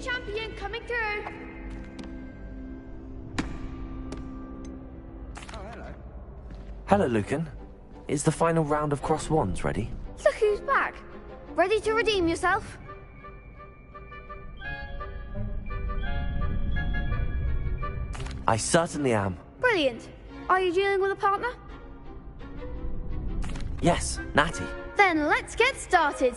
Champion coming through. Oh, hello. Hello, Lucan. Is the final round of Cross Wands ready? Look who's back. Ready to redeem yourself? I certainly am. Brilliant. Are you dealing with a partner? Yes, Natty. Then let's get started.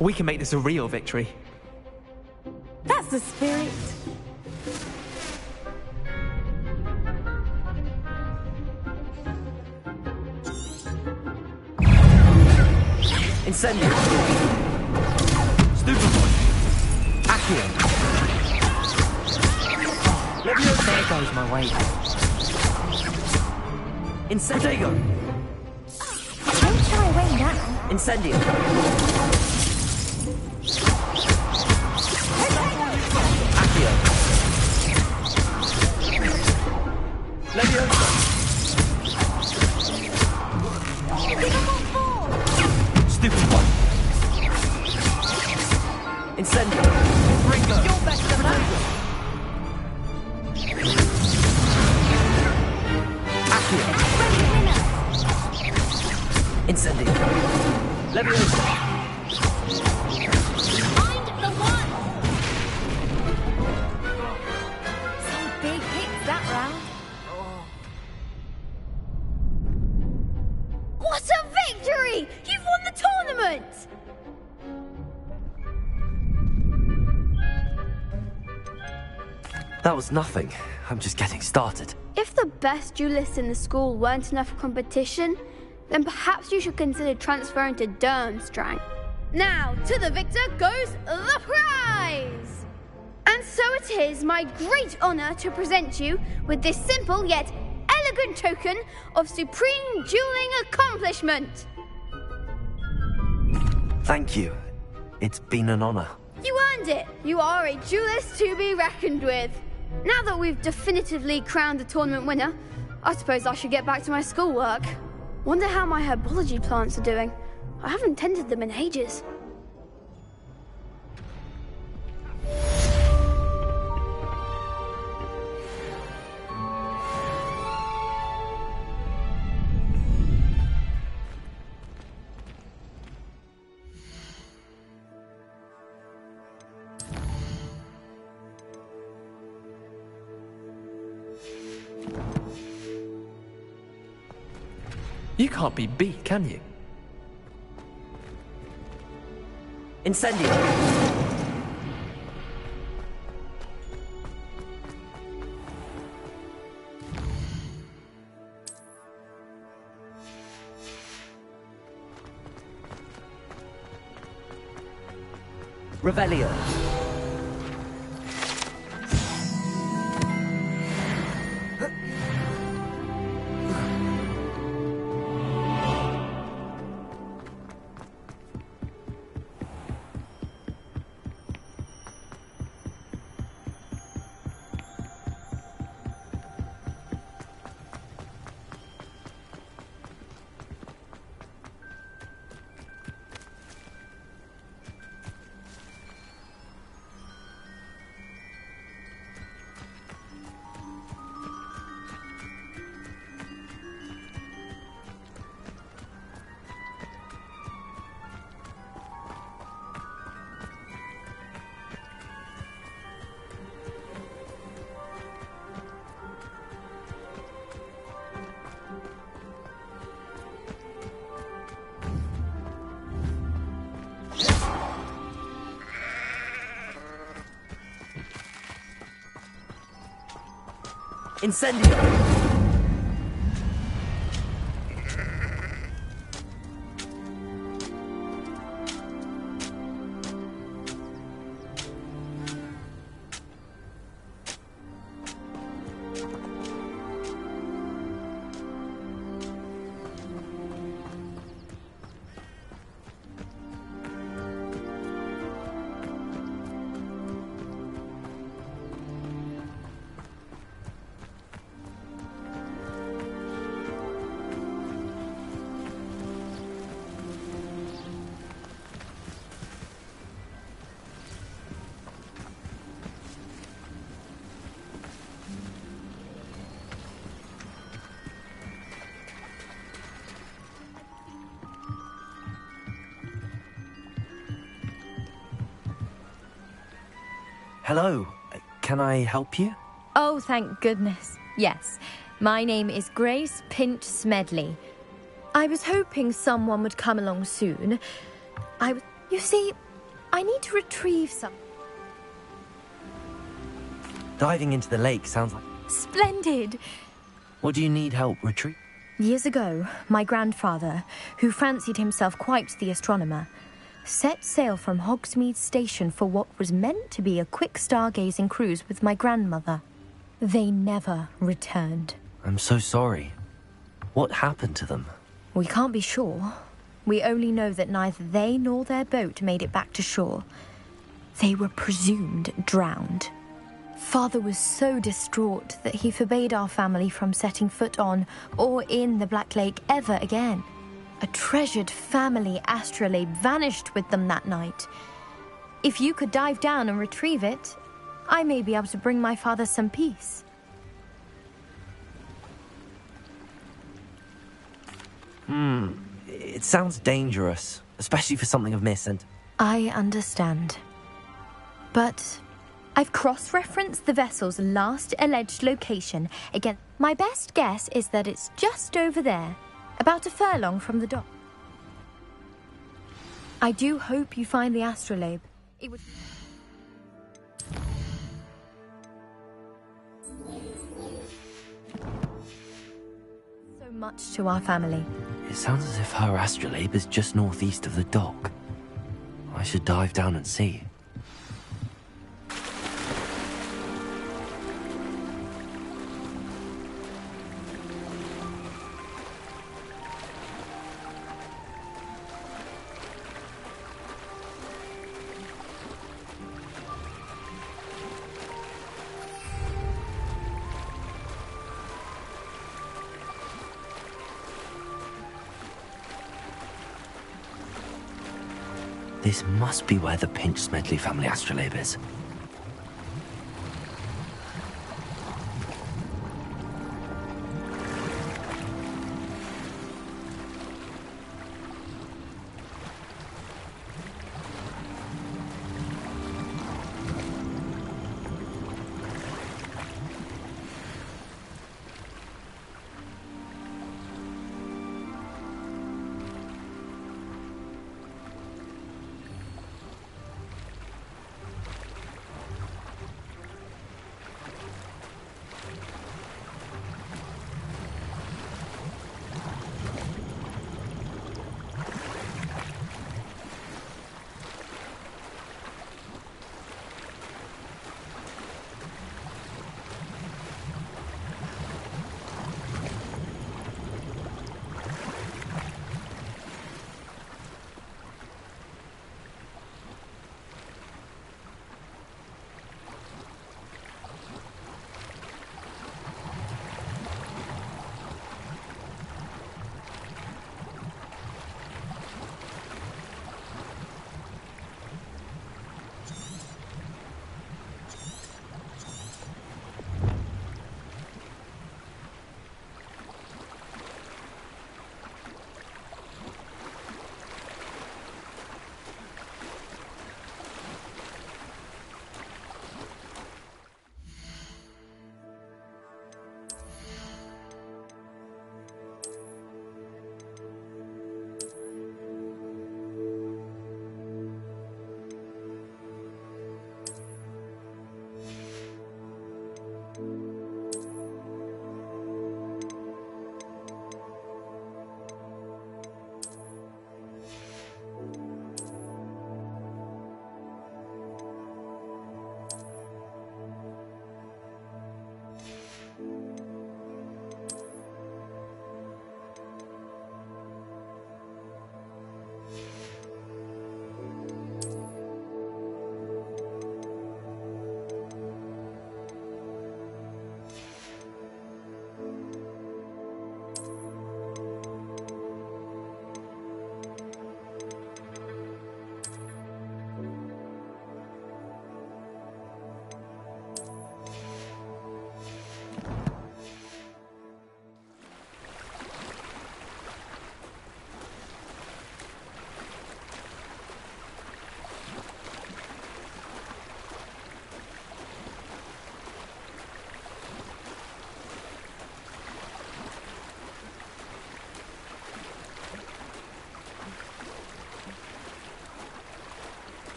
We can make this a real victory. That's the spirit. Incendio. Stupefy. Accio. Leviosa. There goes my way. Incendio. Don't shy away now. Incendio. Accio. Leviosa. Stupefy. Incendio. Ringo. You're better than that. Accio. Incendio. Leviosa. Find the one. Some big hits that round. What a victory! You've won the tournament! That was nothing. I'm just getting started. If the best duelists in the school weren't enough for competition, then perhaps you should consider transferring to Durmstrang. Now, to the victor goes the prize! And so it is my great honor to present you with this simple yet elegant token of supreme dueling accomplishment. Thank you. It's been an honor. You earned it. You are a duelist to be reckoned with. Now that we've definitively crowned the tournament winner, I suppose I should get back to my schoolwork. Wonder how my herbology plants are doing. I haven't tended them in ages. You can't be beat, can you? Incendio. Revelio. Incendio! Hello. Can I help you? Oh, thank goodness. Yes. My name is Grace Pinch Smedley. I was hoping someone would come along soon. You see, I need to retrieve some. Diving into the lake sounds like... Splendid! What do you need help retrieve? Years ago, my grandfather, who fancied himself quite the astronomer, set sail from Hogsmeade Station for what was meant to be a quick stargazing cruise with my grandmother. They never returned. I'm so sorry. What happened to them? We can't be sure. We only know that neither they nor their boat made it back to shore. They were presumed drowned. Father was so distraught that he forbade our family from setting foot on or in the Black Lake ever again. A treasured family astrolabe vanished with them that night. If you could dive down and retrieve it, I may be able to bring my father some peace. It sounds dangerous, especially for something of Miss and... I understand. But I've cross-referenced the vessel's last alleged location again. My best guess is that it's just over there, about a furlong from the dock. I do hope you find the astrolabe. It would... so much to our family. It sounds as if her astrolabe is just northeast of the dock. I should dive down and see. This must be where the Pinch Smedley family astrolabe is.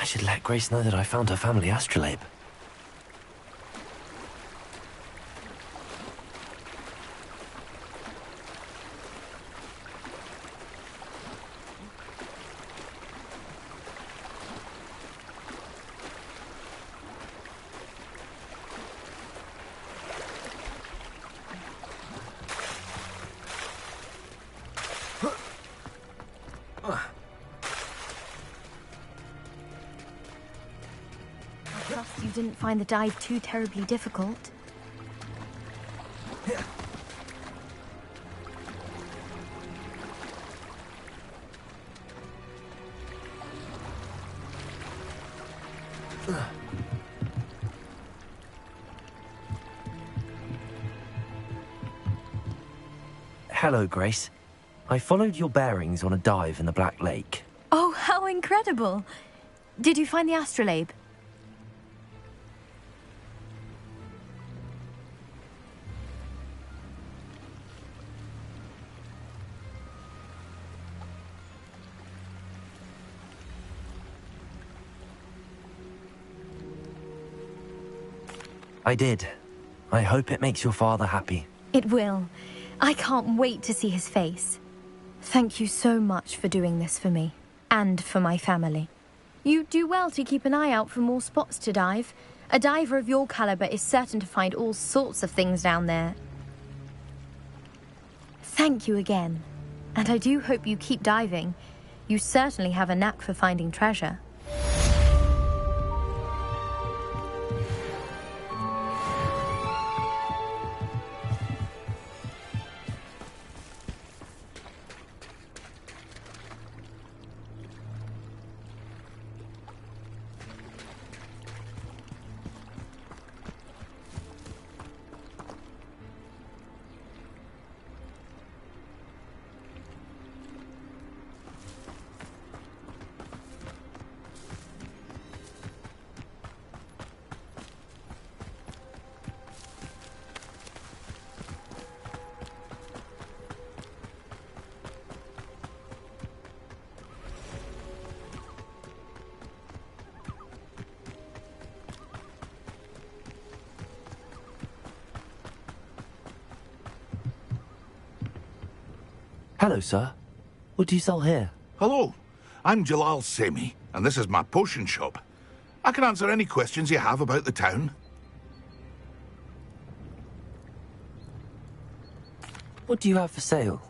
I should let Grace know that I found her family astrolabe. I trust you didn't find the dive too terribly difficult. Hello, Grace. I followed your bearings on a dive in the Black Lake. Oh, how incredible! Did you find the astrolabe? I did. I hope it makes your father happy. It will. I can't wait to see his face. Thank you so much for doing this for me, and for my family. You do well to keep an eye out for more spots to dive. A diver of your caliber is certain to find all sorts of things down there. Thank you again, and I do hope you keep diving. You certainly have a knack for finding treasure. Hello, sir. What do you sell here? Hello, I'm Jalal Semi, and this is my potion shop. I can answer any questions you have about the town. What do you have for sale?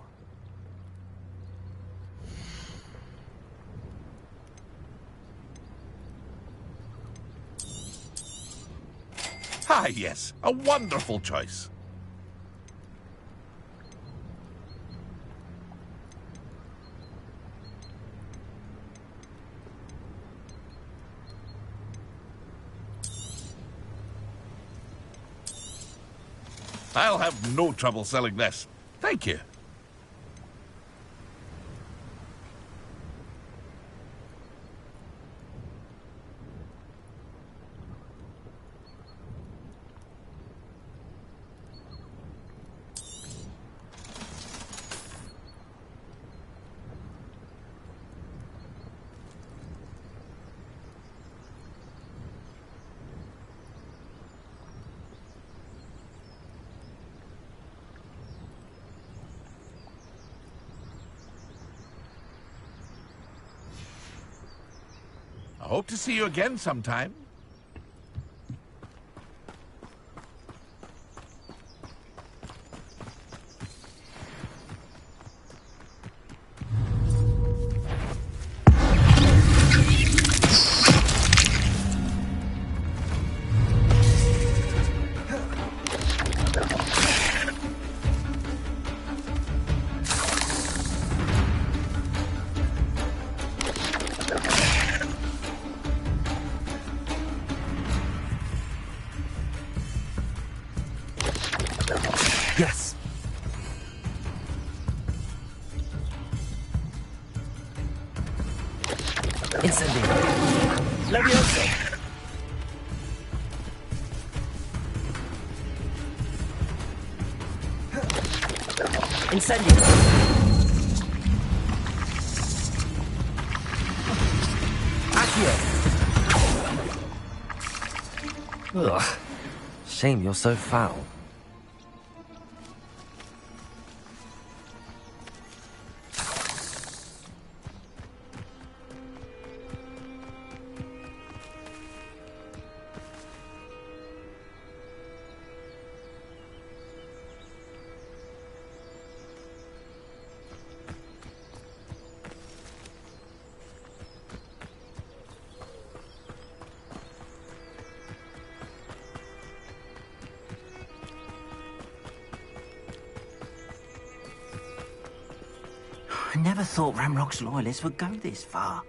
Ah, yes, a wonderful choice. I'll have no trouble selling this. Thank you. I hope to see you again sometime. Yes. Incendio. Levioso. Incendio. Accio. Ugh. Shame you're so foul. I never thought Ramrock's loyalists would go this far.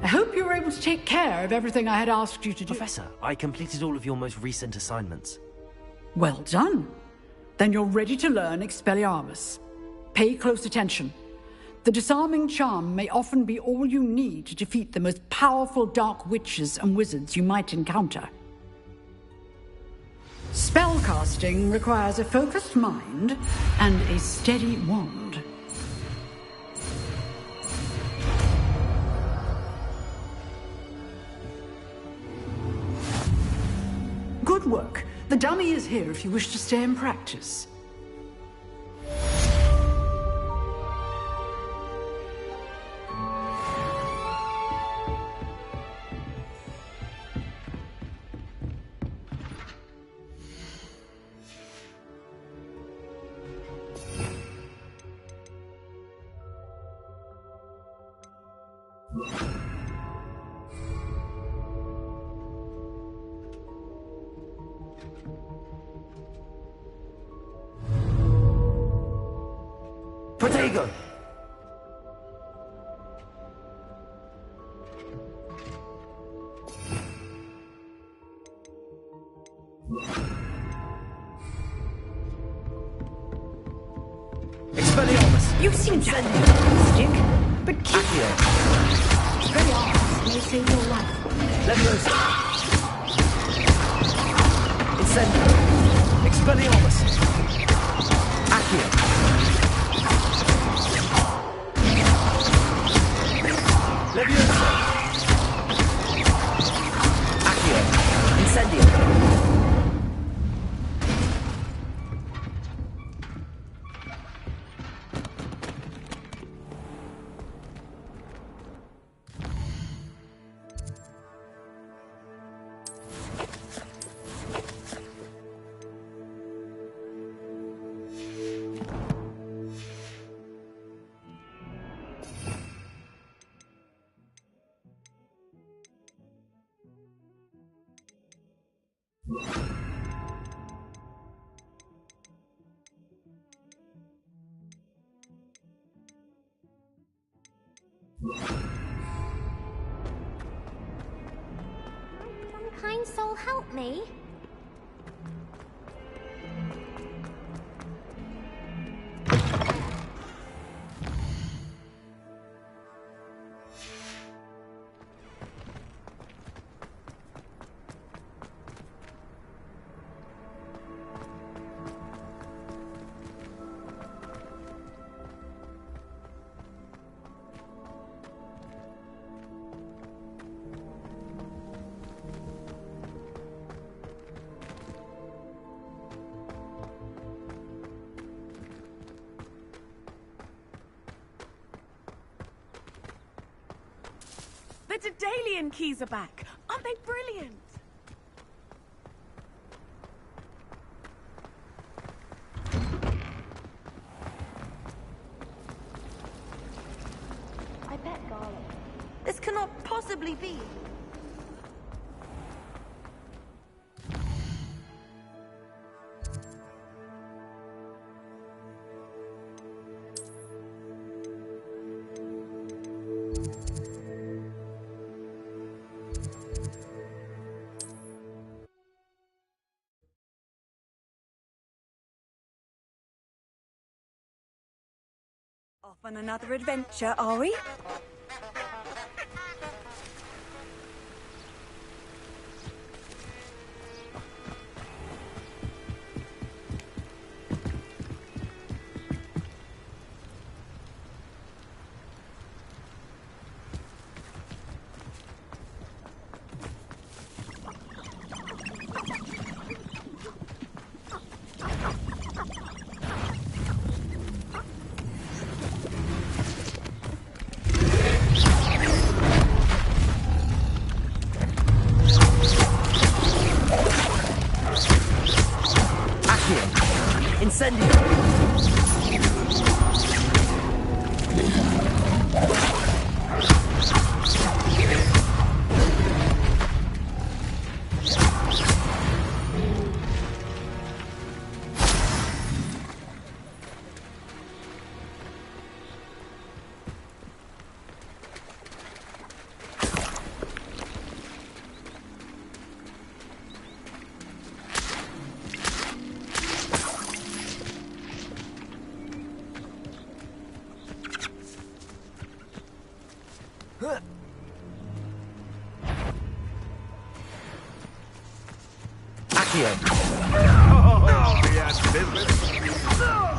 I hope you were able to take care of everything I had asked you to do. Professor, I completed all of your most recent assignments. Well done. Then you're ready to learn Expelliarmus. Pay close attention. The disarming charm may often be all you need to defeat the most powerful dark witches and wizards you might encounter. Spellcasting requires a focused mind and a steady wand. Good work. The dummy is here if you wish to stay and practice. Protego! Expelliarmus! You seem fantastic, but keep Accio! Expelliarmus may save your life. Leviosa! Incendio! Expelliarmus! Accio! Leviosa! Accio! Incendio! Kind soul, help me. Daedalian keys are back. Aren't they brilliant? I bet Garlic. This cannot possibly be. Off on another adventure, are we?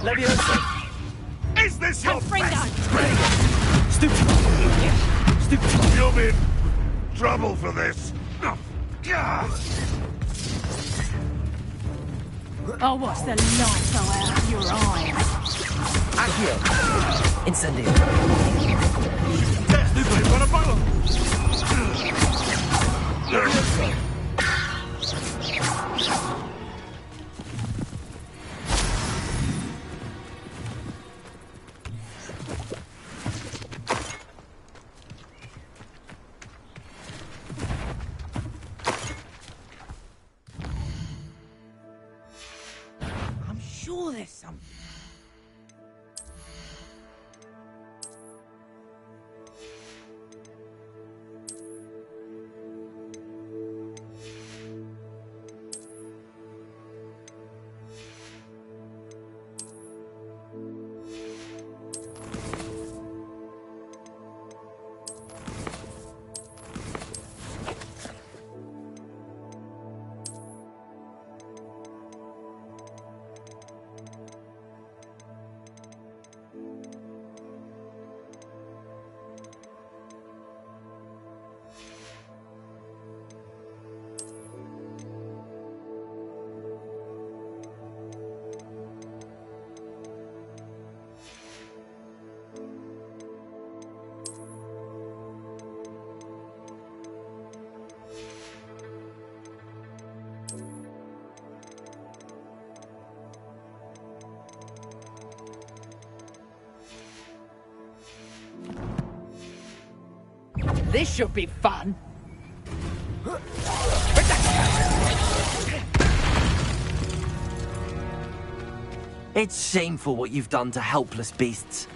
Leviosa! Is this your best trade? Stupid! You'll be in trouble for this. Oh, what's the light go out of your eyes? Accio! Incendio! Stupid, what a bottle! I'm sure there's something. This should be fun. It's shameful what you've done to helpless beasts.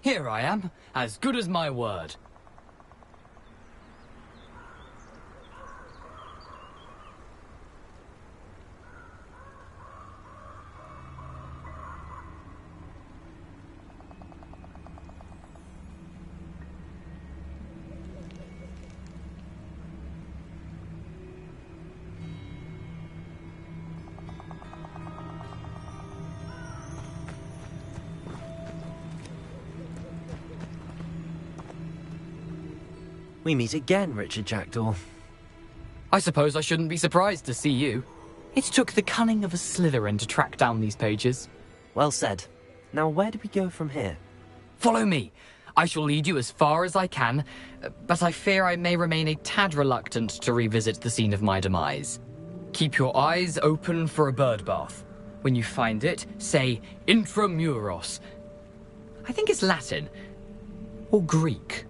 Here I am, as good as my word. We meet again, Richard Jackdaw. I suppose I shouldn't be surprised to see you. It took the cunning of a Slytherin to track down these pages. Well said. Now where do we go from here? Follow me. I shall lead you as far as I can, but I fear I may remain a tad reluctant to revisit the scene of my demise. Keep your eyes open for a bird bath. When you find it, say intramuros. I think it's Latin. Or Greek.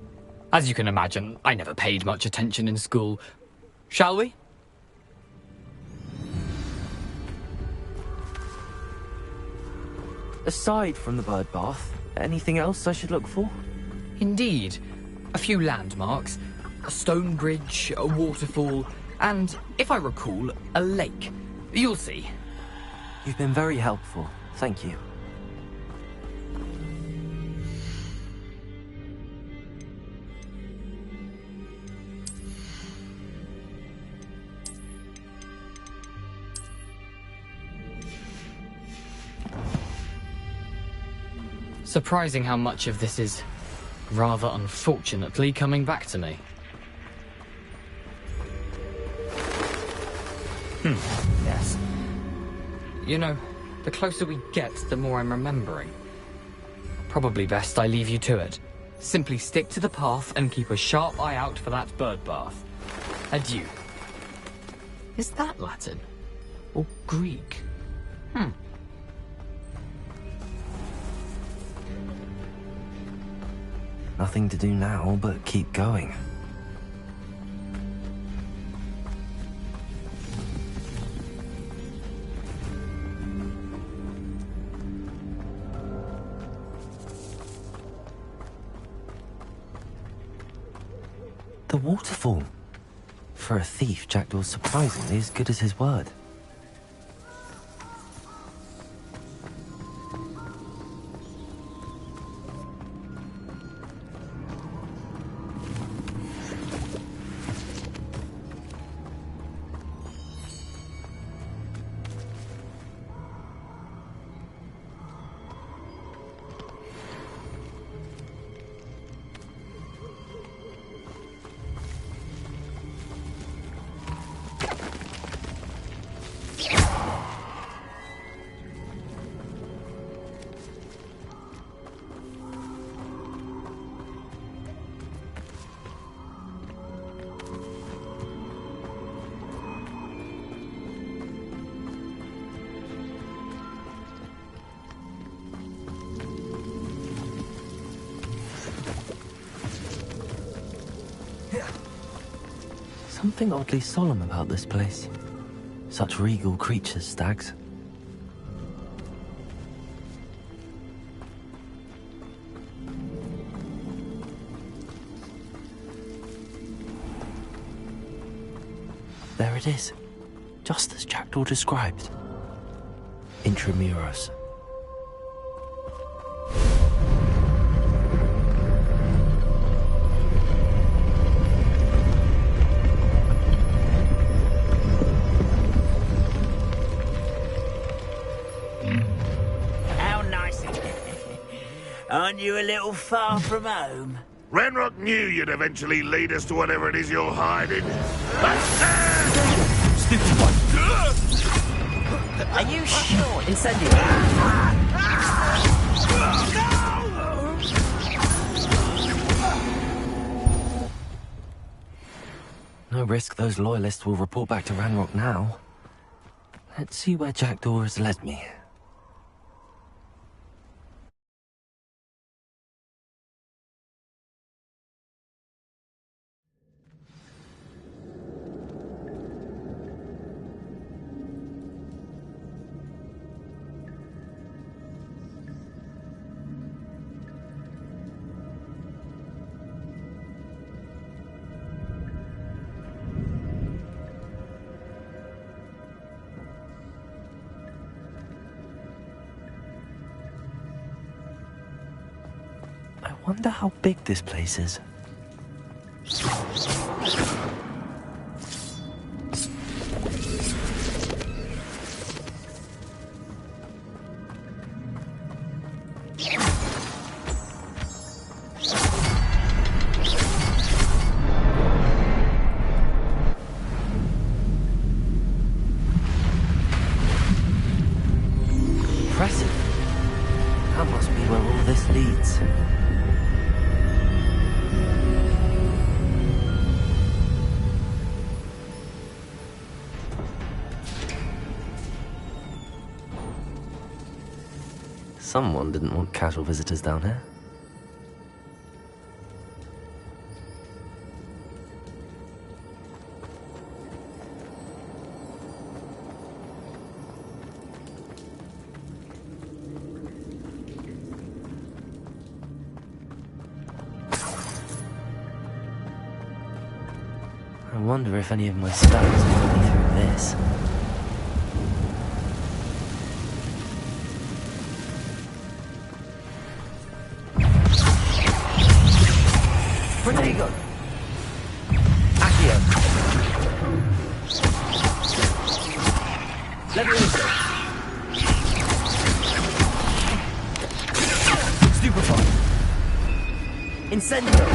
As you can imagine, I never paid much attention in school. Shall we? Aside from the bird bath, anything else I should look for? Indeed. A few landmarks, a stone bridge, a waterfall, and, if I recall, a lake. You'll see. You've been very helpful. Thank you. Surprising how much of this is, rather unfortunately, coming back to me. Yes. You know, the closer we get, the more I'm remembering. Probably best I leave you to it. Simply stick to the path and keep a sharp eye out for that bird bath. Adieu. Is that Latin? Or Greek? Nothing to do now but keep going. The waterfall. For a thief, Jackdaw's surprisingly as good as his word. Something oddly solemn about this place. Such regal creatures, stags. There it is, just as Jackdaw described. Intramuros. Aren't you a little far from home? Ranrock knew you'd eventually lead us to whatever it is you're hiding. Stupid one. Are you sure? No risk those loyalists will report back to Ranrock now. Let's see where Jackdaw has led me. Wonder how big this place is. Impressive. That must be where all this leads. Someone didn't want casual visitors down here. I wonder if any of my spells will put me through this. Protego! Accio! Levioso! Stupefy! Incendio!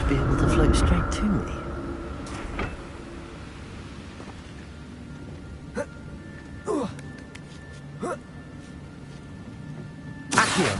Be able to float straight to me. Accio!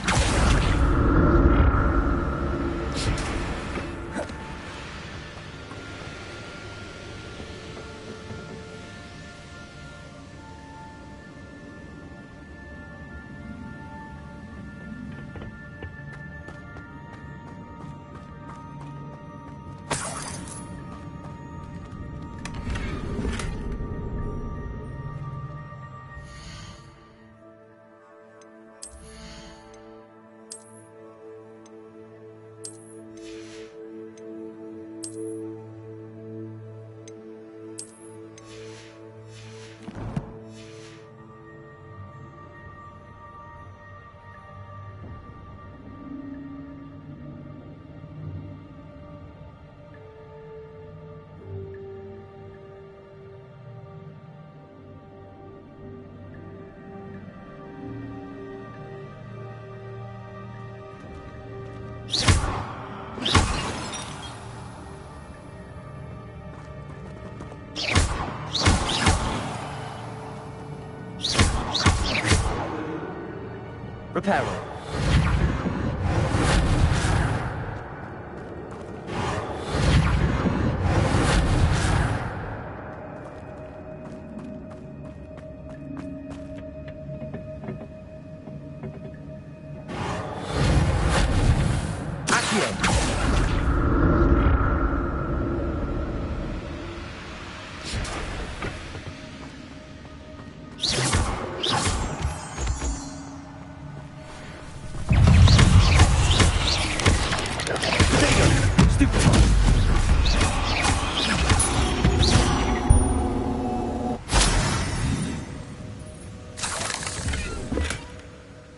Reparo.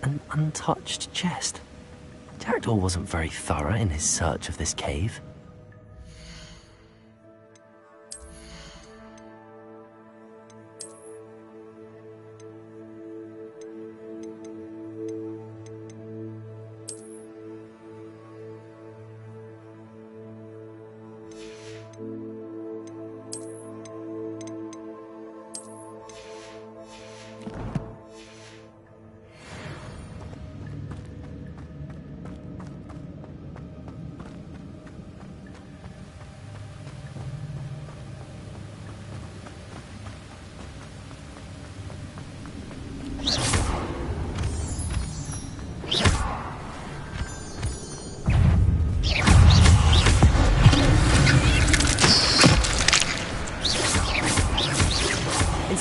An untouched chest. Jackdaw wasn't very thorough in his search of this cave.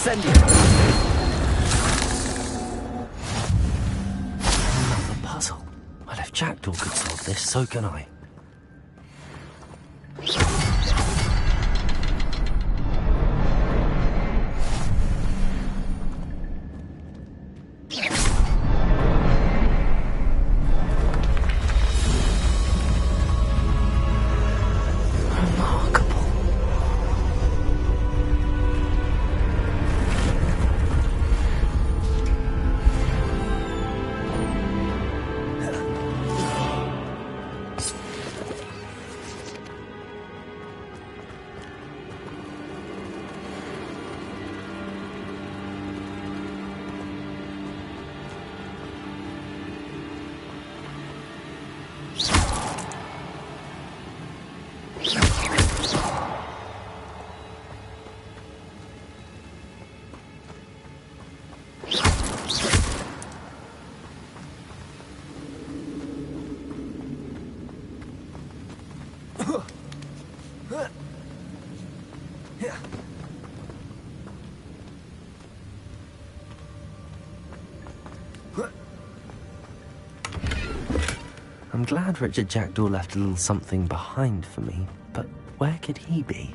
Incendio! Another puzzle. Well, if Jackdaw could solve this, so can I. I'm glad Richard Jackdaw left a little something behind for me, but where could he be?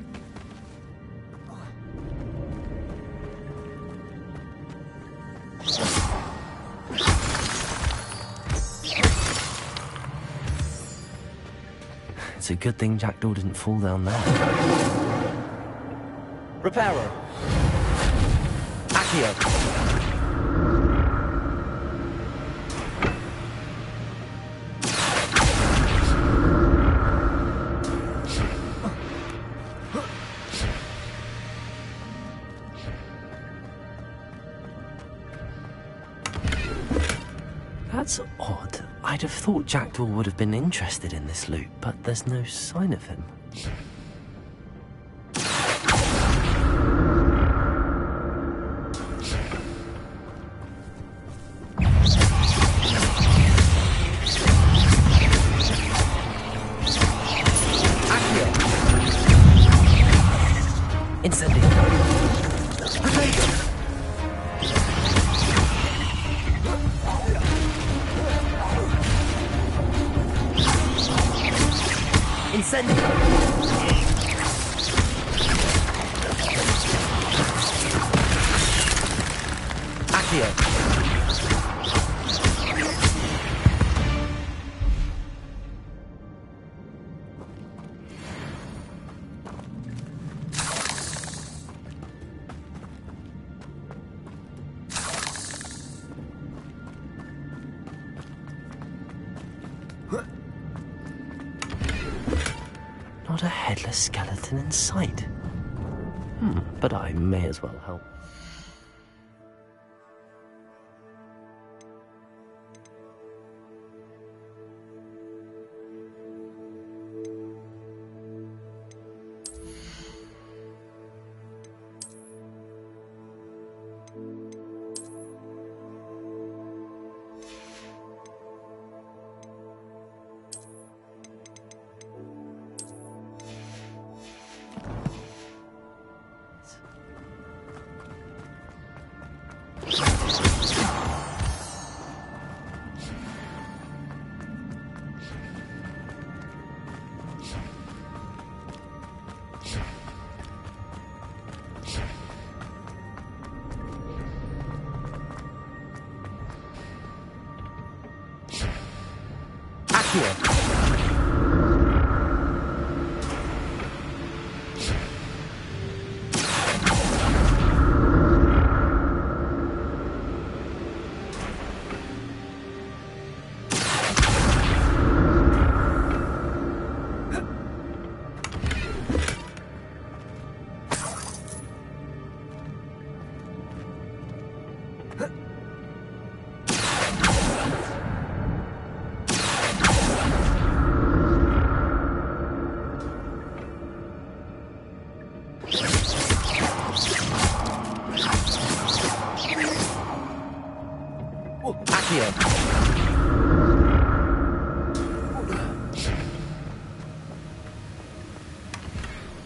It's a good thing Jackdaw didn't fall down there. Reparo. Accio. That's odd. I'd have thought Jackdaw would have been interested in this loot, but there's no sign of him. Not a headless skeleton in sight. But I may as well help.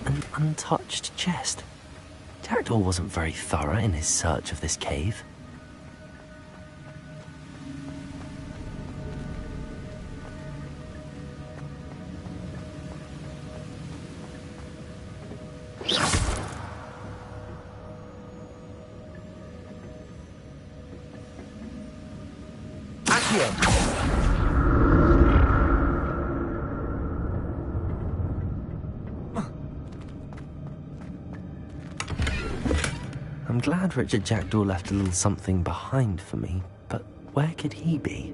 An untouched chest. Jackdaw wasn't very thorough in his search of this cave. I'm glad Richard Jackdaw left a little something behind for me, but where could he be?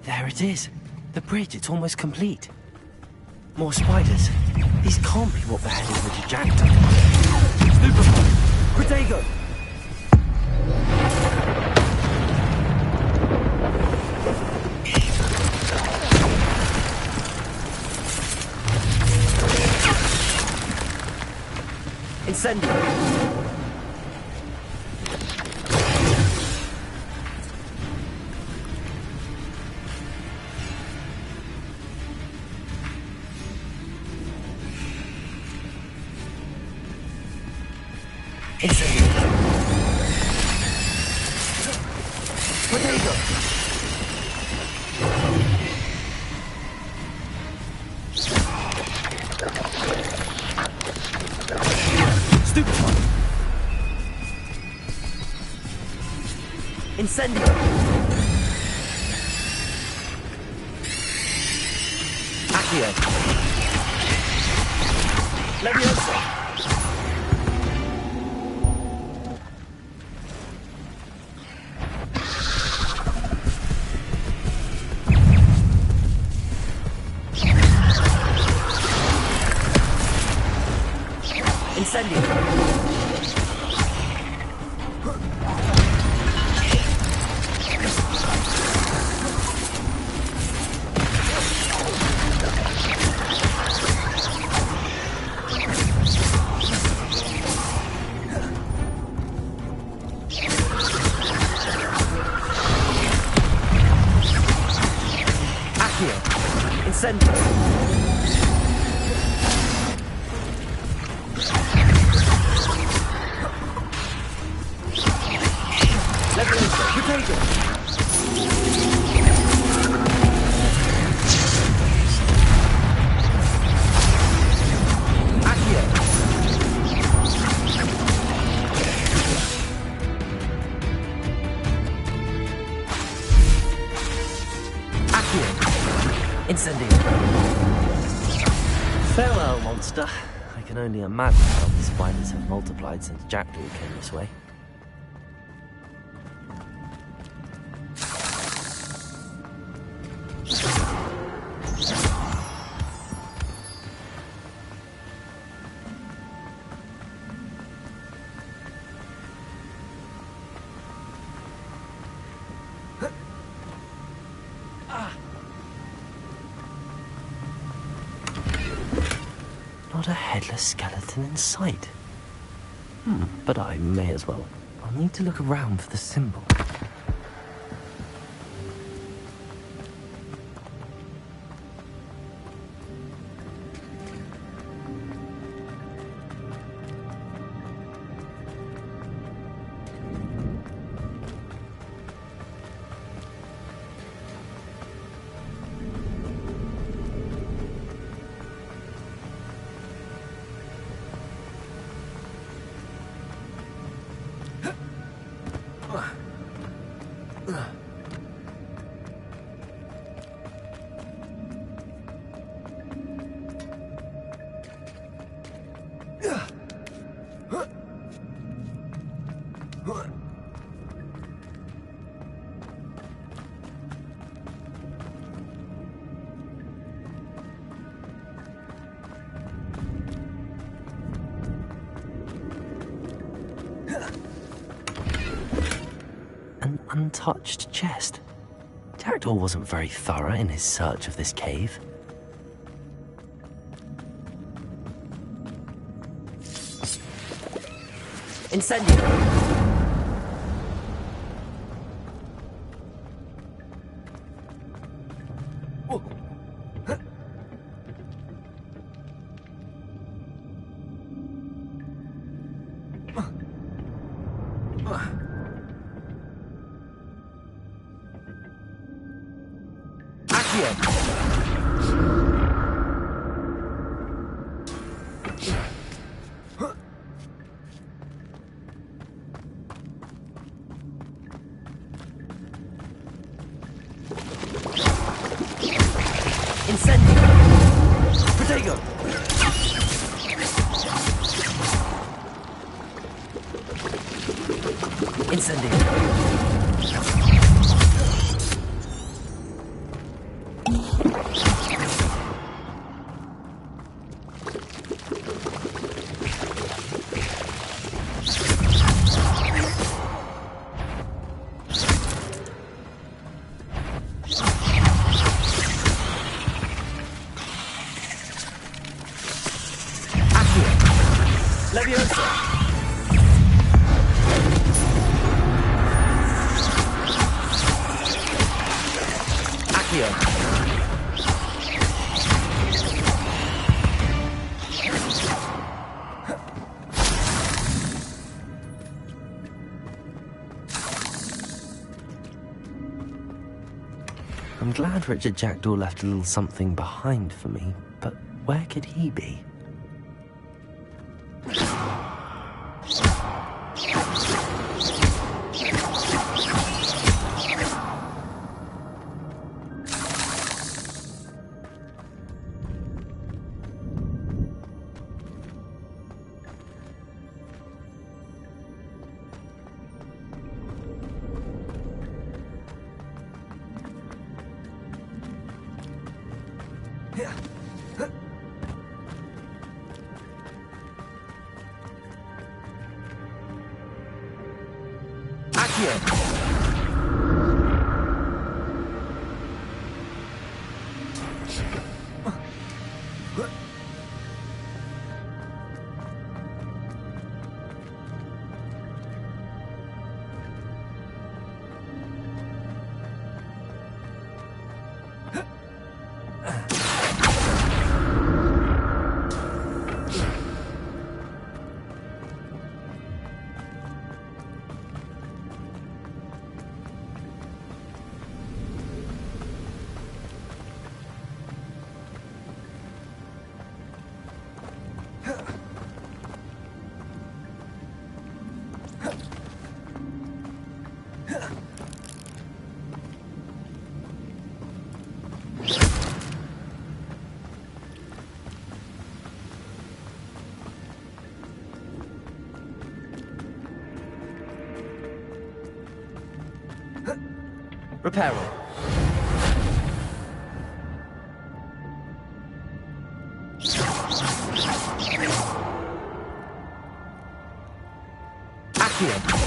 There it is. The bridge, it's almost complete. More spiders. These can't be what beheaded Richard Jackdaw. Stupefy! Protego! Incendio! Incendio! Accio! Leviosa! Incendio! Let's Incendio. Farewell, monster. I can only imagine how the spiders have multiplied since Jackdaw came this way. Not a headless skeleton in sight. But I may as well. I'll need to look around for the symbol. An untouched chest. Jackdaw wasn't very thorough in his search of this cave. Incendio! I'm glad Richard Jackdaw left a little something behind for me, but where could he be? Repair all. Accio.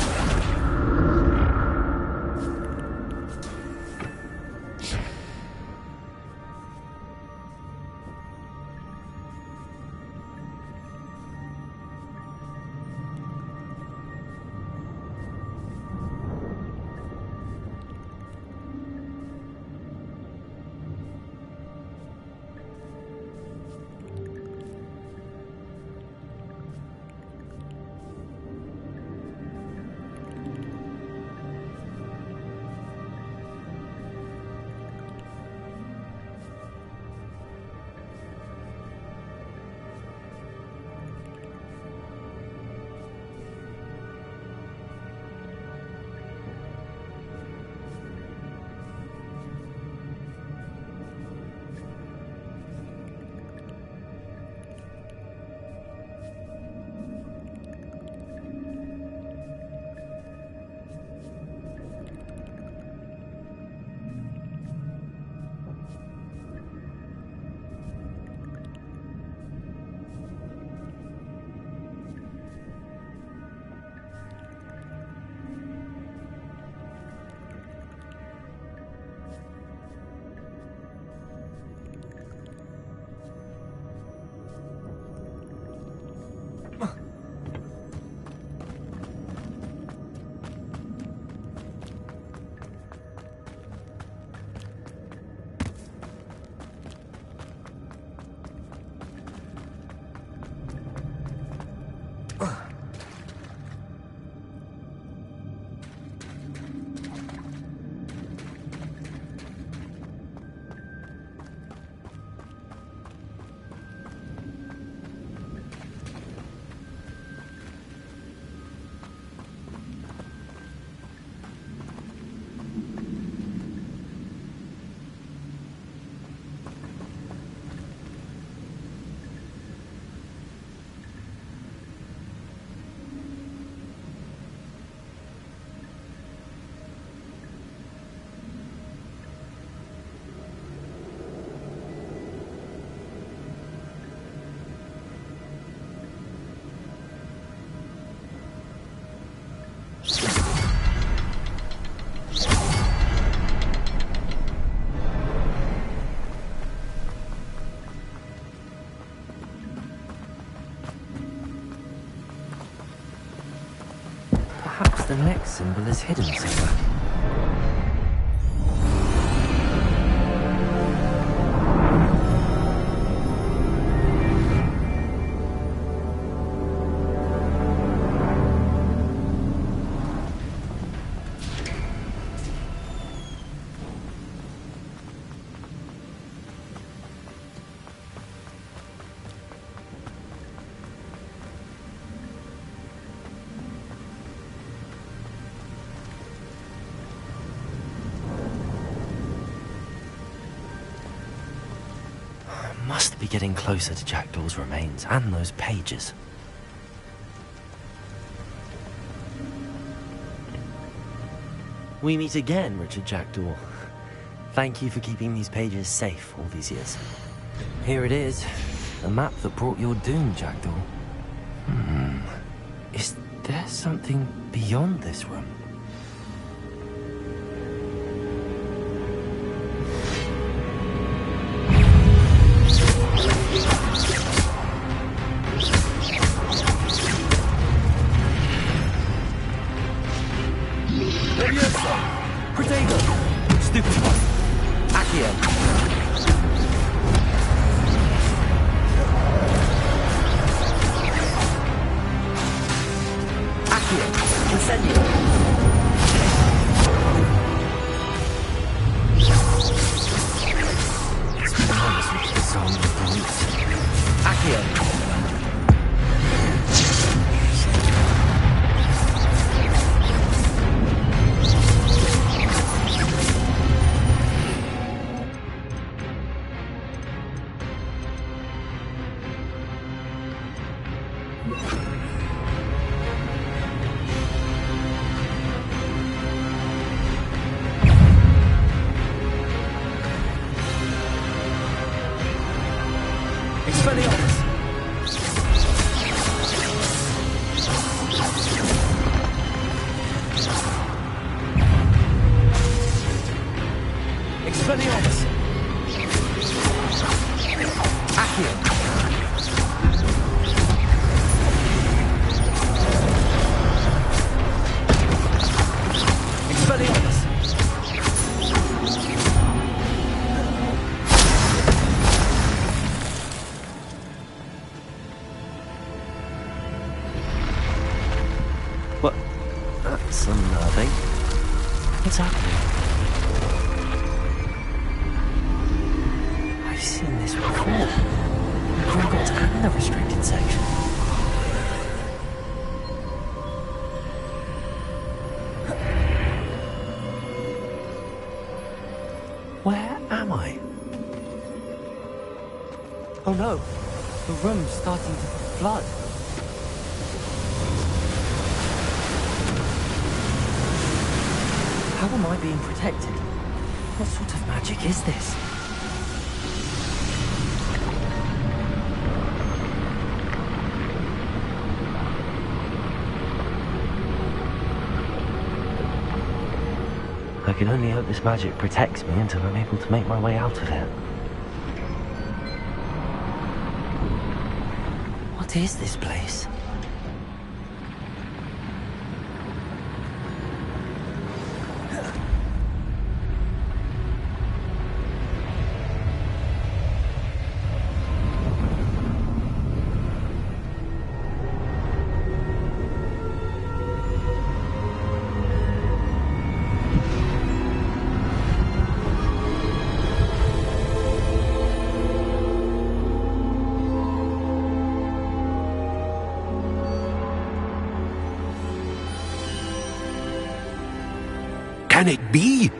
Perhaps the next symbol is hidden somewhere. Must be getting closer to Jackdaw's remains and those pages. We meet again, Richard Jackdaw. Thank you for keeping these pages safe all these years. Here it is, the map that brought your doom, Jackdaw. Is there something beyond this room? What? That's unnerving. What's happening? I've seen this before. The Gringotts and the restricted section. Where am I? Oh no, the room's starting to flood. How am I being protected? What sort of magic is this? I can only hope this magic protects me until I'm able to make my way out of here. What is this place? Can it be?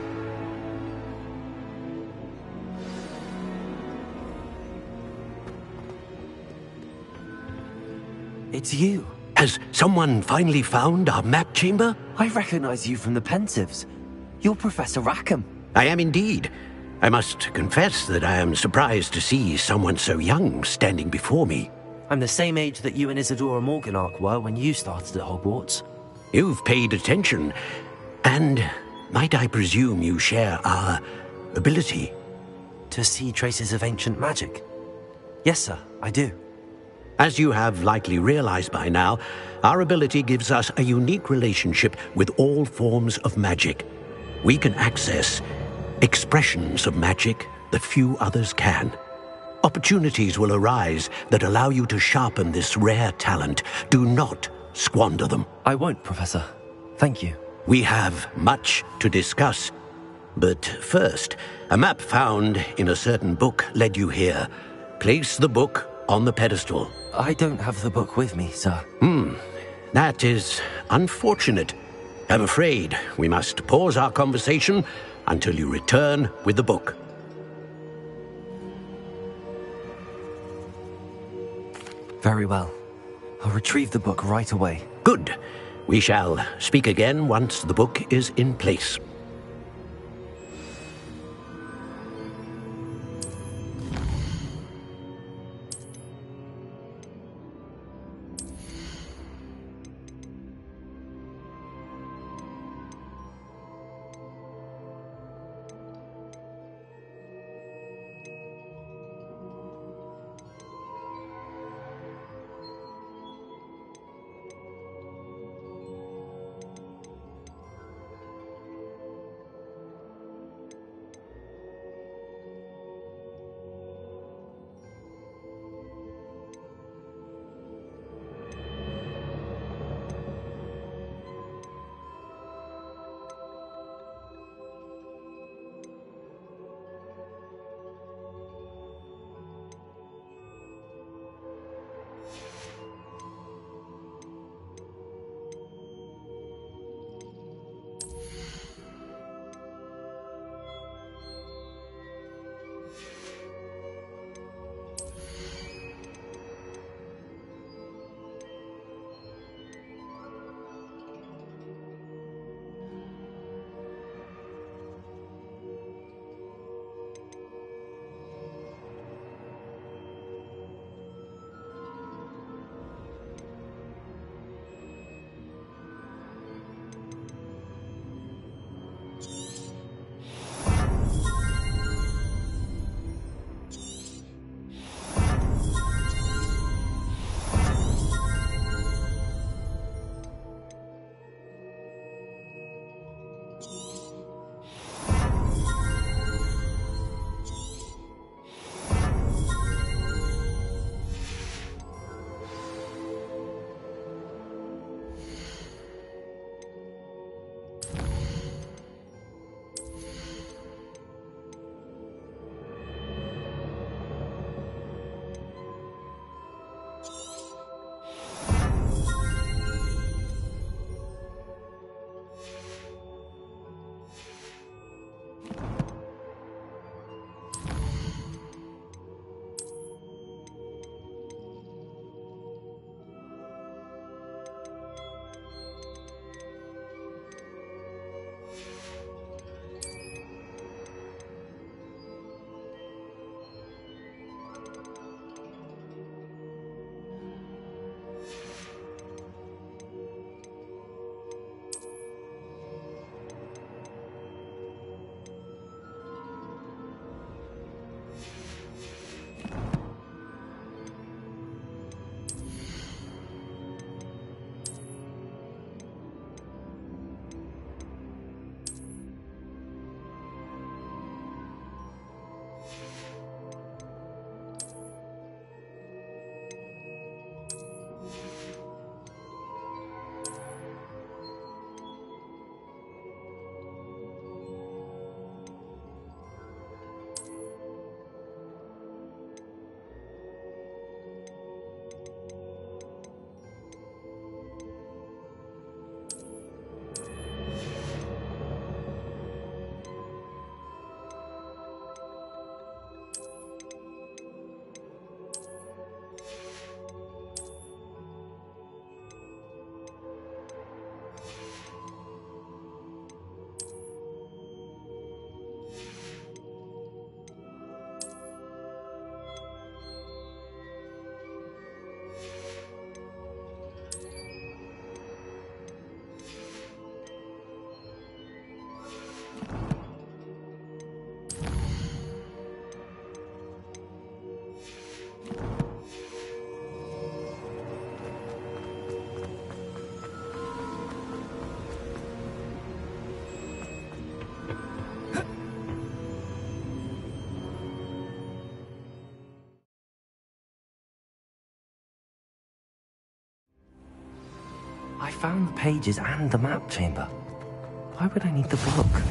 It's you. Has someone finally found our map chamber? I recognize you from the Pensives. You're Professor Rackham. I am indeed. I must confess that I am surprised to see someone so young standing before me. I'm the same age that you and Isadora Morganach were when you started at Hogwarts. You've paid attention, and might I presume you share our ability? To see traces of ancient magic? Yes, sir, I do. As you have likely realized by now, our ability gives us a unique relationship with all forms of magic. We can access expressions of magic that few others can. Opportunities will arise that allow you to sharpen this rare talent. Do not squander them. I won't, Professor. Thank you. We have much to discuss. But first, a map found in a certain book led you here. Place the book on the pedestal. I don't have the book with me, sir. That is unfortunate. I'm afraid we must pause our conversation until you return with the book. Very well. I'll retrieve the book right away. Good. We shall speak again once the book is in place. found the pages and the map chamber. Why would I need the book?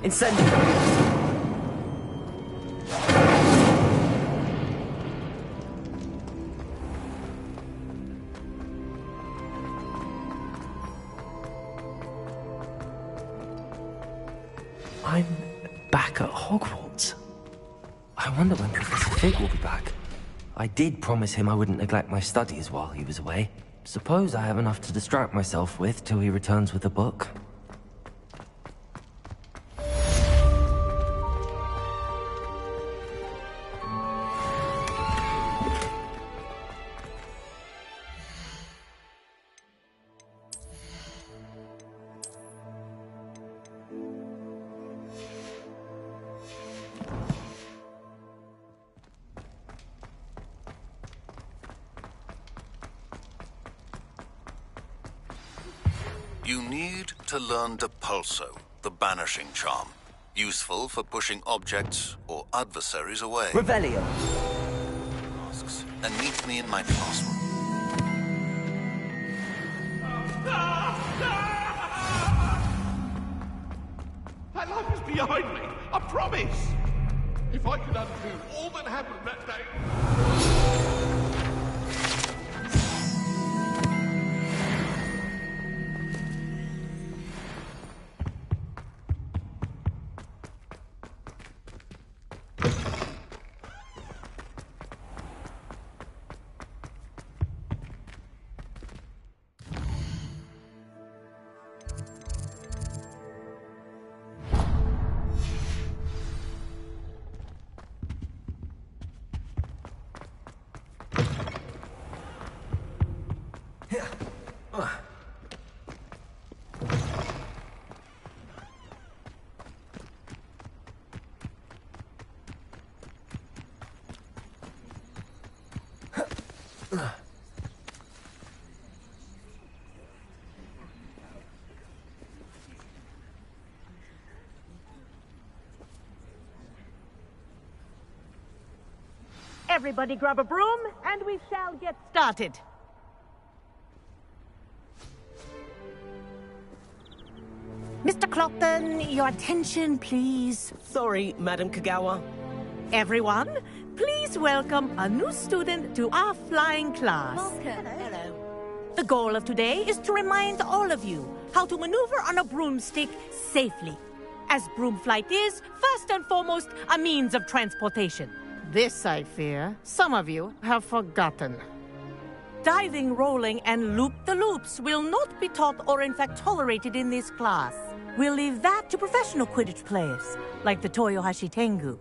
Incendiary! I'm back at Hogwarts. I wonder when Professor Fig will be back. I did promise him I wouldn't neglect my studies while he was away. Suppose I have enough to distract myself with till he returns with a book. You need to learn Depulso, the banishing charm. Useful for pushing objects or adversaries away. Revelio. Asks, and meet me in my classroom. That life is behind me, I promise! If I could undo all that happened that day... Everybody grab a broom, and we shall get started. Mr. Clopton, your attention, please. Sorry, Madam Kagawa. Everyone, please welcome a new student to our flying class. Welcome. Hello. The goal of today is to remind all of you how to maneuver on a broomstick safely, as broom flight is, first and foremost, a means of transportation. This, I fear, some of you have forgotten. Diving, rolling, and loop-the-loops will not be taught or in fact tolerated in this class. We'll leave that to professional Quidditch players, like the Toyohashi Tengu.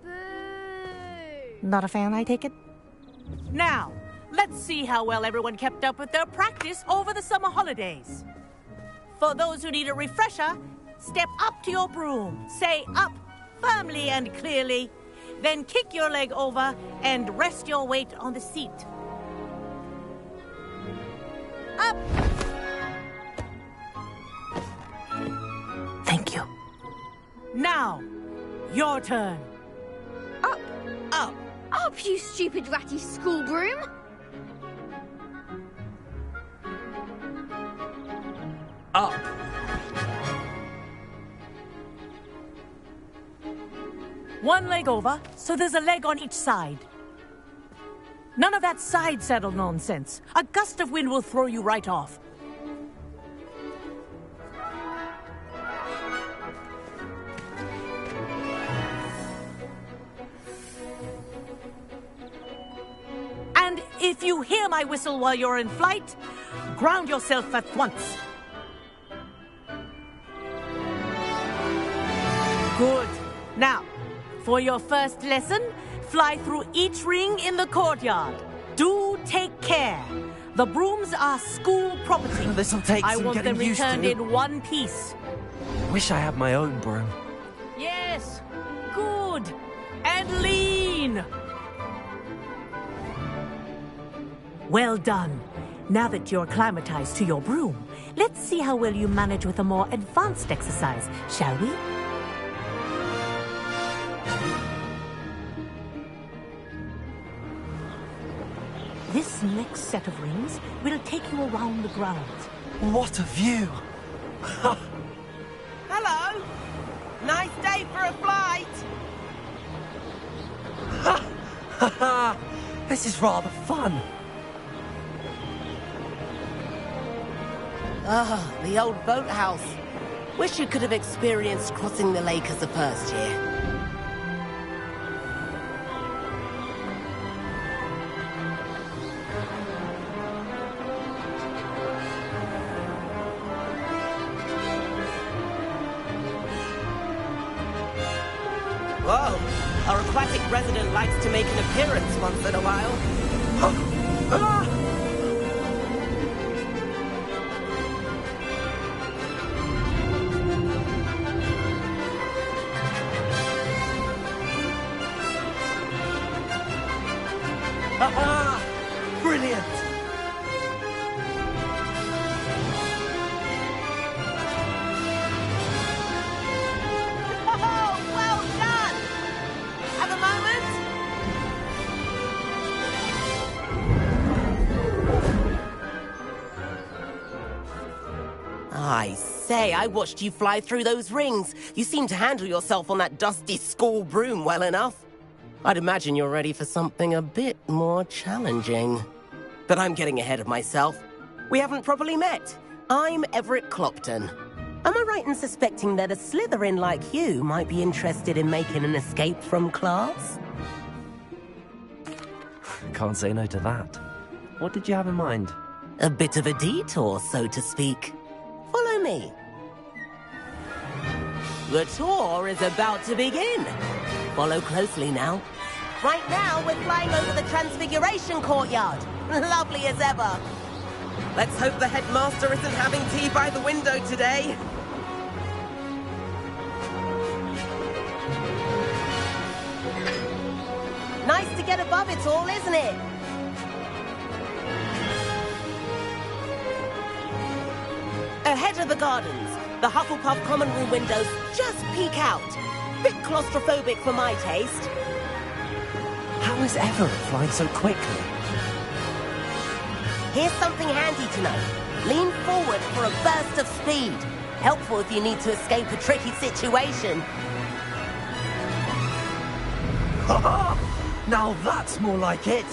Not a fan, I take it? Now, let's see how well everyone kept up with their practice over the summer holidays. For those who need a refresher, step up to your broom, say up firmly and clearly, then kick your leg over and rest your weight on the seat. Up! Thank you. Now, your turn. Up! Up! Up, you stupid ratty school broom! Up! One leg over, so there's a leg on each side. None of that side saddle nonsense. A gust of wind will throw you right off. And if you hear my whistle while you're in flight, ground yourself at once. Good. Now, for your first lesson, fly through each ring in the courtyard. Do take care. The brooms are school property. This'll take I some want them getting used returned to. in one piece. Wish I had my own broom. Yes. Good. And lean. Well done. Now that you're acclimatized to your broom, let's see how well you manage with a more advanced exercise, shall we? This next set of rings will take you around the grounds. What a view! Hello! Nice day for a flight! This is rather fun. Ah, the old boathouse. Wish you could have experienced crossing the lake as a first year. Whoa! Our aquatic resident likes to make an appearance once in a while. Brilliant! Oh, well done! Have a moment? I say, I watched you fly through those rings. You seem to handle yourself on that dusty school broom well enough. I'd imagine you're ready for something a bit more challenging. But I'm getting ahead of myself. We haven't properly met. I'm Everett Clopton. Am I right in suspecting that a Slytherin like you might be interested in making an escape from class? Can't say no to that. What did you have in mind? A bit of a detour, so to speak. Follow me. The tour is about to begin. Follow closely now. Right now, we're flying over the Transfiguration Courtyard. Lovely as ever. Let's hope the headmaster isn't having tea by the window today. Nice to get above it all, isn't it? Ahead of the gardens, the Hufflepuff common room windows just peek out. Bit claustrophobic for my taste. How is Everett flying so quickly? Here's something handy to know. Lean forward for a burst of speed. Helpful if you need to escape a tricky situation. Now that's more like it.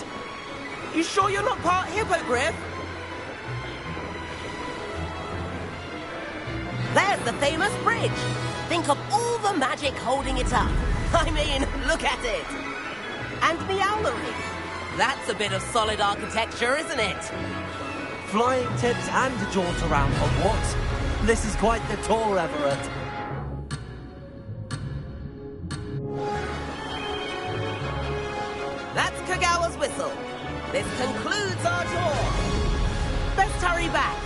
You sure you're not part hippogriff? There's the famous bridge. Think of all the magic holding it up. I mean, look at it. And the owlery. That's a bit of solid architecture, isn't it? Flying tips and a jaunt around Hogwarts. This is quite the tour, Everett. That's Kagawa's whistle. This concludes our tour. Best hurry back.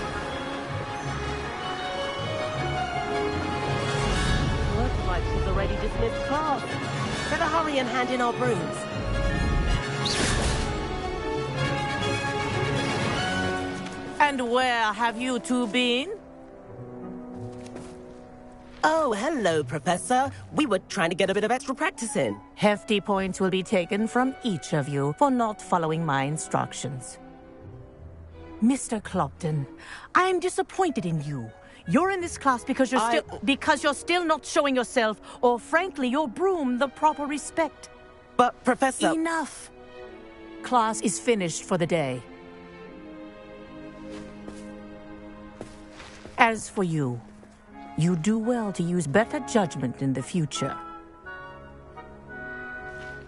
Looks like she's already dismissed class. Better hurry and hand in our brooms. And where have you two been? Oh, hello, Professor. We were trying to get a bit of extra practice in. Hefty points will be taken from each of you for not following my instructions. Mr. Clopton, I'm disappointed in you. You're in this class because you're still not showing yourself, or frankly, your broom the proper respect. But, Professor... Enough. Class is finished for the day. As for you, you do well to use better judgment in the future.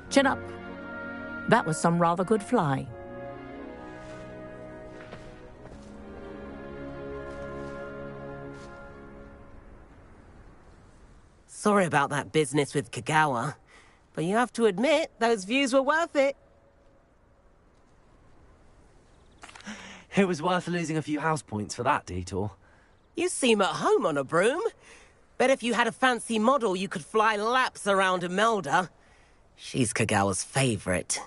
Chin up. That was some rather good flying. Sorry about that business with Kagawa, but you have to admit, those views were worth it. It was worth losing a few house points for that detour. You seem at home on a broom. Bet if you had a fancy model, you could fly laps around Imelda. She's Kagawa's favorite.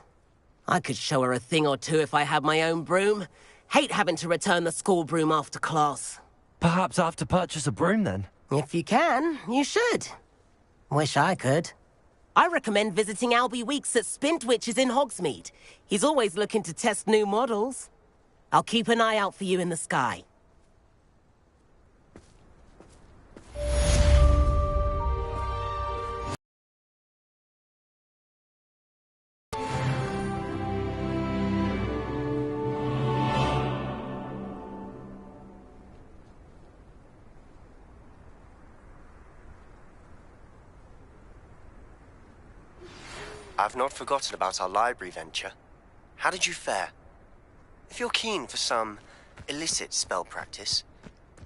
I could show her a thing or two if I had my own broom. Hate having to return the school broom after class. Perhaps I have to purchase a broom then? If you can, you should. Wish I could. I recommend visiting Albie Weeks at Spintwitches in Hogsmeade. He's always looking to test new models. I'll keep an eye out for you in the sky. I've not forgotten about our library venture. How did you fare? If you're keen for some illicit spell practice,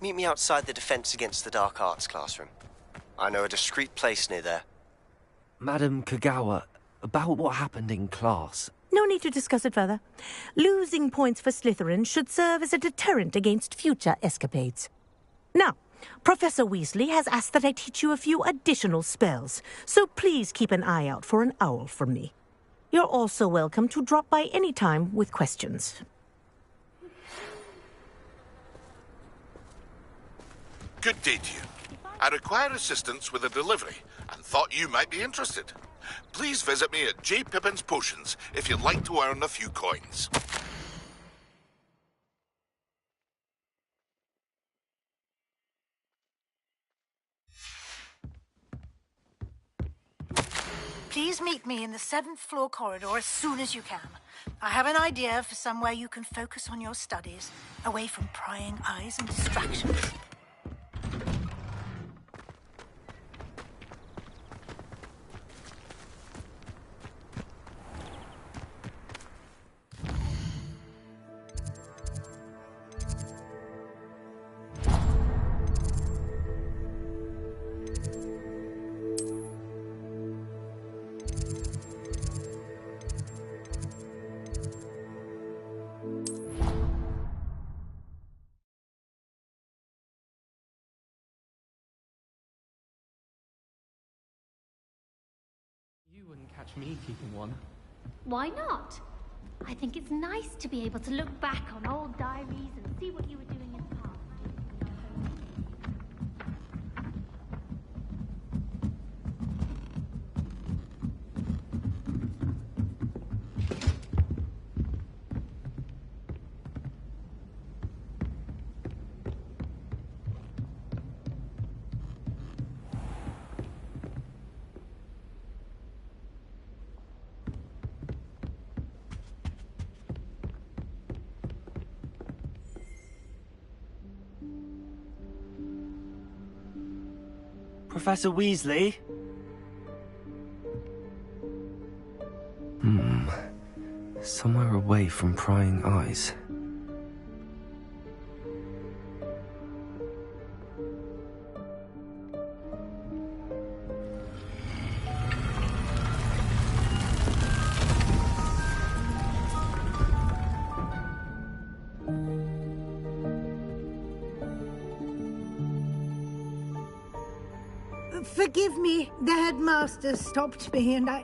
meet me outside the Defense Against the Dark Arts classroom. I know a discreet place near there. Madam Kagawa, about what happened in class. No need to discuss it further. Losing points for Slytherin should serve as a deterrent against future escapades. Now, Professor Weasley has asked that I teach you a few additional spells, so please keep an eye out for an owl from me. You're also welcome to drop by any time with questions. Good day to you. I require assistance with a delivery and thought you might be interested. Please visit me at J. Pippin's Potions if you'd like to earn a few coins. Please meet me in the 7th floor corridor as soon as you can. I have an idea for somewhere you can focus on your studies, away from prying eyes and distractions. You wouldn't catch me keeping one. Why not? I think it's nice to be able to look back on old diaries and see what you were doing in the past. Professor Weasley? Somewhere away from prying eyes. Forgive me, the headmaster stopped me and I...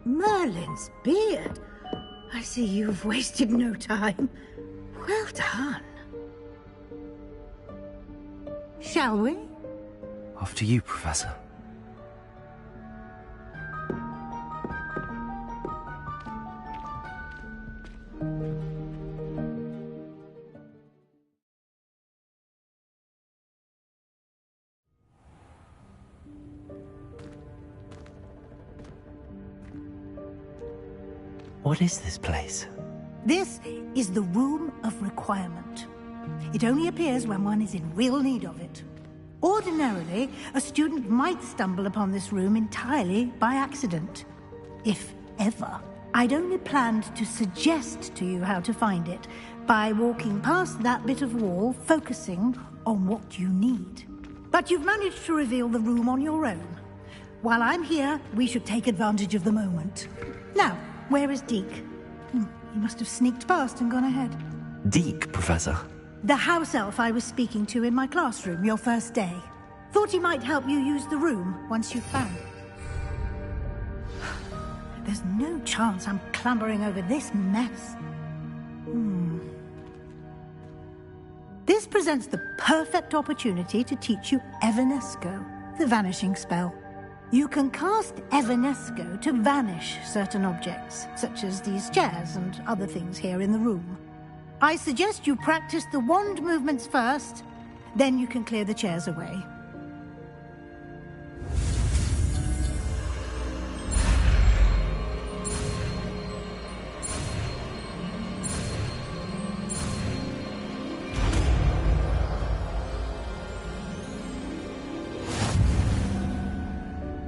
Merlin's beard. I see you've wasted no time. Well done. Shall we? After you, Professor. What is this place? This is the Room of Requirement. It only appears when one is in real need of it. Ordinarily, a student might stumble upon this room entirely by accident. If ever. I'd only planned to suggest to you how to find it by walking past that bit of wall, focusing on what you need. But you've managed to reveal the room on your own. While I'm here, we should take advantage of the moment. Now, where is Deke? He must have sneaked past and gone ahead. Deke, Professor? The house elf I was speaking to in my classroom your first day. Thought he might help you use the room once you've found it. There's no chance I'm clambering over this mess. This presents the perfect opportunity to teach you Evanesco, the vanishing spell. You can cast Evanesco to vanish certain objects, such as these chairs and other things here in the room. I suggest you practice the wand movements first, then you can clear the chairs away.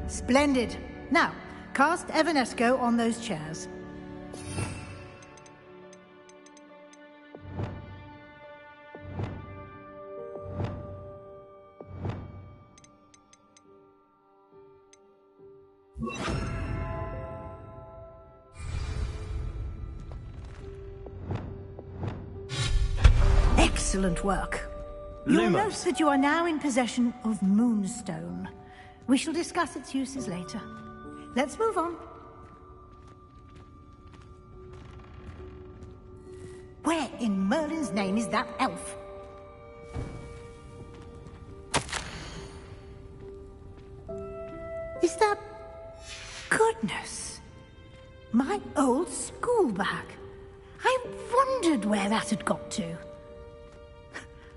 Splendid. Now, cast Evanesco on those chairs. Excellent work. You'll notice that you are now in possession of Moonstone. We shall discuss its uses later. Let's move on. Where in Merlin's name is that elf? Is that... Goodness! My old school bag. I wondered where that had got to.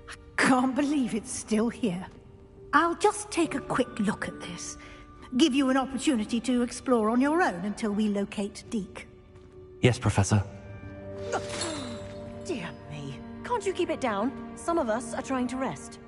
I can't believe it's still here. I'll just take a quick look at this. Give you an opportunity to explore on your own until we locate Deke. Yes, Professor. Dear me. Can't you keep it down? Some of us are trying to rest.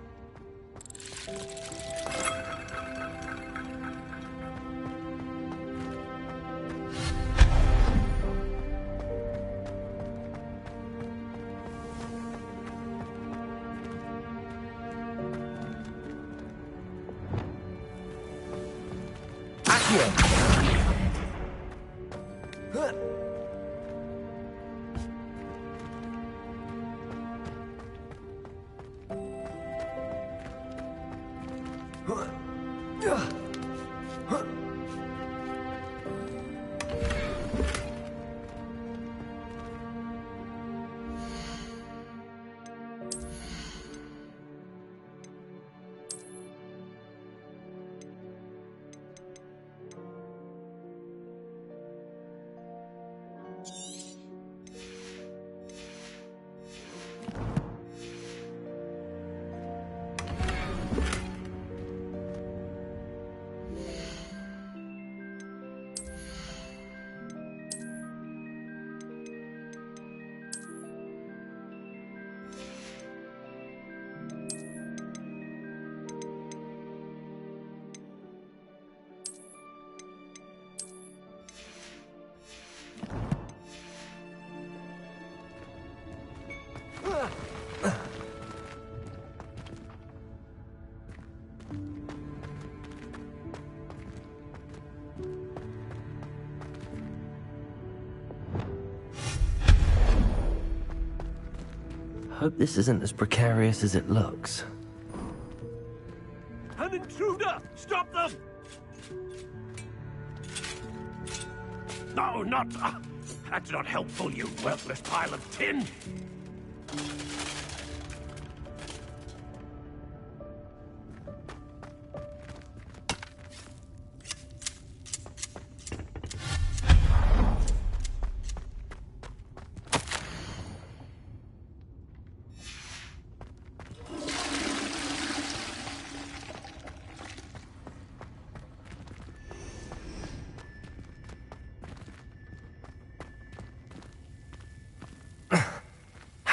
Hope this isn't as precarious as it looks. An intruder! Stop them! No, not... that's not helpful, you worthless pile of tin!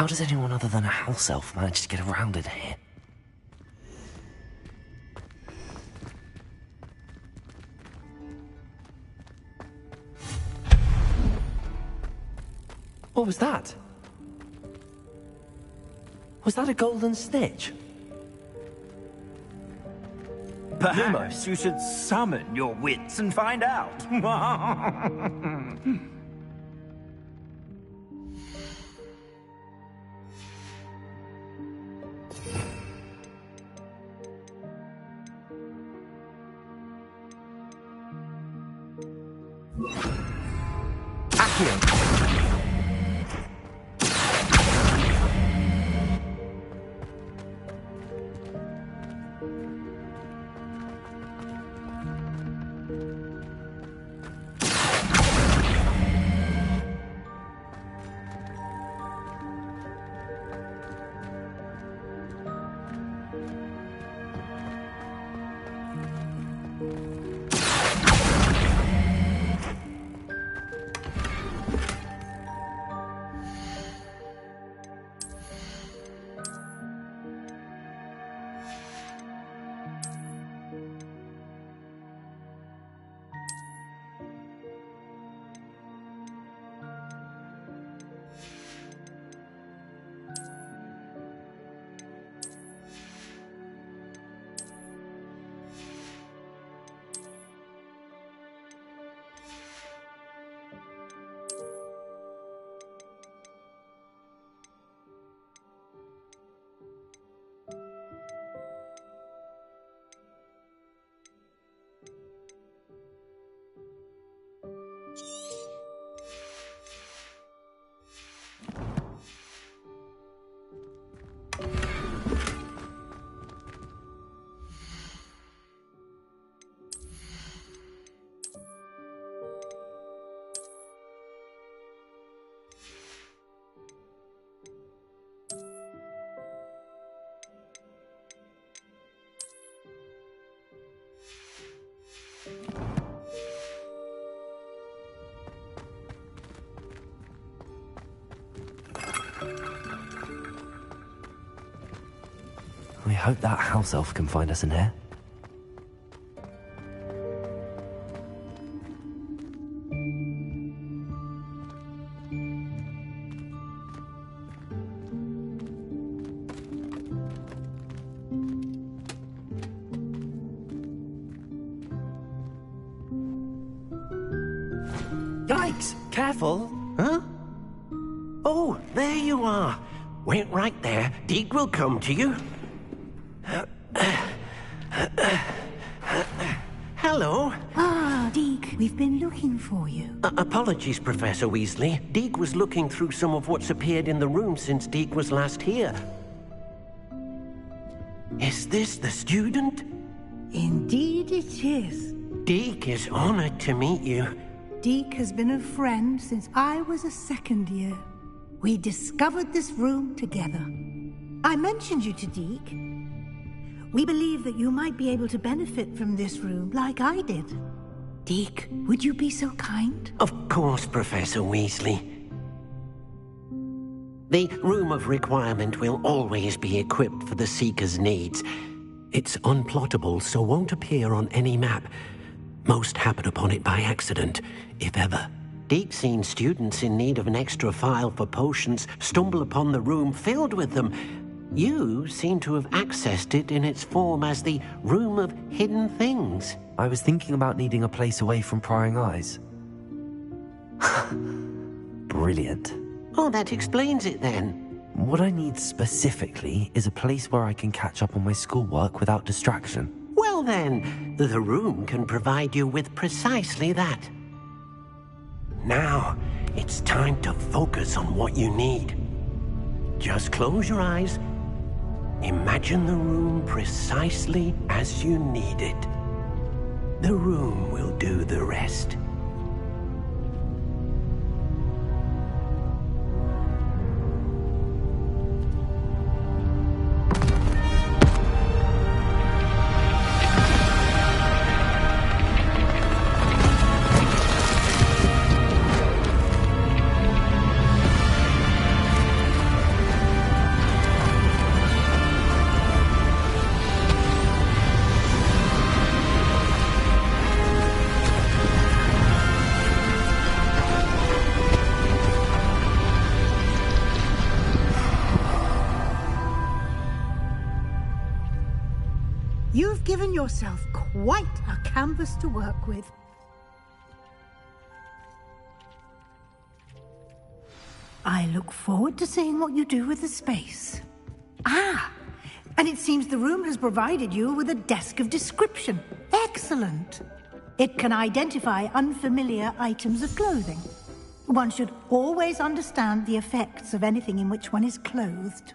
How does anyone other than a house elf manage to get around in here? What was that? Was that a golden snitch? Perhaps you should summon your wits and find out. I hope that house elf can find us in here. Yikes! Careful! Huh? Oh, there you are. Wait right there. Deke will come to you. Hello. Ah, Deke, we've been looking for you. Apologies, Professor Weasley. Deke was looking through some of what's appeared in the room since Deke was last here. Is this the student? Indeed it is. Deke is honored to meet you. Deke has been a friend since I was a second year. We discovered this room together. I mentioned you to Deke. We believe that you might be able to benefit from this room like I did. Deke, would you be so kind? Of course, Professor Weasley. The Room of Requirement will always be equipped for the Seeker's needs. It's unplottable, so won't appear on any map. Most happen upon it by accident, if ever. Deke's seen students in need of an extra file for potions stumble upon the room filled with them. You seem to have accessed it in its form as the Room of Hidden Things. I was thinking about needing a place away from prying eyes. Brilliant. Oh, that explains it then. What I need specifically is a place where I can catch up on my schoolwork without distraction. Well then, the room can provide you with precisely that. Now, it's time to focus on what you need. Just close your eyes. Imagine the room precisely as you need it. The room will do the rest. given yourself quite a canvas to work with. I look forward to seeing what you do with the space. Ah, and it seems the room has provided you with a desk of description. Excellent. It can identify unfamiliar items of clothing. One should always understand the effects of anything in which one is clothed.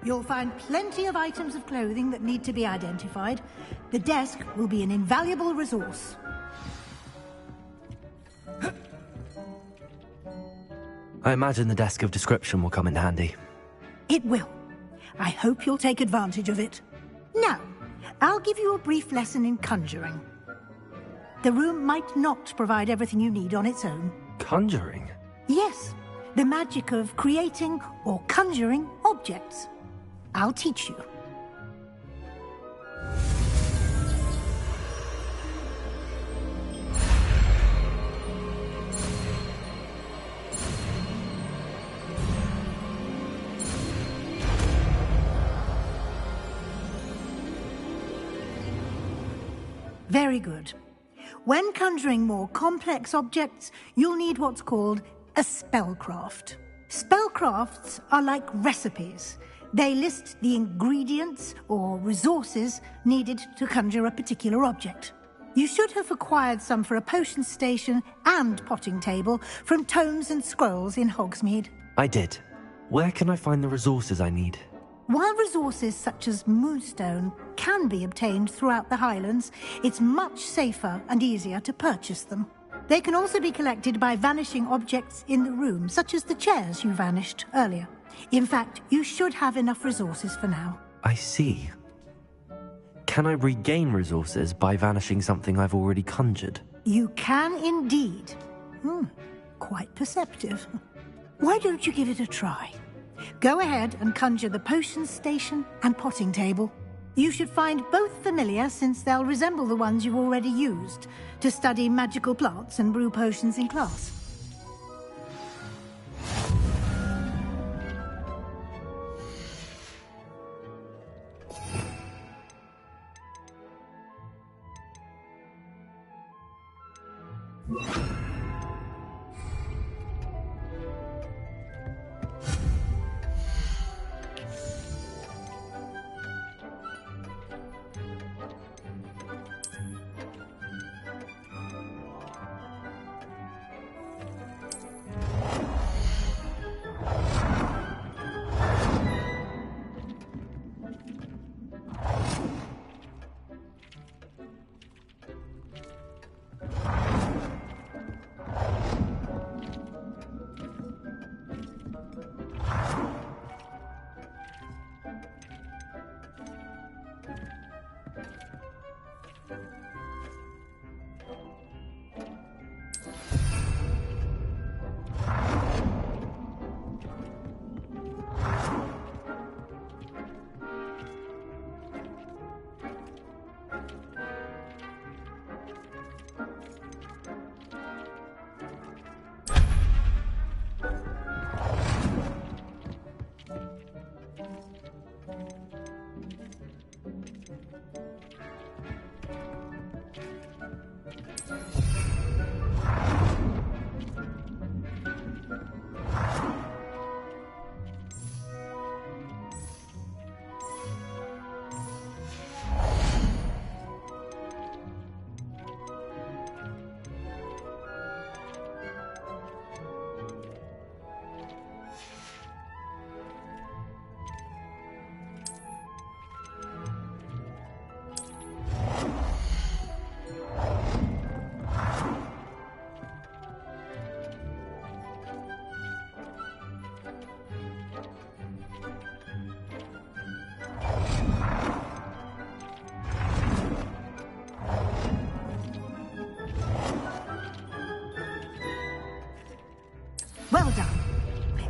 You'll find plenty of items of clothing that need to be identified. The desk will be an invaluable resource. I imagine the desk of description will come in handy. It will. I hope you'll take advantage of it. Now, I'll give you a brief lesson in conjuring. The room might not provide everything you need on its own. Conjuring? Yes, the magic of creating or conjuring objects. I'll teach you. Very good. When conjuring more complex objects, you'll need what's called a spellcraft. Spellcrafts are like recipes. They list the ingredients or resources needed to conjure a particular object. You should have acquired some for a potion station and potting table from tomes and scrolls in Hogsmeade. I did. Where can I find the resources I need? While resources such as moonstone can be obtained throughout the Highlands, it's much safer and easier to purchase them. They can also be collected by vanishing objects in the room, such as the chairs you vanished earlier. In fact, you should have enough resources for now. I see. Can I regain resources by vanishing something I've already conjured? You can indeed. Quite perceptive. Why don't you give it a try? Go ahead and conjure the potion station and potting table. You should find both familiar, since they'll resemble the ones you've already used to study magical plants and brew potions in class.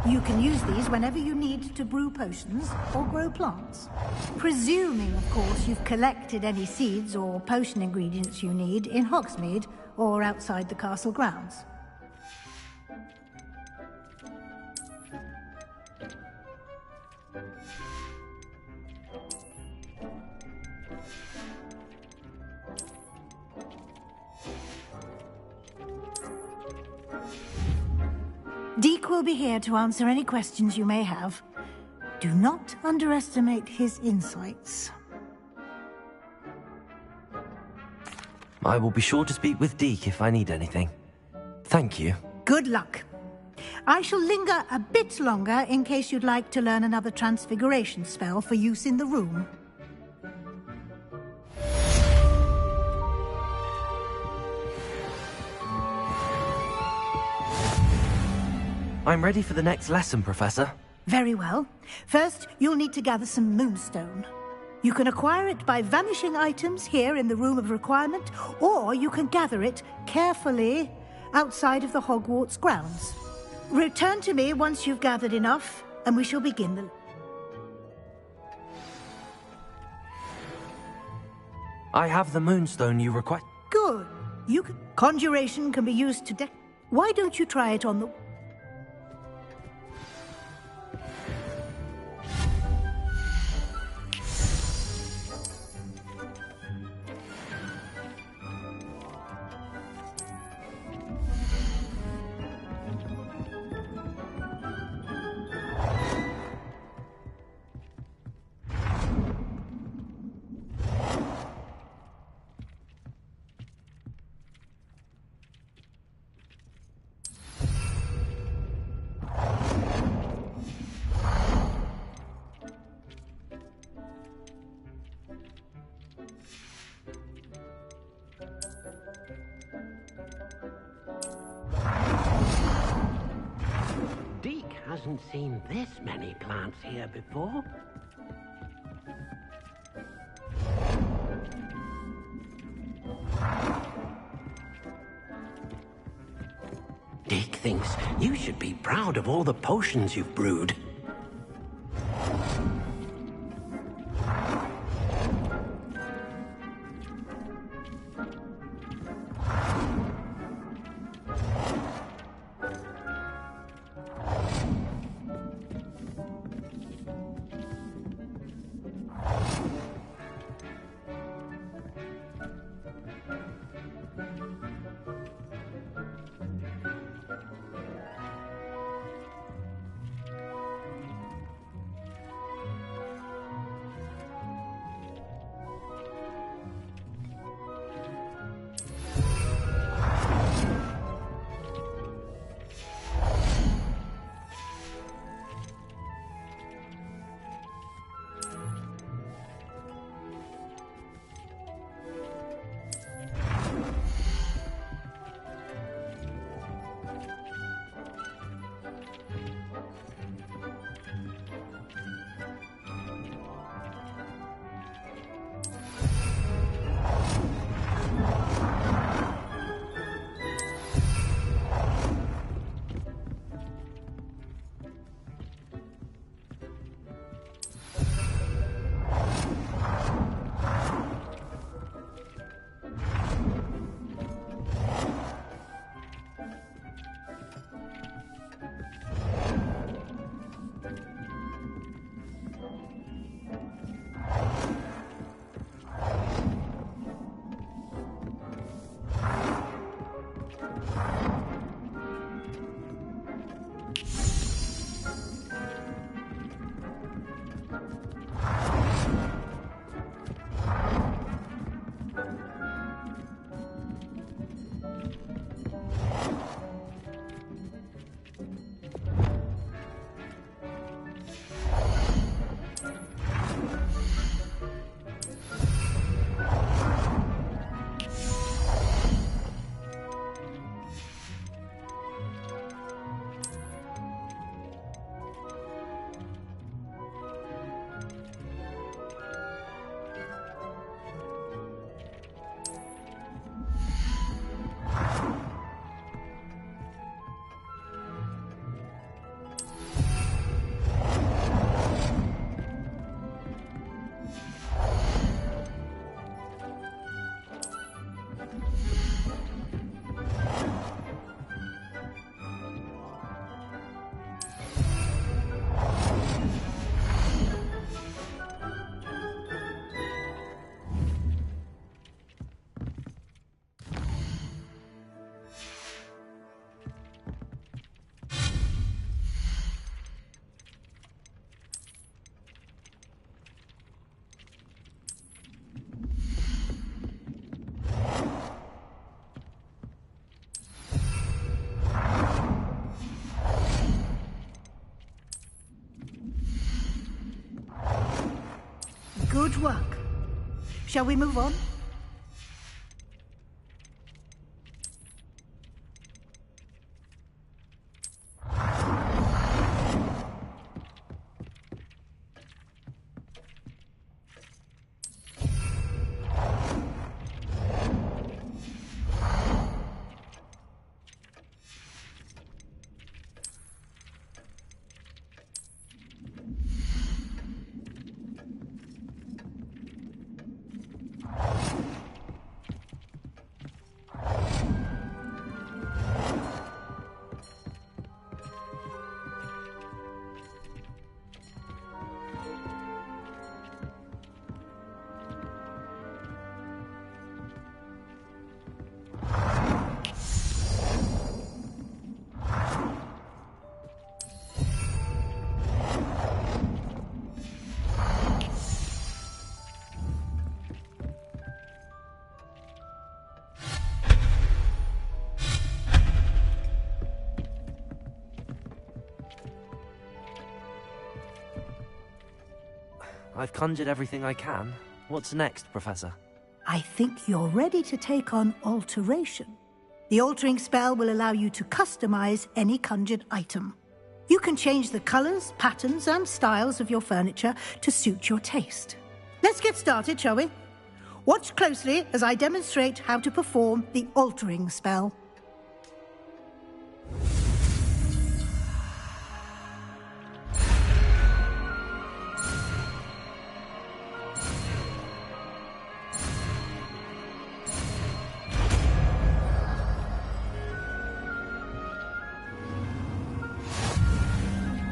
You can use these whenever you need to brew potions or grow plants. Presuming, of course, you've collected any seeds or potion ingredients you need in Hogsmeade or outside the castle grounds. Deke will be here to answer any questions you may have. Do not underestimate his insights. I will be sure to speak with Deke if I need anything. Thank you. Good luck. I shall linger a bit longer in case you'd like to learn another transfiguration spell for use in the room. I'm ready for the next lesson, Professor. Very well. First, you'll need to gather some moonstone. You can acquire it by vanishing items here in the Room of Requirement, or you can gather it carefully outside of the Hogwarts grounds. Return to me once you've gathered enough, and we shall begin the... I have the moonstone you require. Good. Conjuration can be used to Why don't you try it on the... Hasn't seen this many plants here before. Deke thinks you should be proud of all the potions you've brewed. Good work. Shall we move on? I've conjured everything I can. What's next, Professor? I think you're ready to take on alteration. The altering spell will allow you to customize any conjured item. You can change the colors, patterns, and styles of your furniture to suit your taste. Let's get started, shall we? Watch closely as I demonstrate how to perform the altering spell.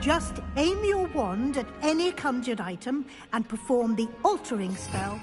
Just aim your wand at any conjured item and perform the altering spell.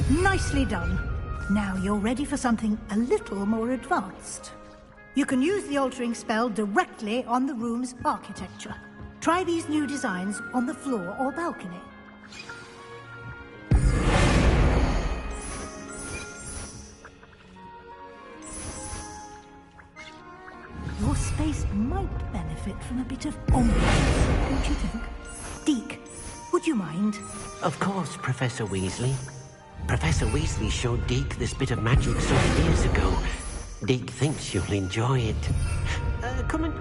Nicely done. Now you're ready for something a little more advanced. You can use the altering spell directly on the room's architecture. Try these new designs on the floor or balcony. Your space might benefit from a bit of ambiance, don't you think? Deke, Would you mind? Of course, Professor Weasley. Professor Weasley showed Deke this bit of magic some years ago. Deke thinks you'll enjoy it. Come and...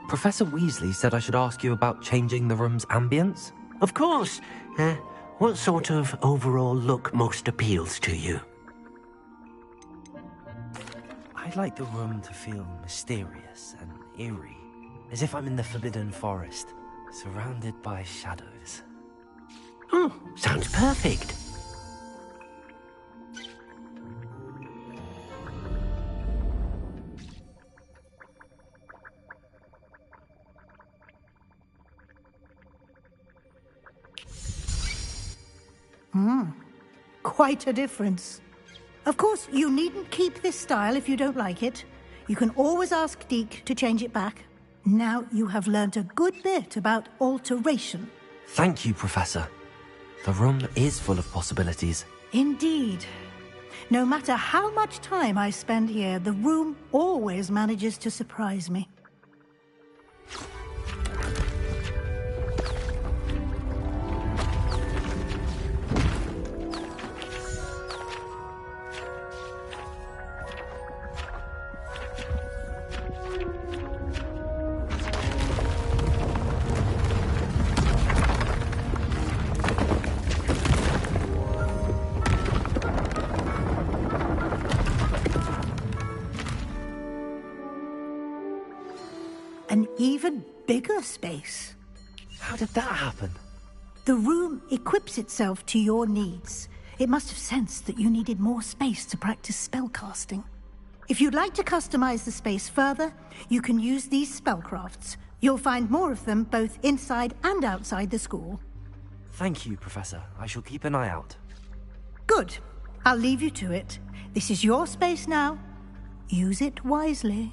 Professor Weasley said I should ask you about changing the room's ambience. Of course. What sort of overall look most appeals to you? I'd like the room to feel mysterious and eerie, as if I'm in the Forbidden Forest, surrounded by shadows. Oh, sounds perfect. Quite a difference. Of course, you needn't keep this style if you don't like it. You can always ask Deke to change it back. Now you have learnt a good bit about alteration. Thank you, Professor. The room is full of possibilities. Indeed. No matter how much time I spend here, the room always manages to surprise me. An even bigger space. How did that happen? The room equips itself to your needs. It must have sensed that you needed more space to practice spellcasting. If you'd like to customize the space further, you can use these spellcrafts. You'll find more of them both inside and outside the school. Thank you, Professor. I shall keep an eye out. Good. I'll leave you to it. This is your space now. Use it wisely.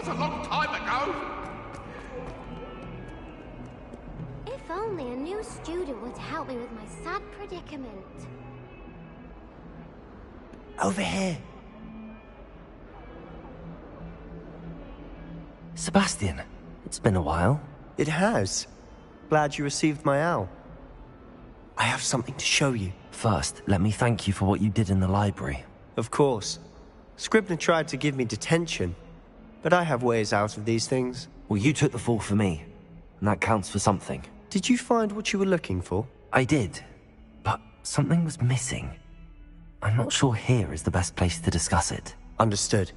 was a long time ago. If only a new student would help me with my sad predicament. Over here. Sebastian, it's been a while. It has. Glad you received my owl. I have something to show you. First, let me thank you for what you did in the library. Of course. Scribner tried to give me detention, but I have ways out of these things. Well, you took the fall for me, and that counts for something. Did you find what you were looking for? I did, but something was missing. I'm not sure here is the best place to discuss it. Understood.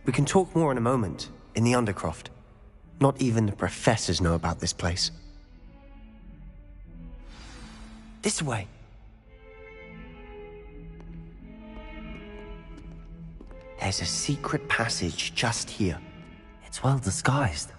We can talk more in a moment, in the Undercroft. Not even the professors know about this place. This way. There's a secret passage just here. It's well disguised.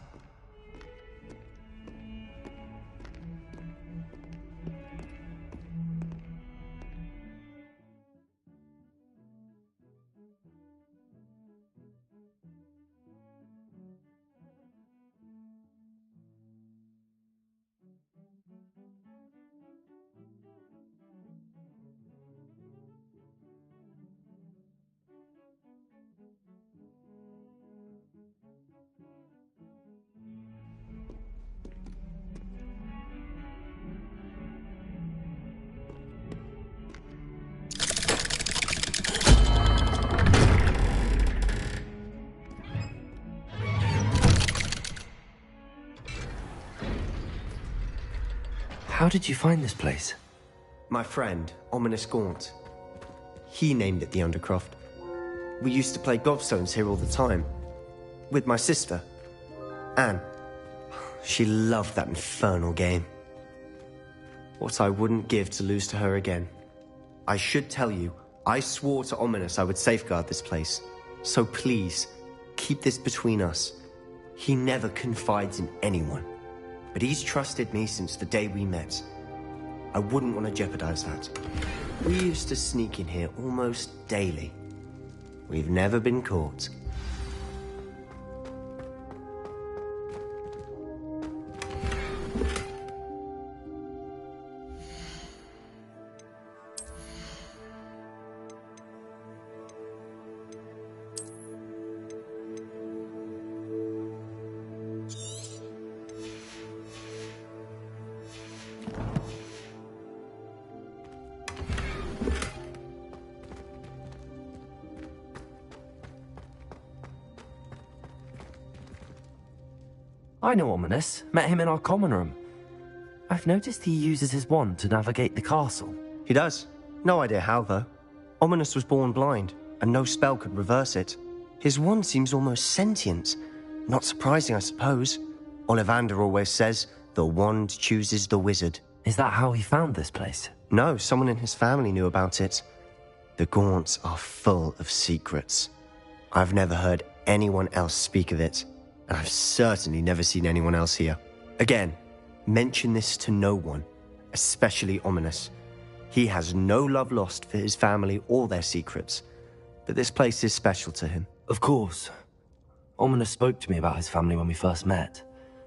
How did you find this place? My friend, Ominous Gaunt. He named it the Undercroft. We used to play gobstones here all the time. With my sister, Anne. She loved that infernal game. What I wouldn't give to lose to her again. I should tell you, I swore to Ominous I would safeguard this place. So please, keep this between us. He never confides in anyone. But he's trusted me since the day we met. I wouldn't want to jeopardize that. We used to sneak in here almost daily. We've never been caught. I know Ominous. Met him in our common room. I've noticed he uses his wand to navigate the castle. He does. No idea how, though. Ominous was born blind, and no spell could reverse it. His wand seems almost sentient. Not surprising, I suppose. Ollivander always says, the wand chooses the wizard. Is that how he found this place? No, someone in his family knew about it. The Gaunts are full of secrets. I've never heard anyone else speak of it. And I've certainly never seen anyone else here. Again, mention this to no one, especially Ominous. He has no love lost for his family or their secrets, but this place is special to him. Of course. Ominous spoke to me about his family when we first met.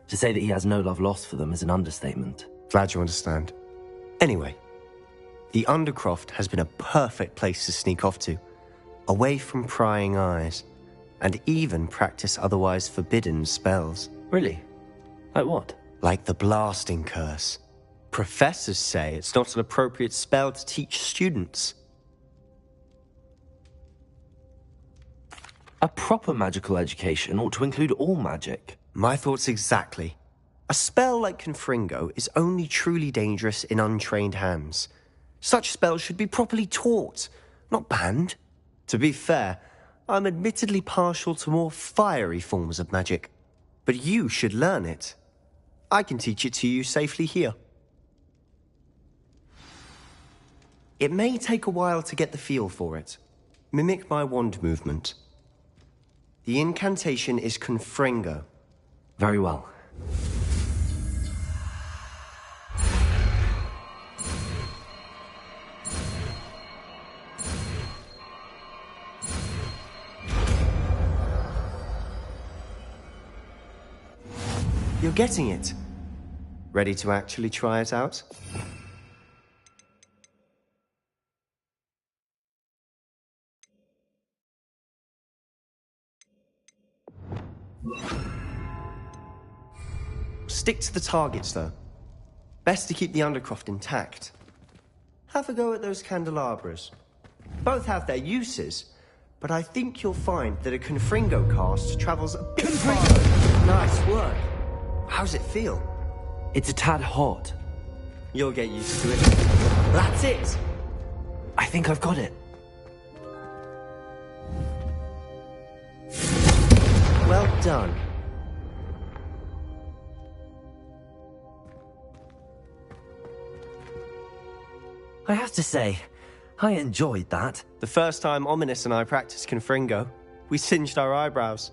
To say that he has no love lost for them is an understatement. Glad you understand. Anyway, the Undercroft has been a perfect place to sneak off to, away from prying eyes. And even practice otherwise forbidden spells. Really? Like what? Like the blasting curse. Professors say it's not an appropriate spell to teach students. A proper magical education ought to include all magic. My thoughts exactly. A spell like Confringo is only truly dangerous in untrained hands. Such spells should be properly taught, not banned. To be fair, I'm admittedly partial to more fiery forms of magic. But you should learn it. I can teach it to you safely here. It may take a while to get the feel for it. Mimic my wand movement. The incantation is Confringo. Very well. You're getting it. Ready to actually try it out? Stick to the targets, though. Best to keep the undercroft intact. Have a go at those candelabras. Both have their uses, but I think you'll find that a Confringo cast travels a bit farther. Nice work. How's it feel? It's a tad hot. You'll get used to it. That's it! I think I've got it. Well done. I have to say, I enjoyed that. The first time Ominous and I practiced Confringo, we singed our eyebrows.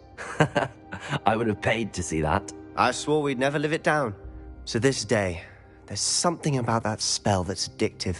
I would have paid to see that. I swore we'd never live it down. So this day, there's something about that spell that's addictive.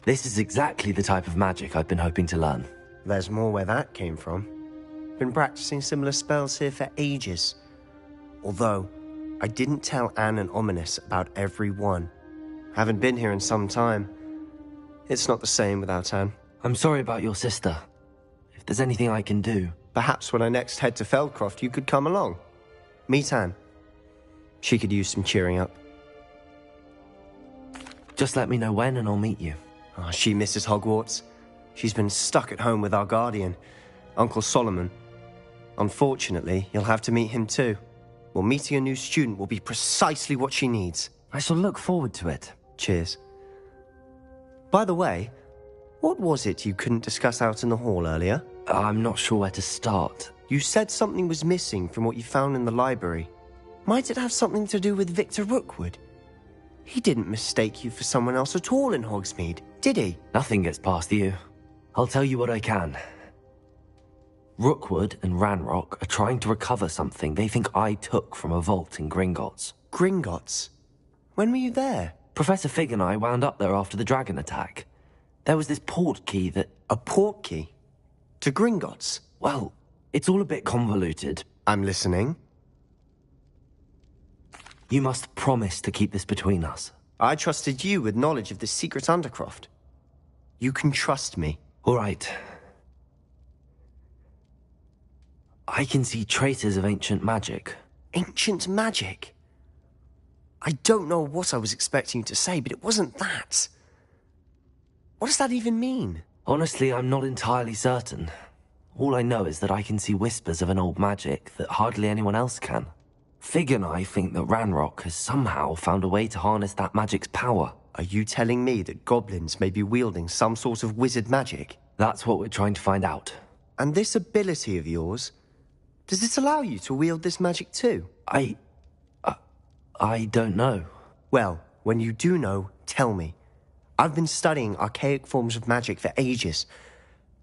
This is exactly the type of magic I've been hoping to learn. There's more where that came from. Been practicing similar spells here for ages. Although, I didn't tell Anne and Ominous about every one. Haven't been here in some time. It's not the same without Anne. I'm sorry about your sister. If there's anything I can do... Perhaps when I next head to Feldcroft, you could come along. Meet Anne. She could use some cheering up. Just let me know when and I'll meet you. Oh, she misses Hogwarts. She's been stuck at home with our guardian, Uncle Solomon. Unfortunately, you'll have to meet him too. Well, meeting a new student will be precisely what she needs. I shall look forward to it. Cheers. By the way, what was it you couldn't discuss out in the hall earlier? I'm not sure where to start. You said something was missing from what you found in the library. Might it have something to do with Victor Rookwood? He didn't mistake you for someone else at all in Hogsmeade, did he? Nothing gets past you. I'll tell you what I can. Rookwood and Ranrock are trying to recover something they think I took from a vault in Gringotts. Gringotts? When were you there? Professor Fig and I wound up there after the dragon attack. There was this port key that... A port key? To Gringotts? Well, it's all a bit convoluted. I'm listening. You must promise to keep this between us. I trusted you with knowledge of the secret Undercroft. You can trust me. All right. I can see traces of ancient magic. Ancient magic? I don't know what I was expecting you to say, but it wasn't that. What does that even mean? Honestly, I'm not entirely certain. All I know is that I can see whispers of an old magic that hardly anyone else can. Fig and I think that Ranrock has somehow found a way to harness that magic's power. Are you telling me that goblins may be wielding some sort of wizard magic? That's what we're trying to find out. And this ability of yours, does it allow you to wield this magic too? I don't know. Well, when you do know, tell me. I've been studying archaic forms of magic for ages.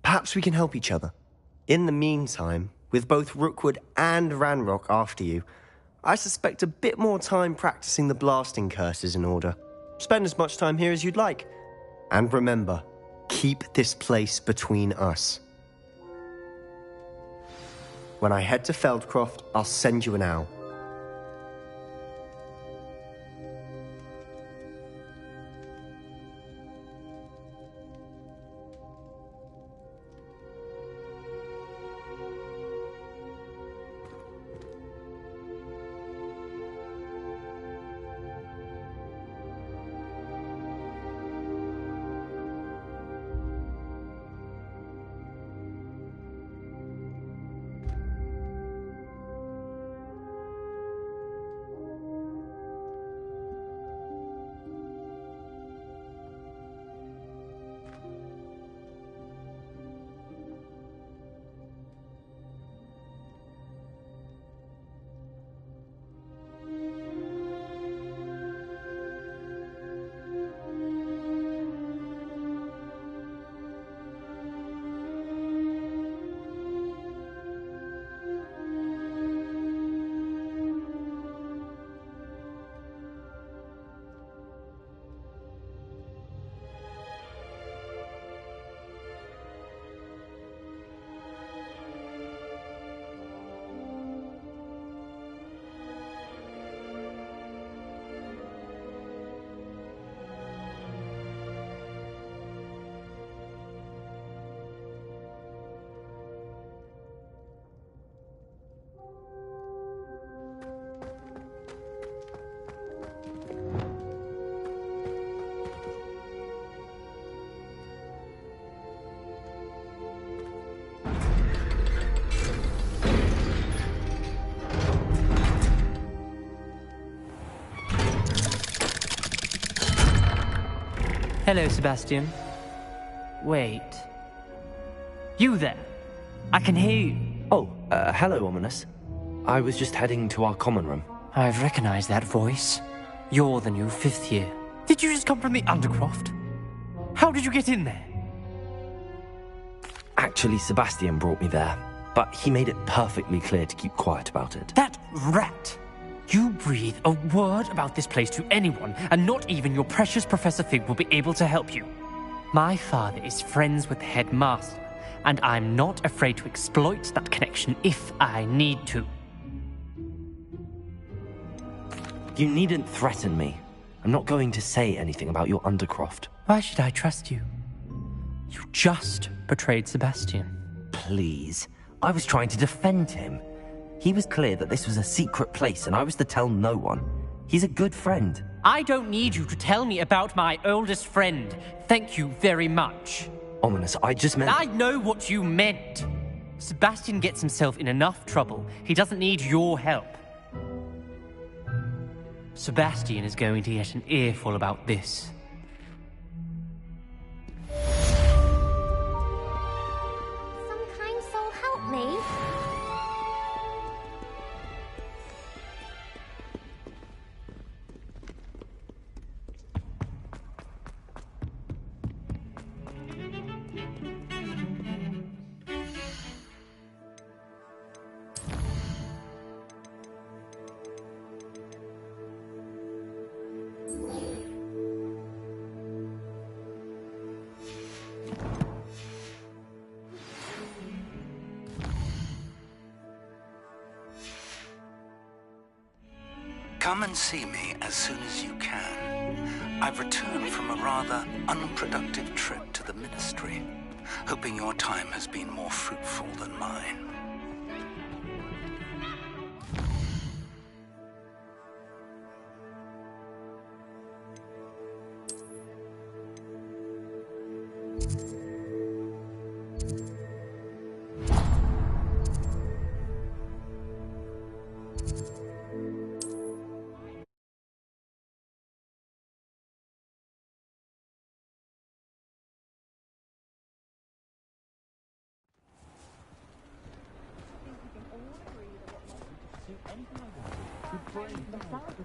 Perhaps we can help each other. In the meantime, with both Rookwood and Ranrock after you, I suspect a bit more time practicing the blasting curse is in order. Spend as much time here as you'd like. And remember, keep this place between us. When I head to Feldcroft, I'll send you an owl. Hello, Sebastian. Wait. You there? I can hear you. Oh, hello, Ominous. I was just heading to our common room. I've recognized that voice. You're the new 5th year. Did you just come from the Undercroft? How did you get in there? Actually, Sebastian brought me there, but he made it perfectly clear to keep quiet about it. That rat! You breathe a word about this place to anyone, and not even your precious Professor Fig will be able to help you. My father is friends with the headmaster, and I'm not afraid to exploit that connection if I need to. You needn't threaten me. I'm not going to say anything about your Undercroft. Why should I trust you? You just betrayed Sebastian. Please. I was trying to defend him. He was clear that this was a secret place and I was to tell no one. He's a good friend. I don't need you to tell me about my oldest friend. Thank you very much. Ominous, I just meant... I know what you meant. Sebastian gets himself in enough trouble. He doesn't need your help. Sebastian is going to get an earful about this. Some kind soul help me. Come and see me as soon as you can. I've returned from a rather unproductive trip to the Ministry, hoping your time has been more fruitful than mine.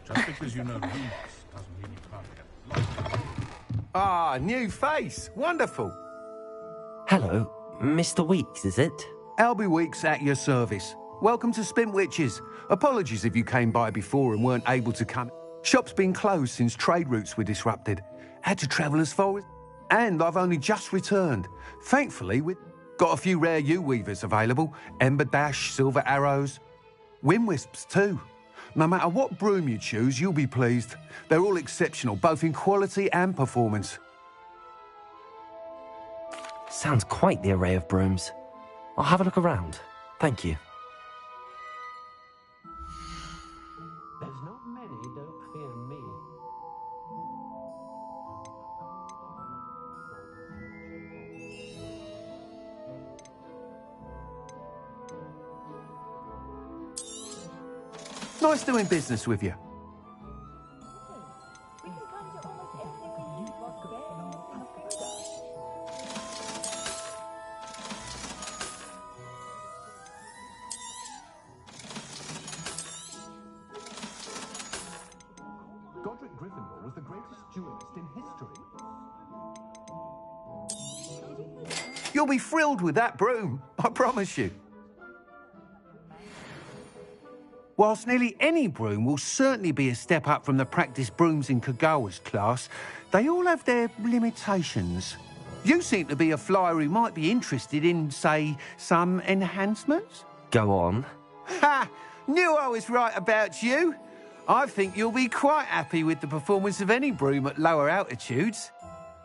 Just because you know Lumos doesn't mean you can't get. Ah, new face. Wonderful. Hello, Mr. Weeks, is it? Albie Weeks at your service. Welcome to Bítćhes. Apologies if you came by before and weren't able to come. Shop's been closed since trade routes were disrupted. Had to travel as far as... And I've only just returned. Thankfully, we've got a few rare U-weavers available. Ember Dash, Silver Arrows. Wind Wisps too. No matter what broom you choose, you'll be pleased. They're all exceptional, both in quality and performance. Sounds quite the array of brooms. I'll have a look around. Thank you. There's not many, don't fear me. Nice doing business with you. Was the greatest duelist in history. You'll be thrilled with that broom, I promise you. Whilst nearly any broom will certainly be a step up from the practice brooms in Kagawa's class, they all have their limitations. You seem to be a flyer who might be interested in, say, some enhancements? Go on. Ha! Knew I was right about you. I think you'll be quite happy with the performance of any broom at lower altitudes.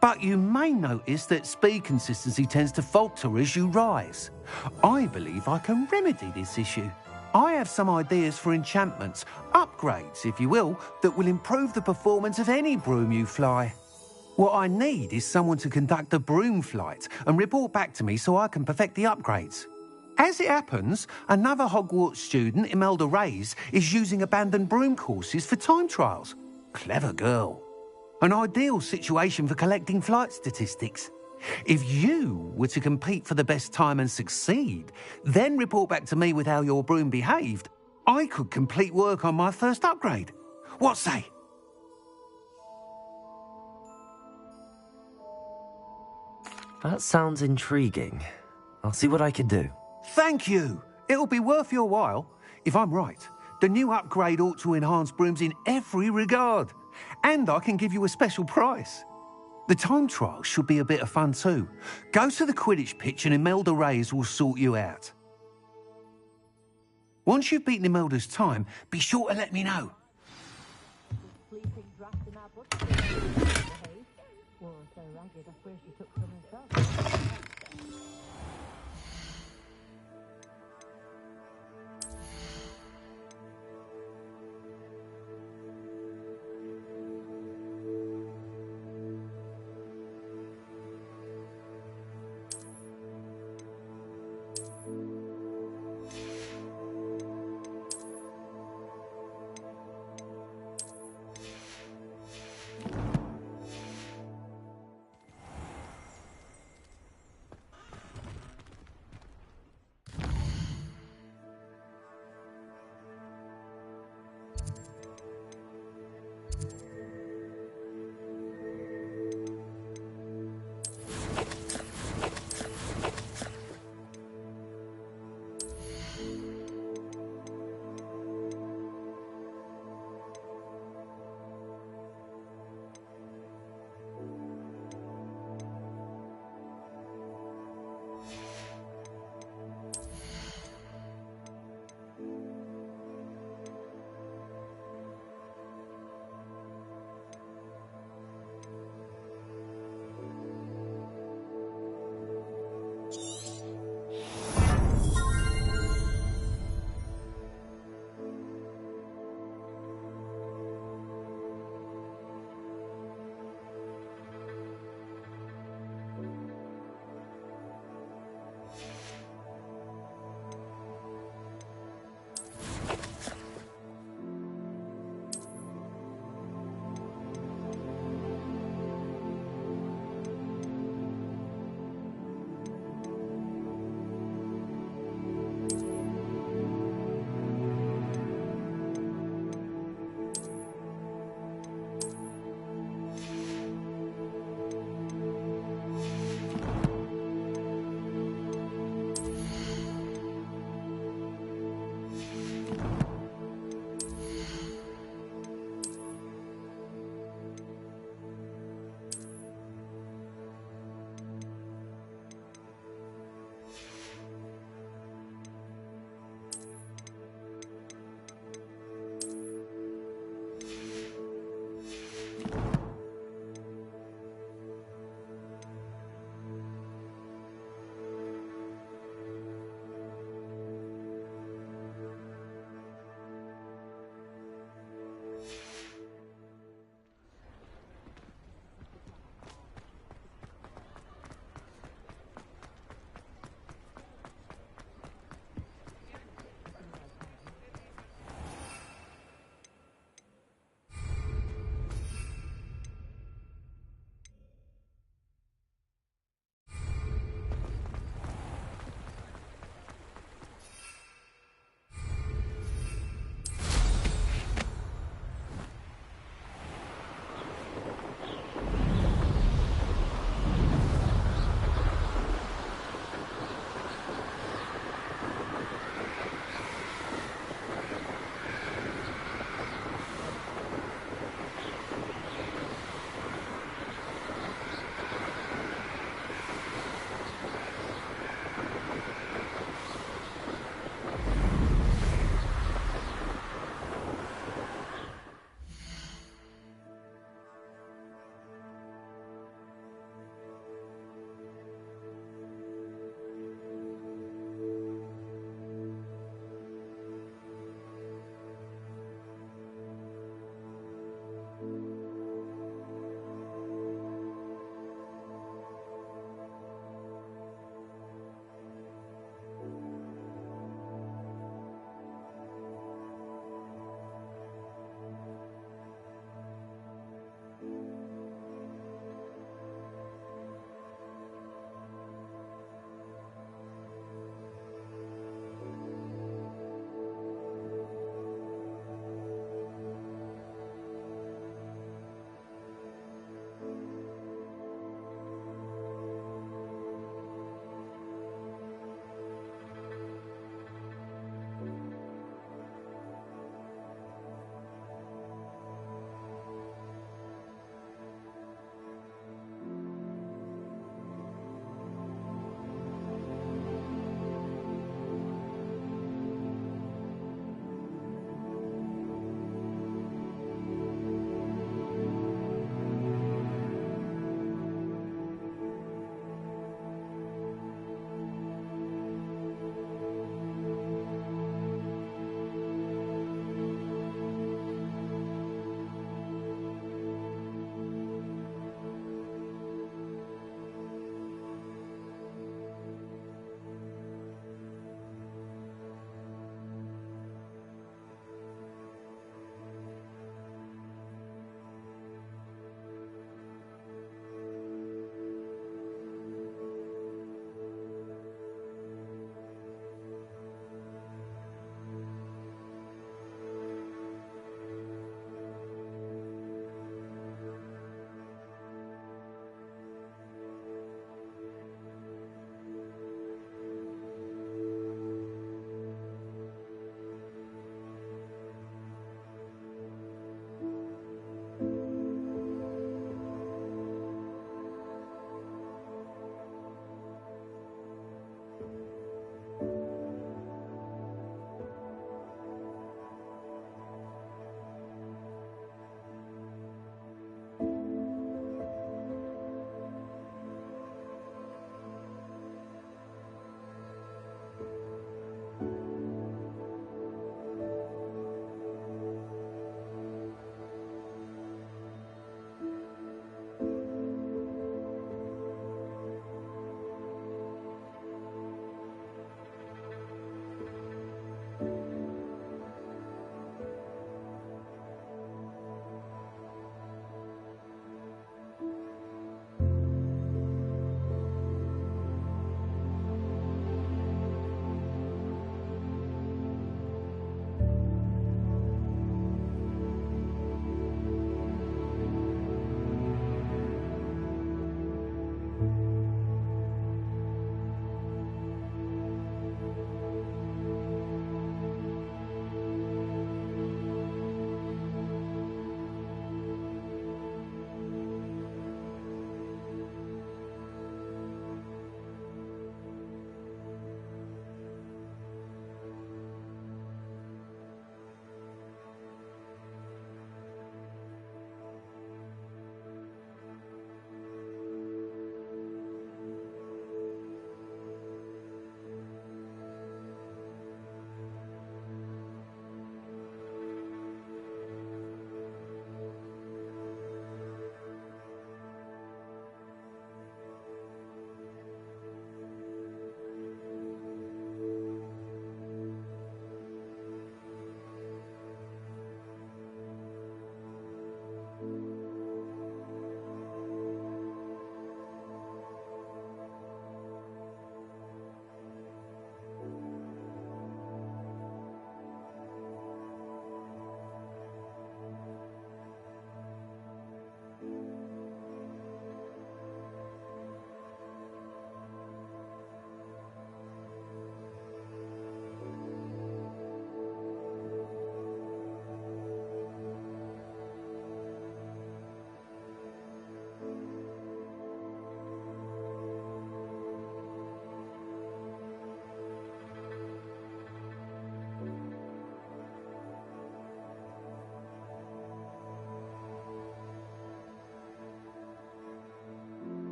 But you may notice that speed consistency tends to falter as you rise. I believe I can remedy this issue. I have some ideas for enchantments, upgrades, if you will, that will improve the performance of any broom you fly. What I need is someone to conduct a broom flight and report back to me so I can perfect the upgrades. As it happens, another Hogwarts student, Imelda Reyes, is using abandoned broom courses for time trials. Clever girl. An ideal situation for collecting flight statistics. If you were to compete for the best time and succeed, then report back to me with how your broom behaved, I could complete work on my first upgrade. What say? That sounds intriguing. I'll see what I can do. Thank you. It'll be worth your while. If I'm right, the new upgrade ought to enhance brooms in every regard. And I can give you a special price. The time trial should be a bit of fun too. Go to the Quidditch pitch and Imelda Reyes will sort you out. Once you've beaten Imelda's time, be sure to let me know.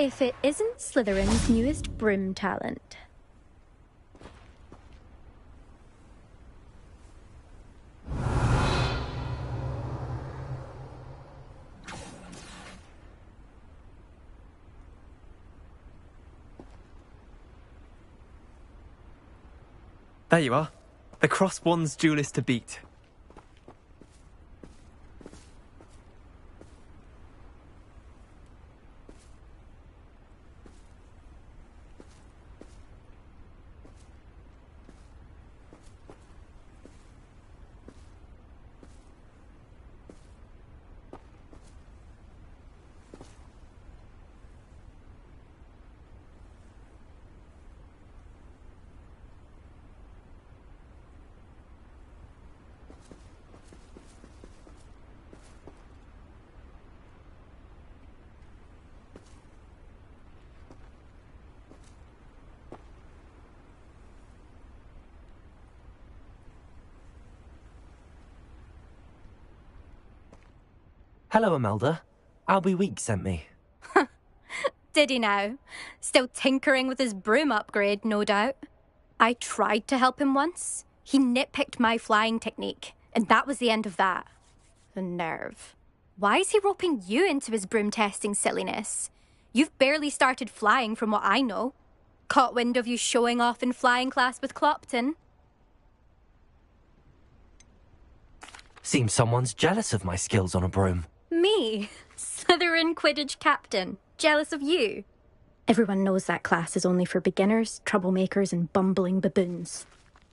if it isn't Slytherin's newest broom talent. There you are. The cross wands duelist to beat. Hello, Imelda. Albie Weeks sent me. Did he now? Still tinkering with his broom upgrade, no doubt. I tried to help him once. He nitpicked my flying technique, and that was the end of that. The nerve. Why is he roping you into his broom testing silliness? You've barely started flying from what I know. Caught wind of you showing off in flying class with Clopton. Seems someone's jealous of my skills on a broom. Me? Slytherin Quidditch captain. Jealous of you? Everyone knows that class is only for beginners, troublemakers, and bumbling baboons.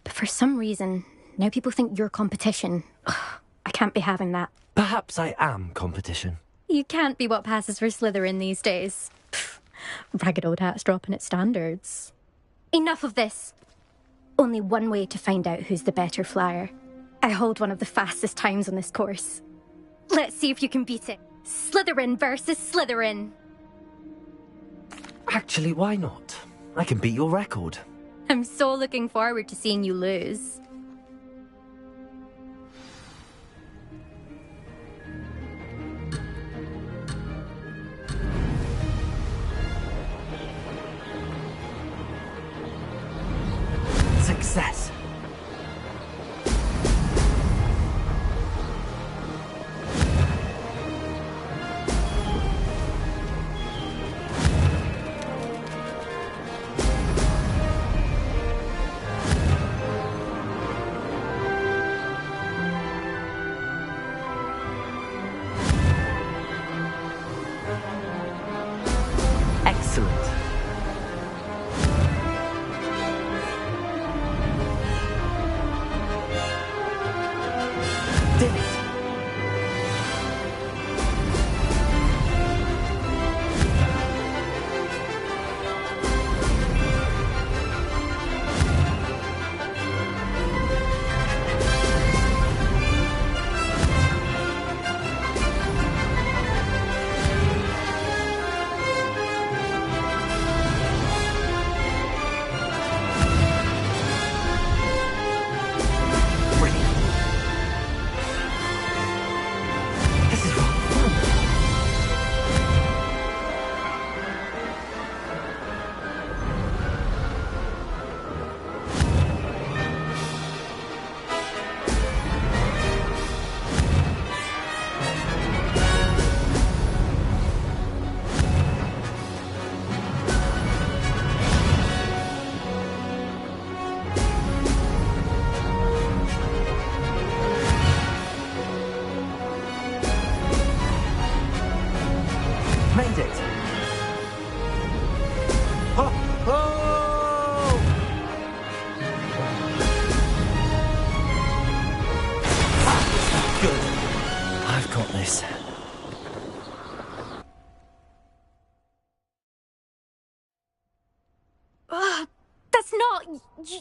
But for some reason, now people think you're competition. Ugh, I can't be having that. Perhaps I am competition. You can't be what passes for Slytherin these days. Pfft, ragged old hat's dropping its standards. Enough of this. Only one way to find out who's the better flyer. I hold one of the fastest times on this course. Let's see if you can beat it. Slytherin versus Slytherin. Actually, why not? I can beat your record. I'm so looking forward to seeing you lose. Success.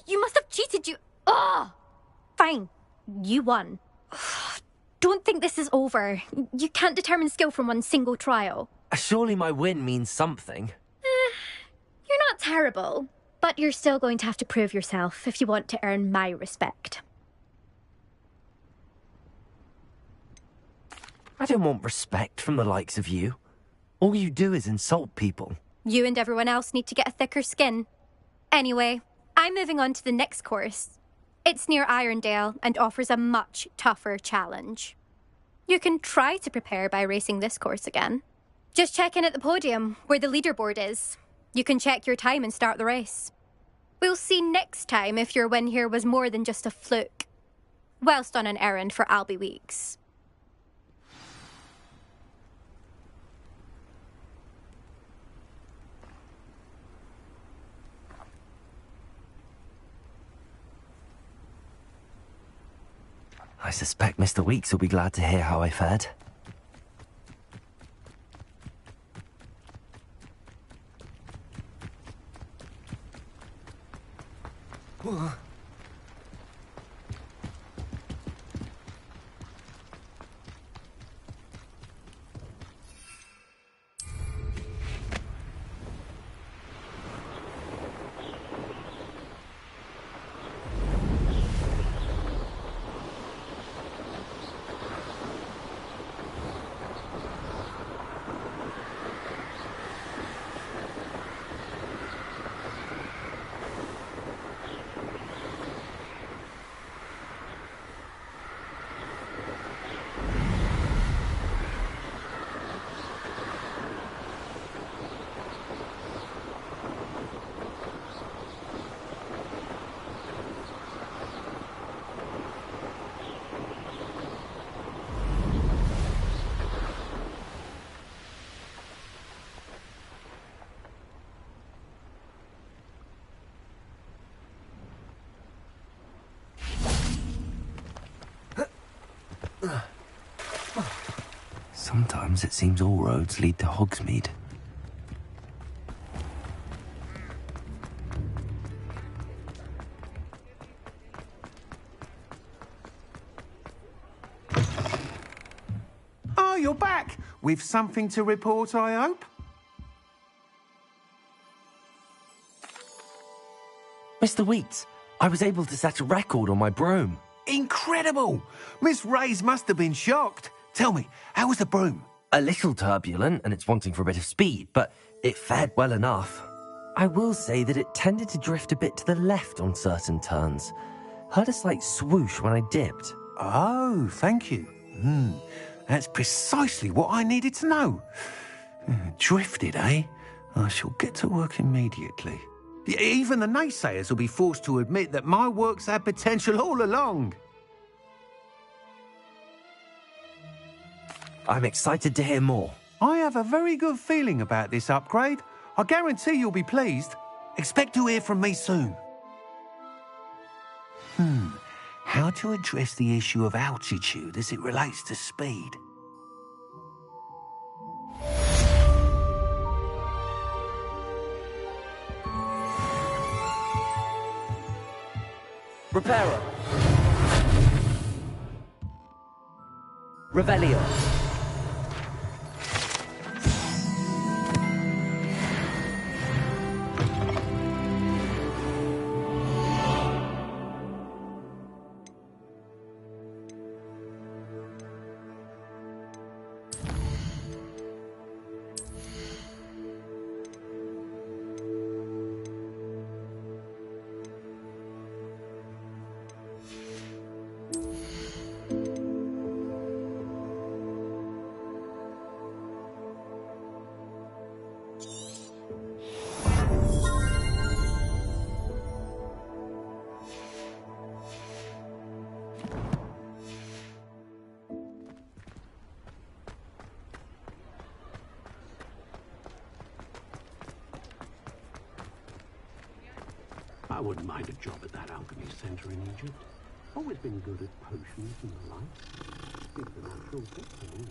You must have cheated, you... Ugh! Fine. You won. Don't think this is over. You can't determine skill from one single trial. Surely my win means something. You're not terrible, but you're still going to have to prove yourself if you want to earn my respect. I don't want respect from the likes of you. All you do is insult people. You and everyone else need to get a thicker skin. Anyway, I'm moving on to the next course. It's near Irondale and offers a much tougher challenge. You can try to prepare by racing this course again. Just check in at the podium, where the leaderboard is. You can check your time and start the race. We'll see next time if your win here was more than just a fluke. Whilst on an errand for Albie Weeks. I suspect Mr. Weeks will be glad to hear how I fared. Sometimes it seems all roads lead to Hogsmeade. Oh, you're back! With something to report, I hope? Mr. Weeks, I was able to set a record on my broom. Incredible! Miss Reyes must have been shocked. Tell me, how was the broom? A little turbulent, and it's wanting for a bit of speed, but it fared well enough. I will say that it tended to drift a bit to the left on certain turns. Heard a slight swoosh when I dipped. Oh, thank you. That's precisely what I needed to know. Drifted, eh? I shall get to work immediately. Even the naysayers will be forced to admit that my work's had potential all along. I'm excited to hear more. I have a very good feeling about this upgrade. I guarantee you'll be pleased. Expect to hear from me soon. How to address the issue of altitude as it relates to speed? Reparo. Revelio. I wouldn't mind a job at that alchemy centre in Egypt. Always been good at potions and the like. It's a natural fit for me.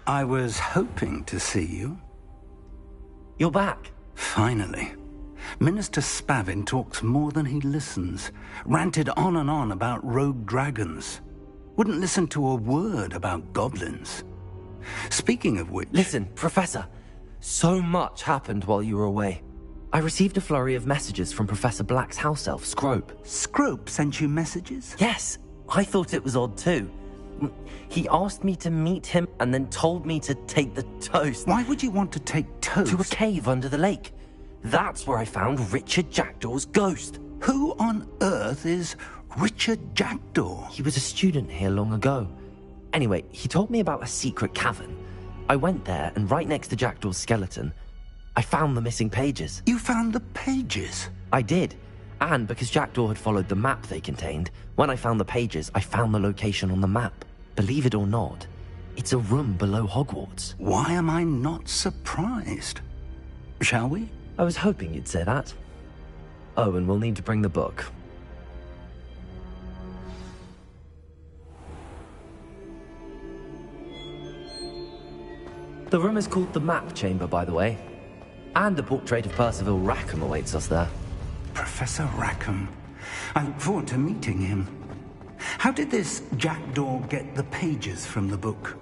I was hoping to see you. You're back. Finally. Minister Spavin talks more than he listens. Ranted on and on about rogue dragons. Wouldn't listen to a word about goblins. Speaking of which... Listen, Professor. So much happened while you were away. I received a flurry of messages from Professor Black's house elf, Scrope. Scrope sent you messages? Yes. I thought it was odd too. He asked me to meet him and then told me to take the toast. Why would you want to take toast? To a cave under the lake. That's where I found Richard Jackdaw's ghost. Who on earth is Richard Jackdaw? He was a student here long ago. Anyway, he told me about a secret cavern. I went there, and right next to Jackdaw's skeleton, I found the missing pages. You found the pages? I did. And because Jackdaw had followed the map they contained, when I found the pages, I found the location on the map. Believe it or not, it's a room below Hogwarts. Why am I not surprised? Shall we? I was hoping you'd say that. Oh, and we'll need to bring the book. The room is called the Map Chamber, by the way. And a portrait of Percival Rackham awaits us there. Professor Rackham. I look forward to meeting him. How did this Jackdaw get the pages from the book?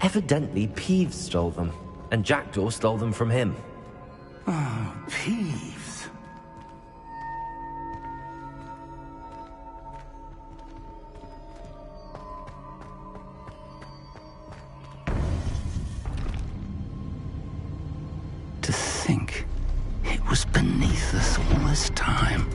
Evidently, Peeves stole them, and Jackdaw stole them from him. Oh, Peeves. To think it was beneath us all this time.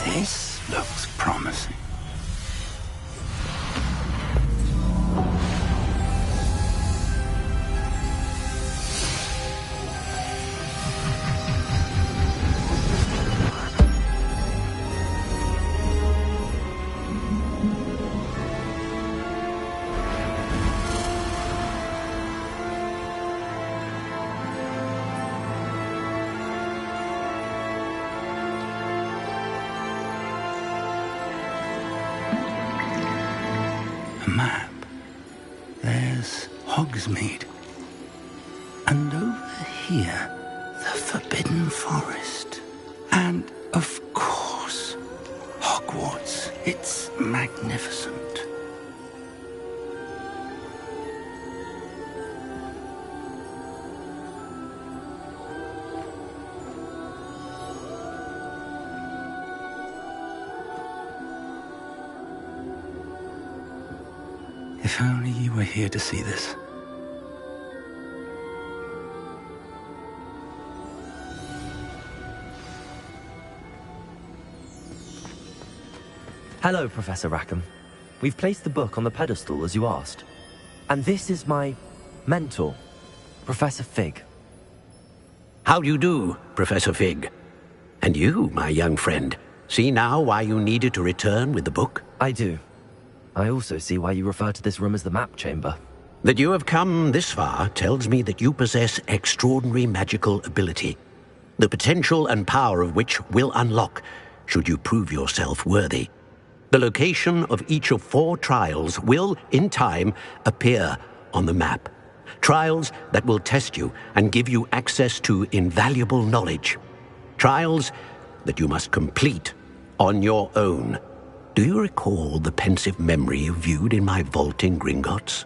This looks promising. Map. There's Hogsmeade. And over here, the Forbidden Forest. And, of course, Hogwarts. It's magnificent. If only you were here to see this. Hello, Professor Rackham. We've placed the book on the pedestal as you asked. And this is my mentor, Professor Fig. How do you do, Professor Fig? And you, my young friend, see now why you needed to return with the book? I do. I also see why you refer to this room as the Map Chamber. That you have come this far tells me that you possess extraordinary magical ability, the potential and power of which will unlock should you prove yourself worthy. The location of each of 4 trials will, in time, appear on the map. Trials that will test you and give you access to invaluable knowledge. Trials that you must complete on your own. Do you recall the pensive memory you viewed in my vault in Gringotts?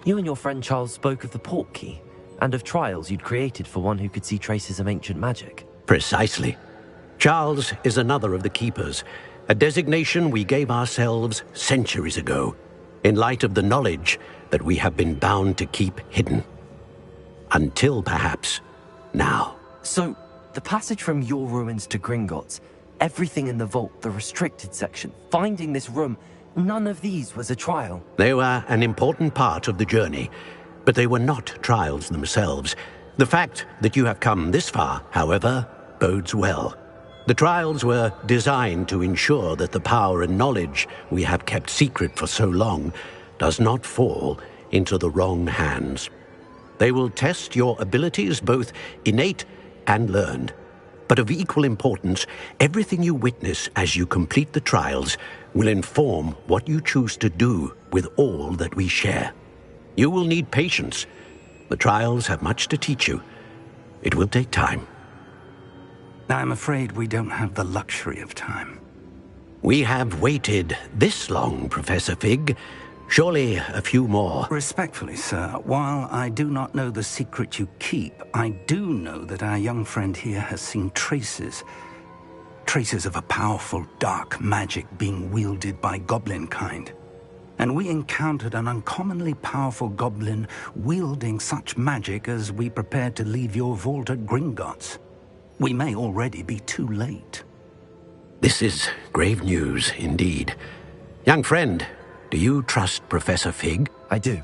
You and your friend Charles spoke of the Portkey, and of trials you'd created for one who could see traces of ancient magic. Precisely. Charles is another of the Keepers, a designation we gave ourselves centuries ago, in light of the knowledge that we have been bound to keep hidden. Until, perhaps, now. So, The passage from your ruins to Gringotts, everything in the vault, the restricted section, finding this room, none of these was a trial. They were an important part of the journey, but they were not trials themselves. The fact that you have come this far, however, bodes well. The trials were designed to ensure that the power and knowledge we have kept secret for so long does not fall into the wrong hands. They will test your abilities, both innate and learned. But of equal importance, everything you witness as you complete the trials will inform what you choose to do with all that we share. You will need patience. The trials have much to teach you. It will take time. I'm afraid we don't have the luxury of time. We have waited this long, Professor Fig. Surely a few more. Respectfully, sir, while I do not know the secret you keep, I do know that our young friend here has seen traces of a powerful dark magic being wielded by goblin kind. And we encountered an uncommonly powerful goblin wielding such magic as we prepared to leave your vault at Gringotts. We may already be too late. This is grave news indeed. Young friend, do you trust Professor Fig? I do.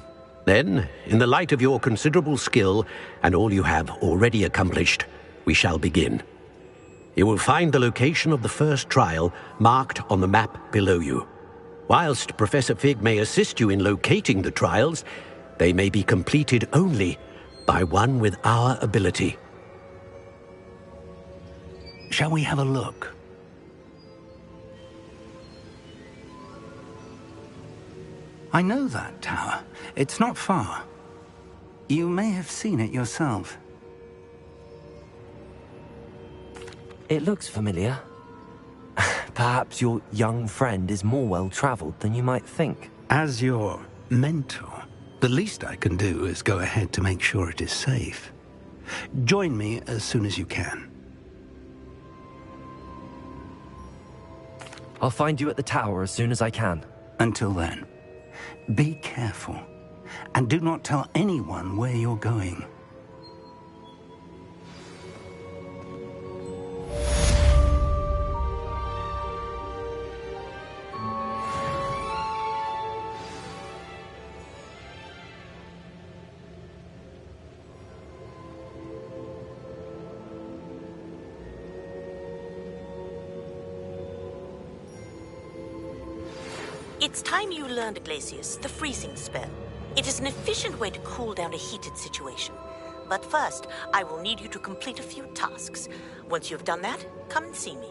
Then, in the light of your considerable skill and all you have already accomplished, we shall begin. You will find the location of the first trial marked on the map below you. Whilst Professor Fig may assist you in locating the trials, they may be completed only by one with our ability. Shall we have a look? I know that tower. It's not far. You may have seen it yourself. It looks familiar. Perhaps your young friend is more well-traveled than you might think. As your mentor, the least I can do is go ahead to make sure it is safe. Join me as soon as you can. I'll find you at the tower as soon as I can. Until then, be careful, and do not tell anyone where you're going. It's time you learned, Glacius, the freezing spell. It is an efficient way to cool down a heated situation. But first, I will need you to complete a few tasks. Once you've done that, come and see me.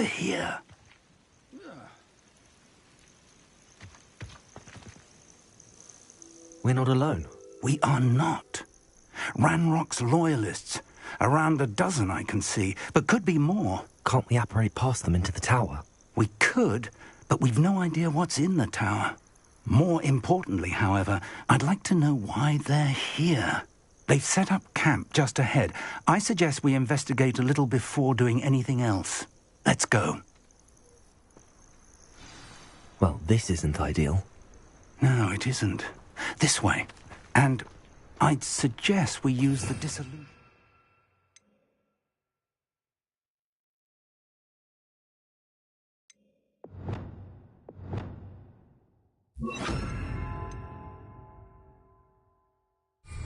over here. We're not alone. We are not. Ranrock's loyalists. Around a dozen I can see, but could be more. Can't we apparate past them into the tower? We could, but we've no idea what's in the tower. More importantly, however, I'd like to know why they're here. They've set up camp just ahead. I suggest we investigate a little before doing anything else. Let's go. Well, this isn't ideal. No, it isn't. This way. And I'd suggest we use the dissolution.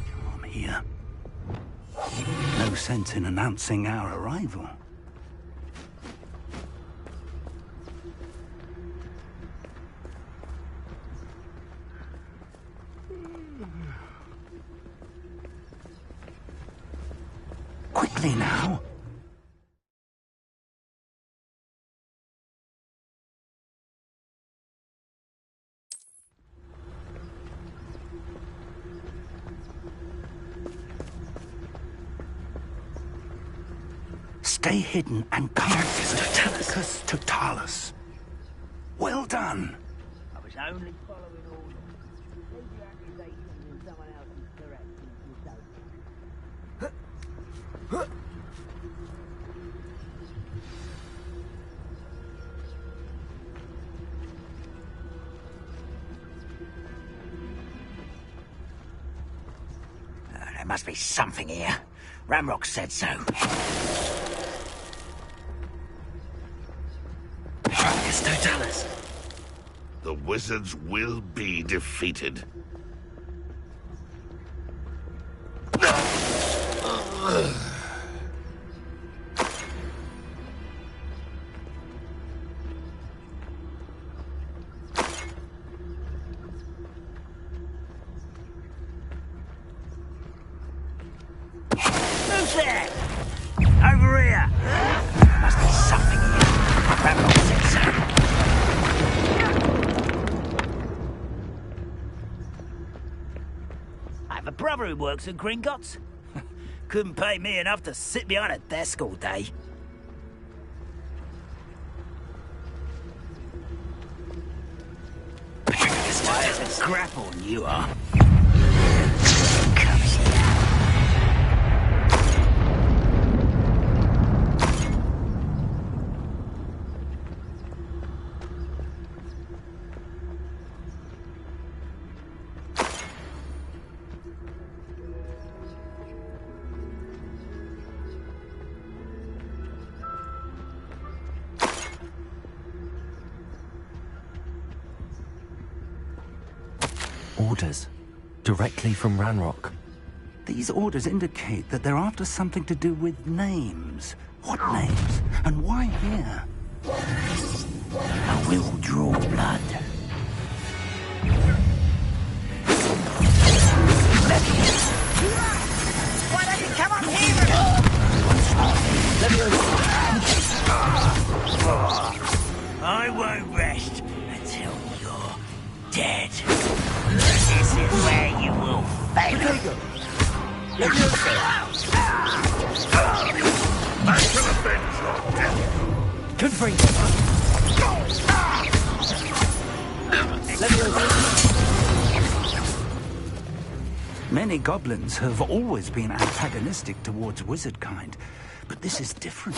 Charm here. No sense in announcing our arrival. Quickly now. Stay hidden and come Bítćhes totalis. Well done. I was only following orders. Leave your accusations in someone else's direction, you don't. There must be something here. Ramrock said so. Bítćhes totalis. The wizards will be defeated. Who's there? Over here. Must be something here. Ramrock said so. I have a brother who works at Gringotts. Couldn't pay me enough to sit behind a desk all day. Why is a grapple you are? Come here. Orders. Directly from Ranrock. These orders indicate that they're after something to do with names. What names? And why here? I will draw blood. Why don't you come up here? I won't rest until you're dead. This is where you will fail. I shall avenge your death. Good for you. Many goblins have always been antagonistic towards wizard kind, but this is different.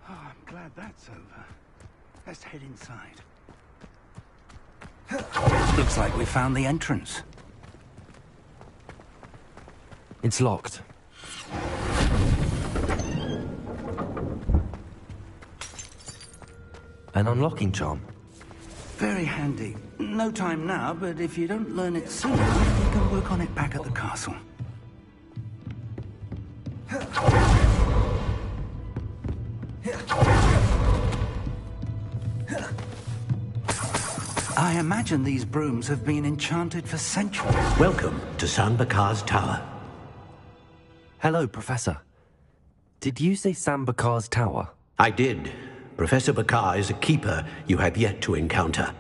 Oh, I'm glad that's over. Let's head inside. Looks like we found the entrance. It's locked. An unlocking charm. Very handy. No time now, but if you don't learn it soon, you can work on it back at the castle. I imagine these brooms have been enchanted for centuries. Welcome to San Bakar's tower. Hello, Professor. Did you say Sam Bakar's tower? I did. Professor Bakar is a keeper you have yet to encounter.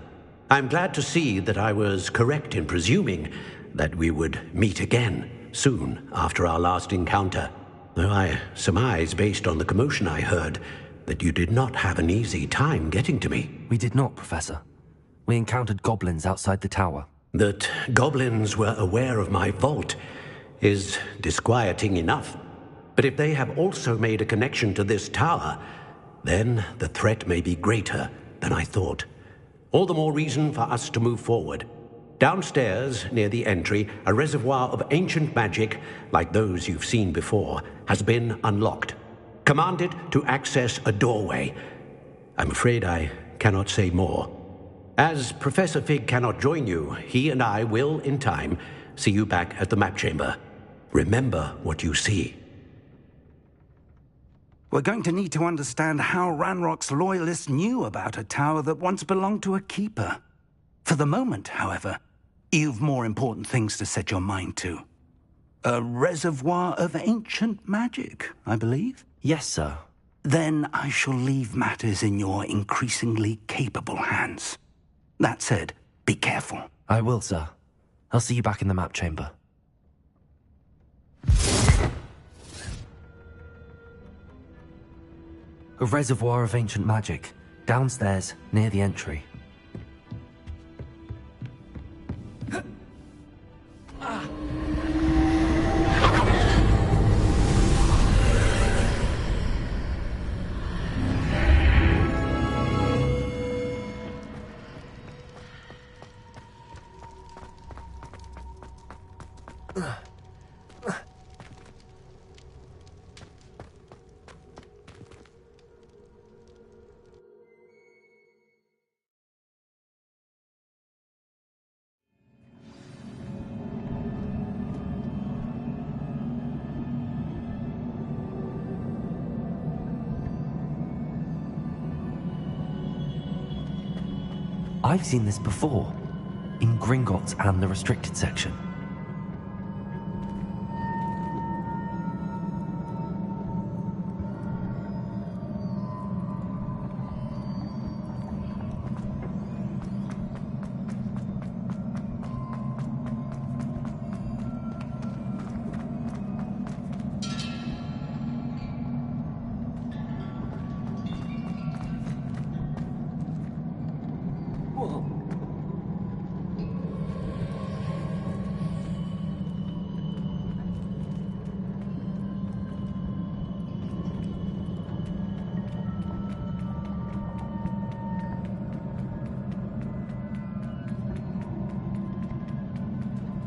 I'm glad to see that I was correct in presuming that we would meet again soon after our last encounter. Though I surmise, based on the commotion I heard, that you did not have an easy time getting to me. We did not, Professor. We encountered goblins outside the tower. That goblins were aware of my vault is disquieting enough. But if they have also made a connection to this tower, then the threat may be greater than I thought. All the more reason for us to move forward. Downstairs, near the entry, a reservoir of ancient magic, like those you've seen before, has been unlocked. Commanded to access a doorway. I'm afraid I cannot say more. As Professor Fig cannot join you, he and I will, in time, see you back at the map chamber. Remember what you see. We're going to need to understand how Ranrock's loyalists knew about a tower that once belonged to a keeper. For the moment, however, you've more important things to set your mind to. A reservoir of ancient magic, I believe? Yes, sir. Then I shall leave matters in your increasingly capable hands. That said, be careful. I will, sir. I'll see you back in the map chamber. A reservoir of ancient magic, downstairs, near the entry. I've seen this before, in Gringotts and the restricted section.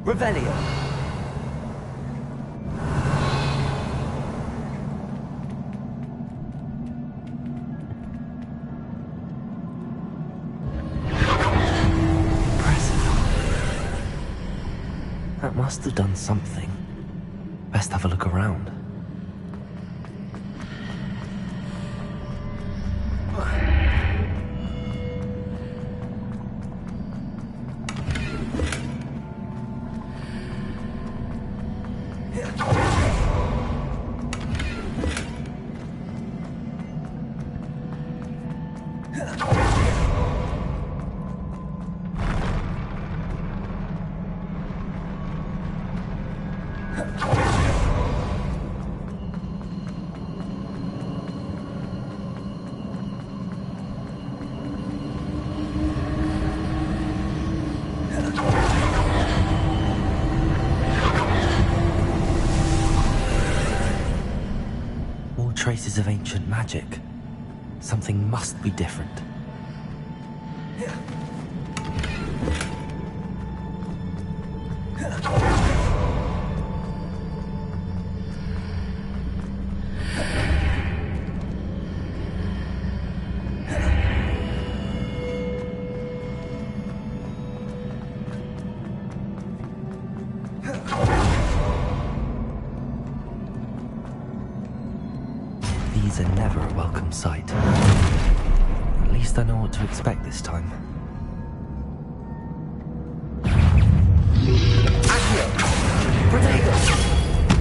Revelio. That must have done something. Best have a look around. Traces of ancient magic. Something must be different. These are never a welcome sight. At least I know what to expect this time. Accio! Protego!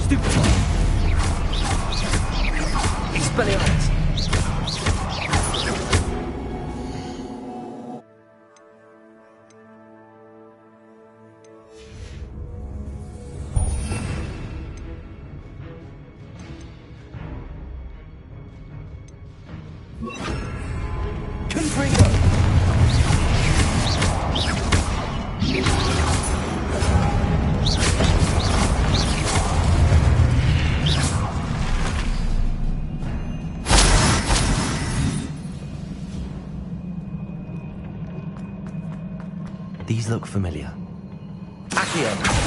Stupefy! Expelliarmus! These look familiar. Accio!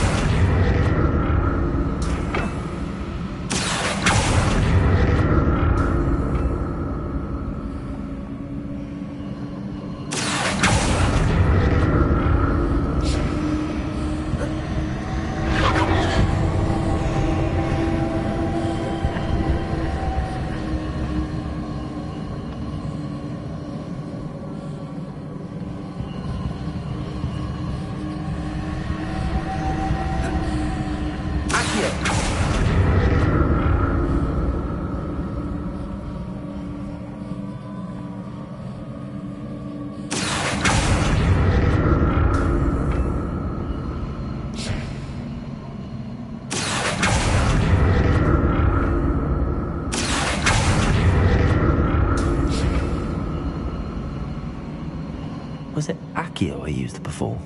Was it Accio I used before?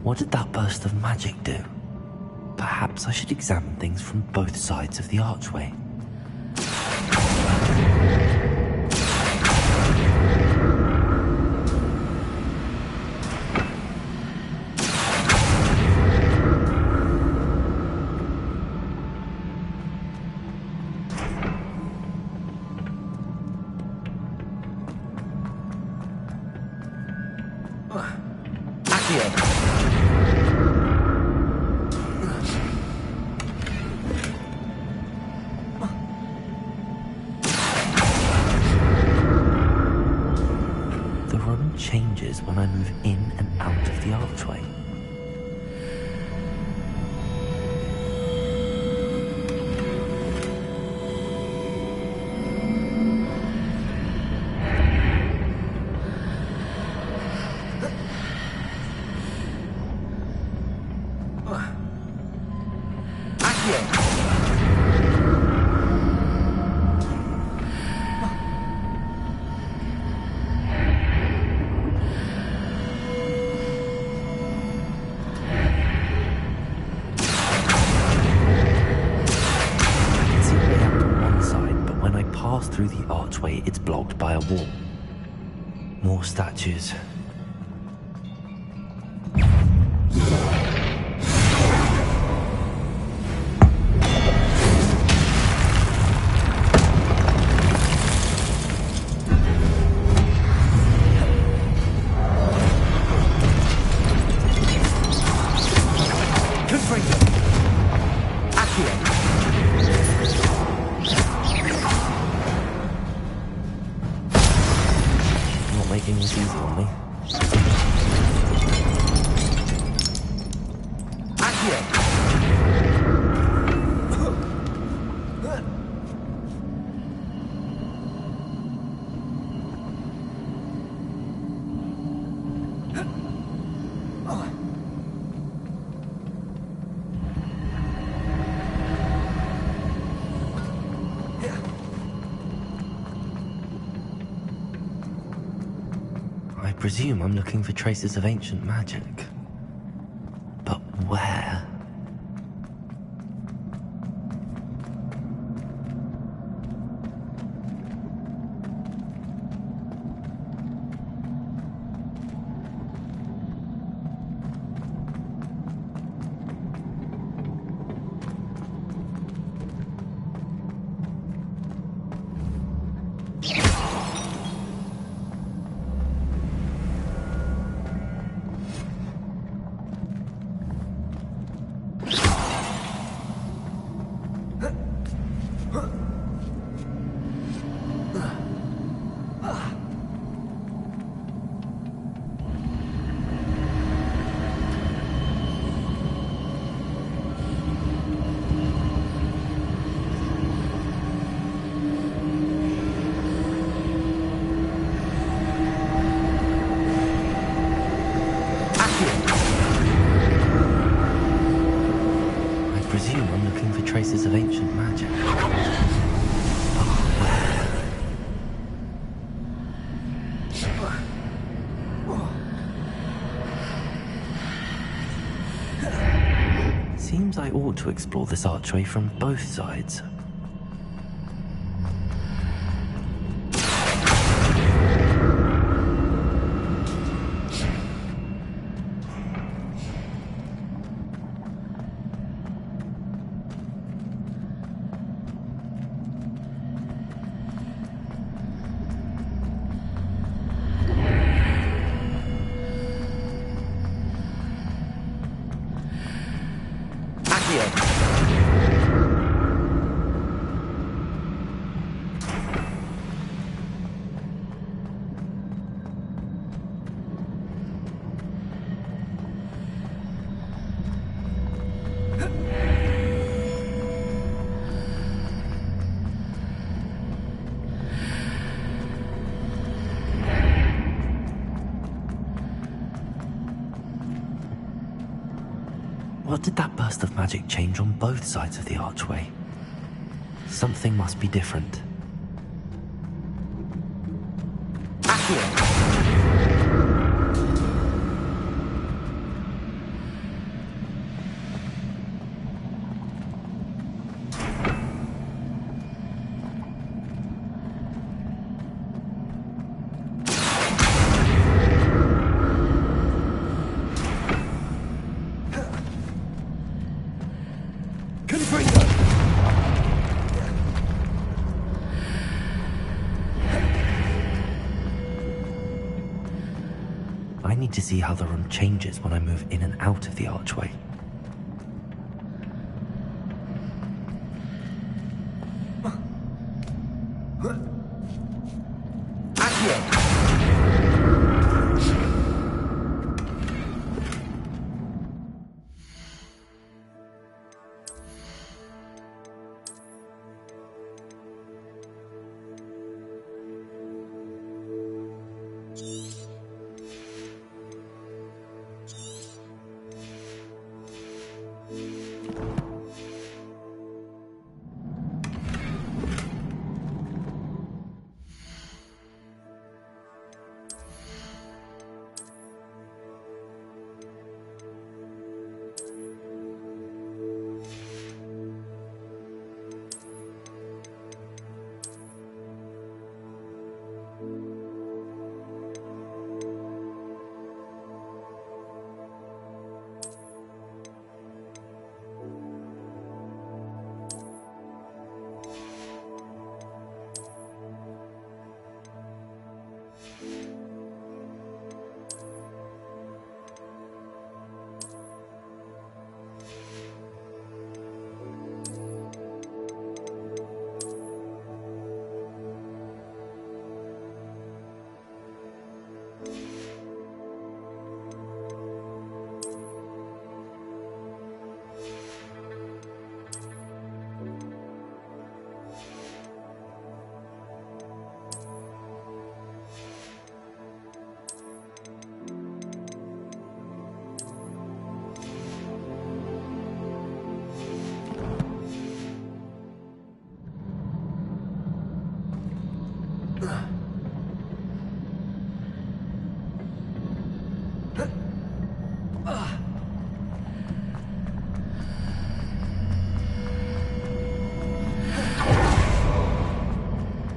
What did that burst of magic do? Perhaps I should examine things from both sides of the archway. Changes when I move in and out of the archway. Through the archway, it's blocked by a wall. More statues. Making this easy on me. presume I'm looking for traces of ancient magic. But where? Traces of ancient magic. Seems I ought to explore this archway from both sides. What did that burst of magic change on both sides of the archway? Something must be different. I need to see how the run changes when I move in and out of the archway.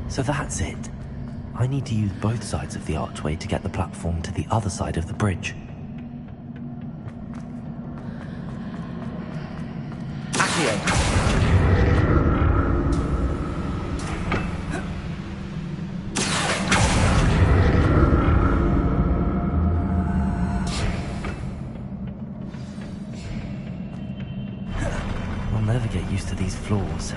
So that's it. I need to use both sides of the archway to get the platform to the other side of the bridge. Accio! I'll never get used to these floors.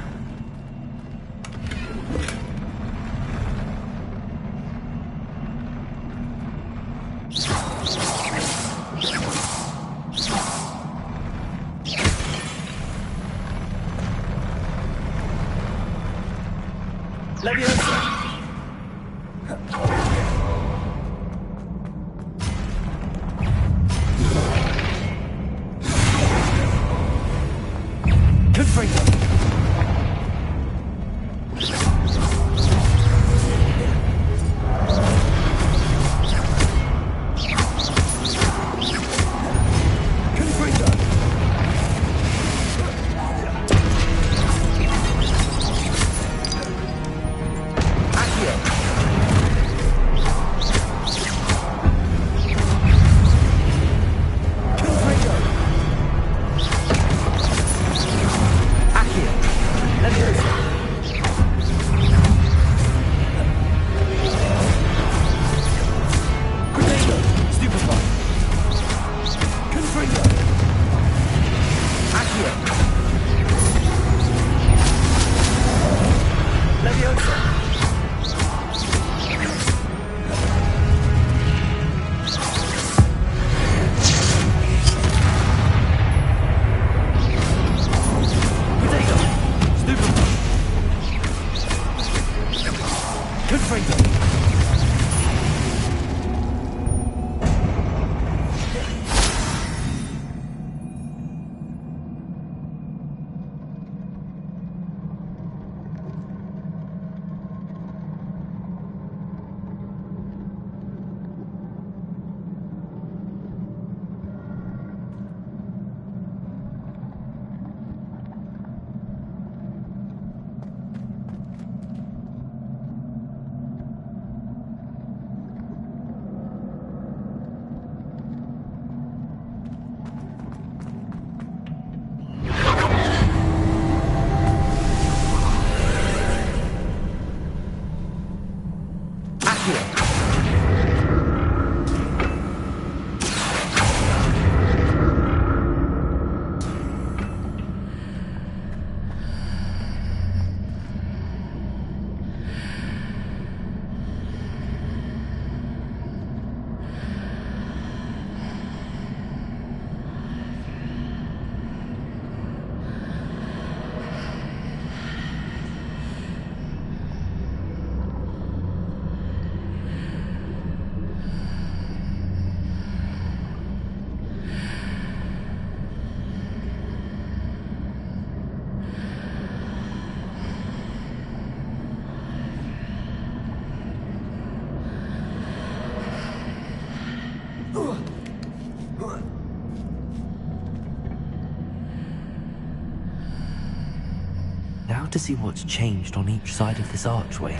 Now to see what's changed on each side of this archway.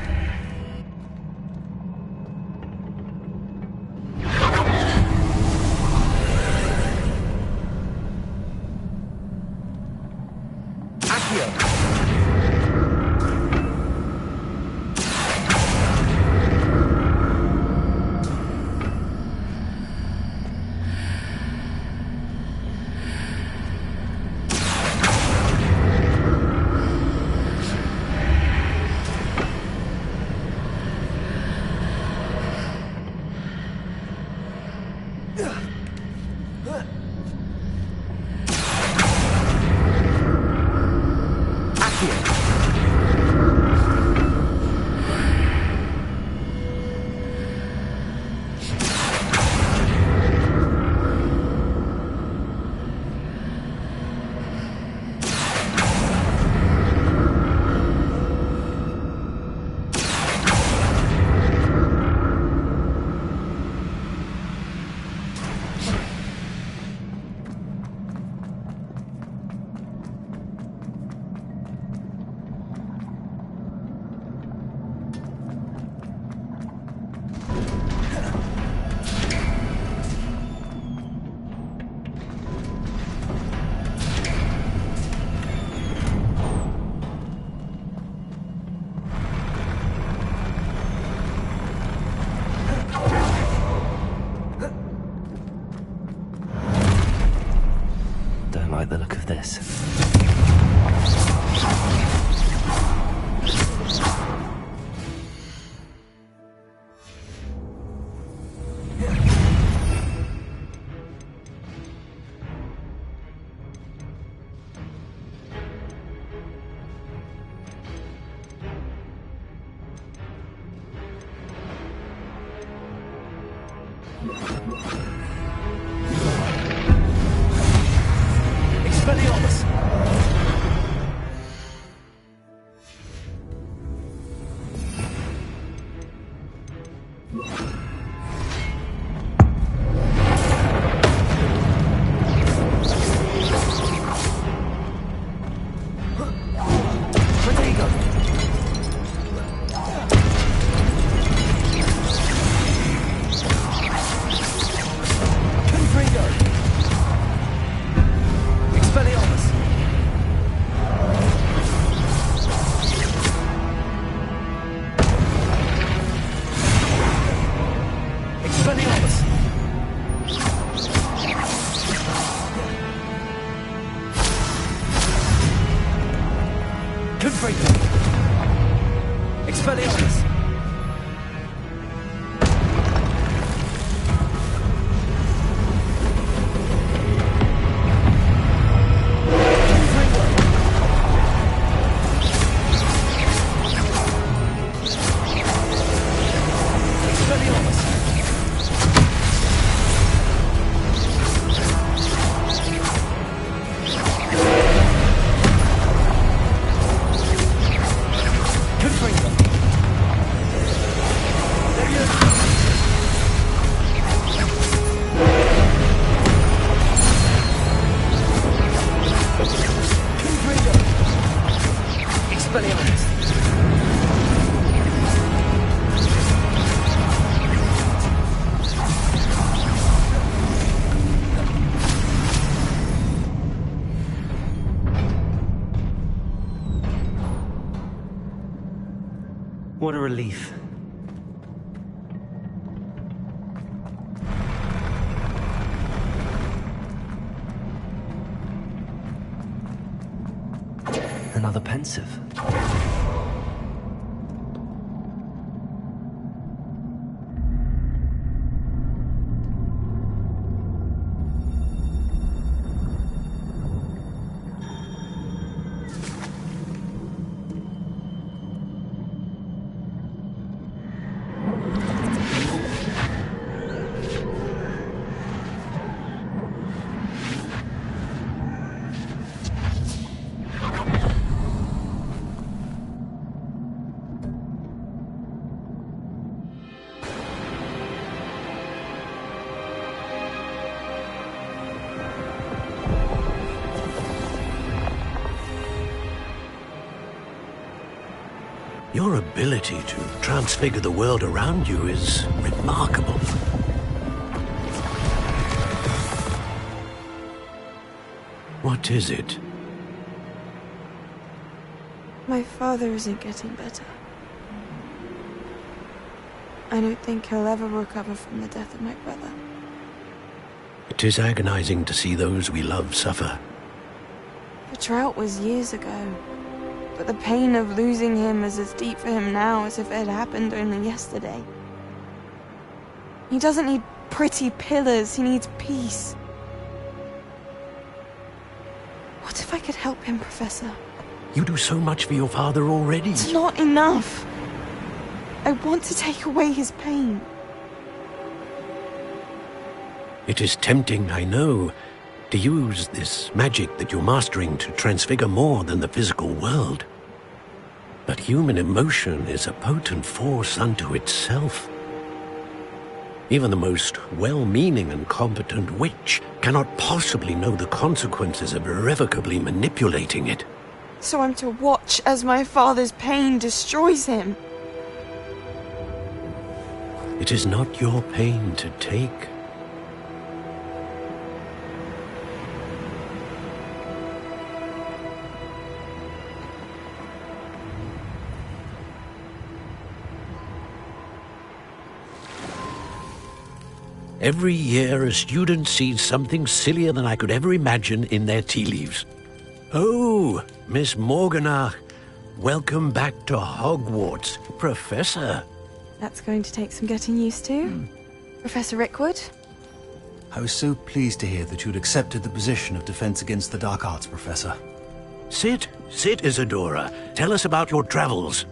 like the look of this. Expelliarmus! Expelliarmus! What a relief. Another pensive. Your ability to transfigure the world around you is remarkable. What is it? My father isn't getting better. I don't think he'll ever recover from the death of my brother. It is agonizing to see those we love suffer. The drought was years ago. But the pain of losing him is as deep for him now as if it had happened only yesterday. He doesn't need pretty pillars, he needs peace. What if I could help him, Professor? You do so much for your father already. It's not enough. I want to take away his pain. It is tempting, I know, to use this magic that you're mastering to transfigure more than the physical world. But human emotion is a potent force unto itself. Even the most well-meaning and competent witch cannot possibly know the consequences of irrevocably manipulating it. So I'm to watch as my father's pain destroys him. It is not your pain to take. Every year, a student sees something sillier than I could ever imagine in their tea leaves. Oh, Miss Morganach, welcome back to Hogwarts, Professor. That's going to take some getting used to. Professor Rickwood? I was so pleased to hear that you'd accepted the position of Defense Against the Dark Arts, Professor. Sit, Isadora. Tell us about your travels.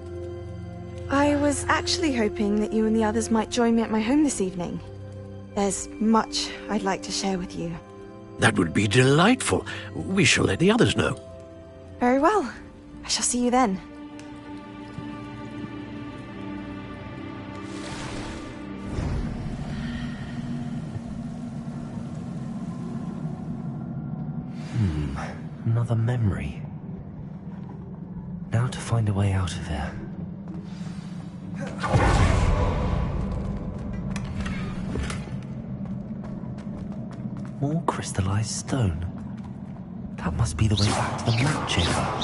I was actually hoping that you and the others might join me at my home this evening. There's much I'd like to share with you. That would be delightful. We shall let the others know. Very well. I shall see you then. Another memory. Now to find a way out of here. More crystallized stone. That must be the way back to the map chamber.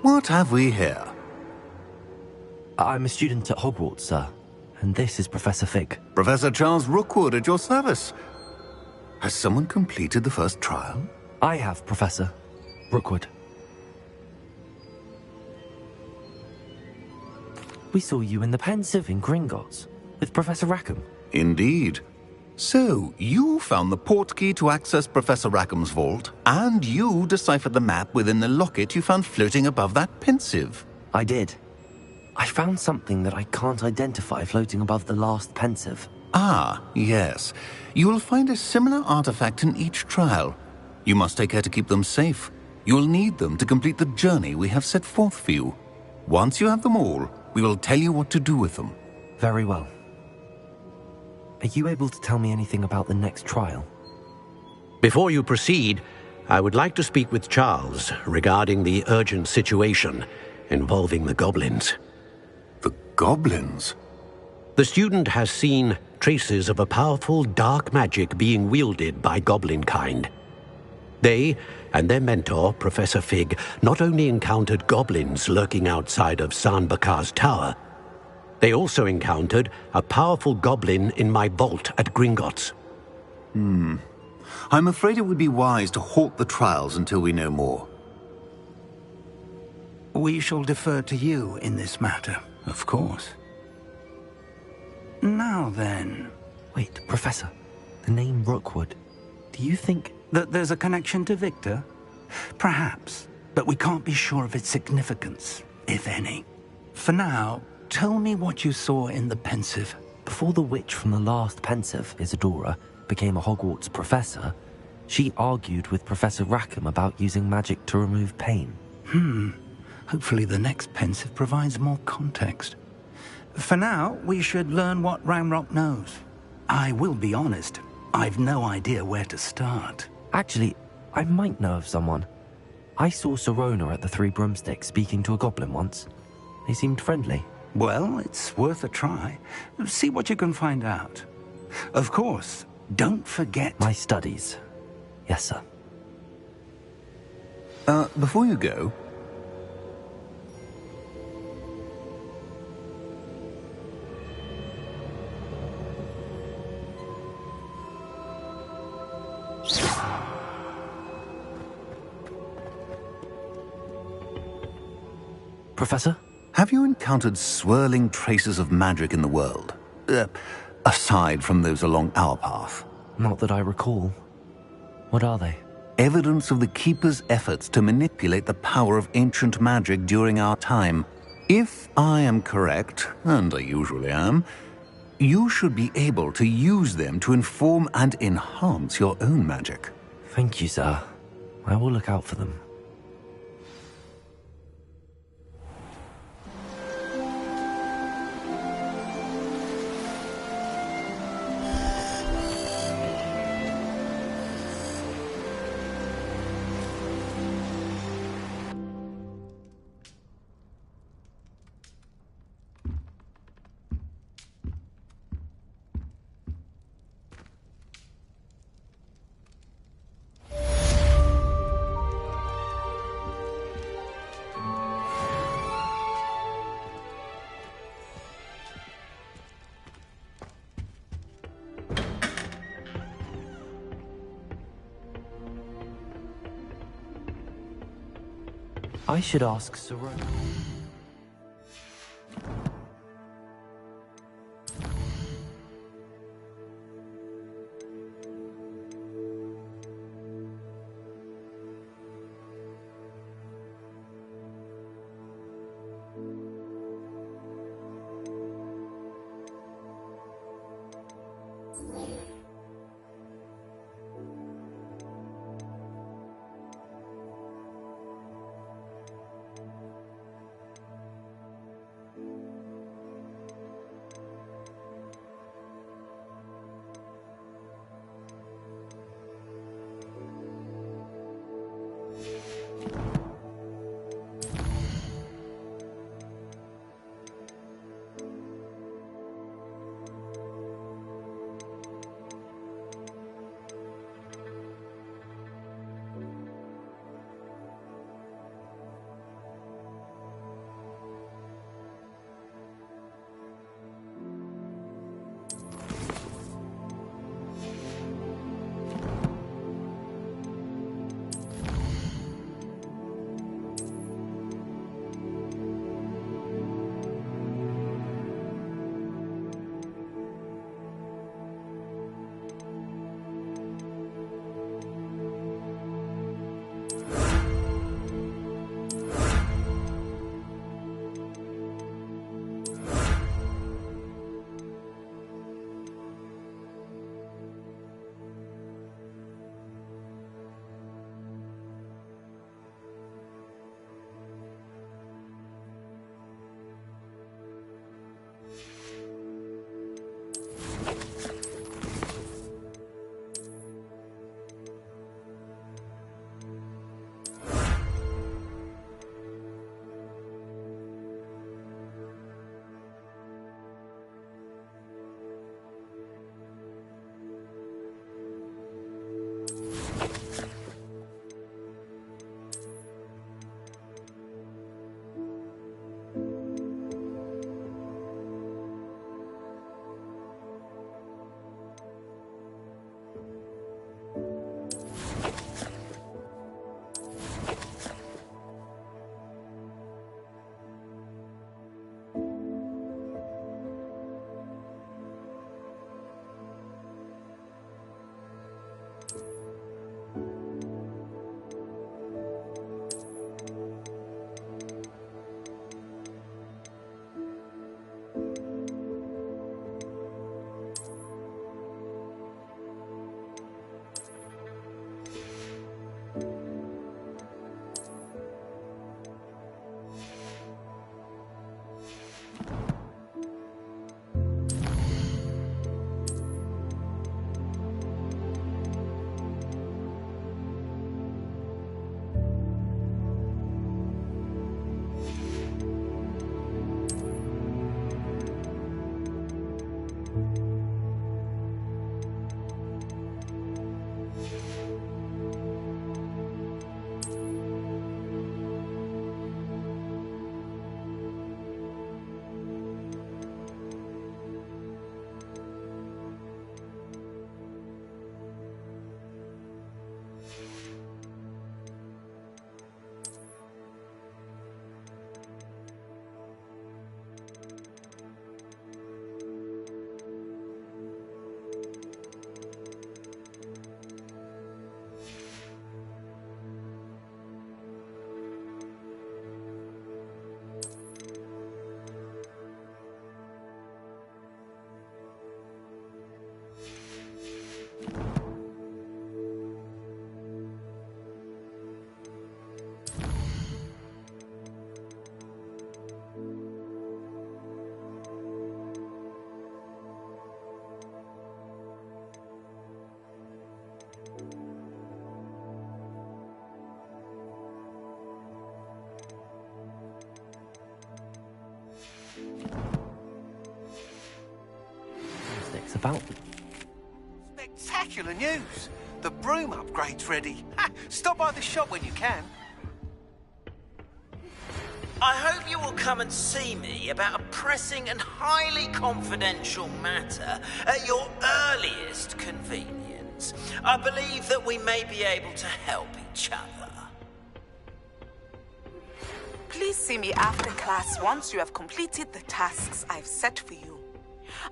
What have we here? I'm a student at Hogwarts, sir. And this is Professor Fig. Professor Charles Rookwood at your service. Has someone completed the first trial? I have, Professor Rookwood. We saw you in the Pensive in Gringotts with Professor Rackham. Indeed. So, you found the portkey to access Professor Rackham's vault, and you deciphered the map within the locket you found floating above that Pensive. I did. I found something that I can't identify floating above the last Pensive. Ah, yes. You will find a similar artifact in each trial. You must take care to keep them safe. You'll need them to complete the journey we have set forth for you. Once you have them all, we will tell you what to do with them. Very well. Are you able to tell me anything about the next trial? Before you proceed, I would like to speak with Charles regarding the urgent situation involving the goblins. The goblins? The student has seen traces of a powerful dark magic being wielded by goblin kind. They and their mentor, Professor Fig, not only encountered goblins lurking outside of Sanbakar's tower, they also encountered a powerful goblin in my vault at Gringotts. I'm afraid it would be wise to halt the trials until we know more. We shall defer to you in this matter, of course. Now then... Wait, Professor. The name Rookwood. Do you think... that there's a connection to Victor? Perhaps, but we can't be sure of its significance, if any. For now, tell me what you saw in the Pensive. Before the witch from the last Pensive, Isadora, became a Hogwarts professor, she argued with Professor Rackham about using magic to remove pain. Hopefully the next Pensive provides more context. For now, we should learn what Ranrock knows. I will be honest, I've no idea where to start. Actually, I might know of someone. I saw Sirona at the Three Broomsticks speaking to a goblin once. They seemed friendly. Well, it's worth a try. See what you can find out. Of course, don't forget... my studies. Yes, sir. Before you go... Professor? Have you encountered swirling traces of magic in the world? Aside from those along our path? Not that I recall. What are they? Evidence of the Keeper's efforts to manipulate the power of ancient magic during our time. If I am correct, and I usually am, you should be able to use them to inform and enhance your own magic. Thank you, sir. I will look out for them. I should ask Soror. It's about... Spectacular news! The broom upgrade's ready. Ha! Stop by the shop when you can. I hope you will come and see me about a pressing and highly confidential matter at your earliest convenience. I believe that we may be able to help each other. Please see me after class once you have completed the tasks I've set for you.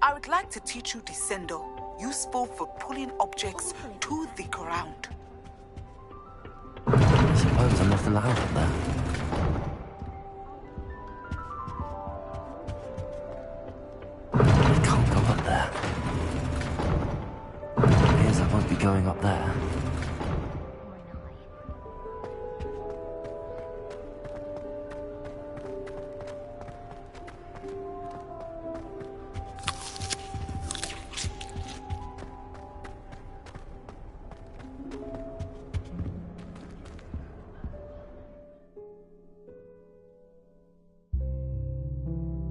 I would like to teach you Descendo, useful for pulling objects to the ground. I suppose I'm not allowed up there. I can't go up there. It appears I won't be going up there.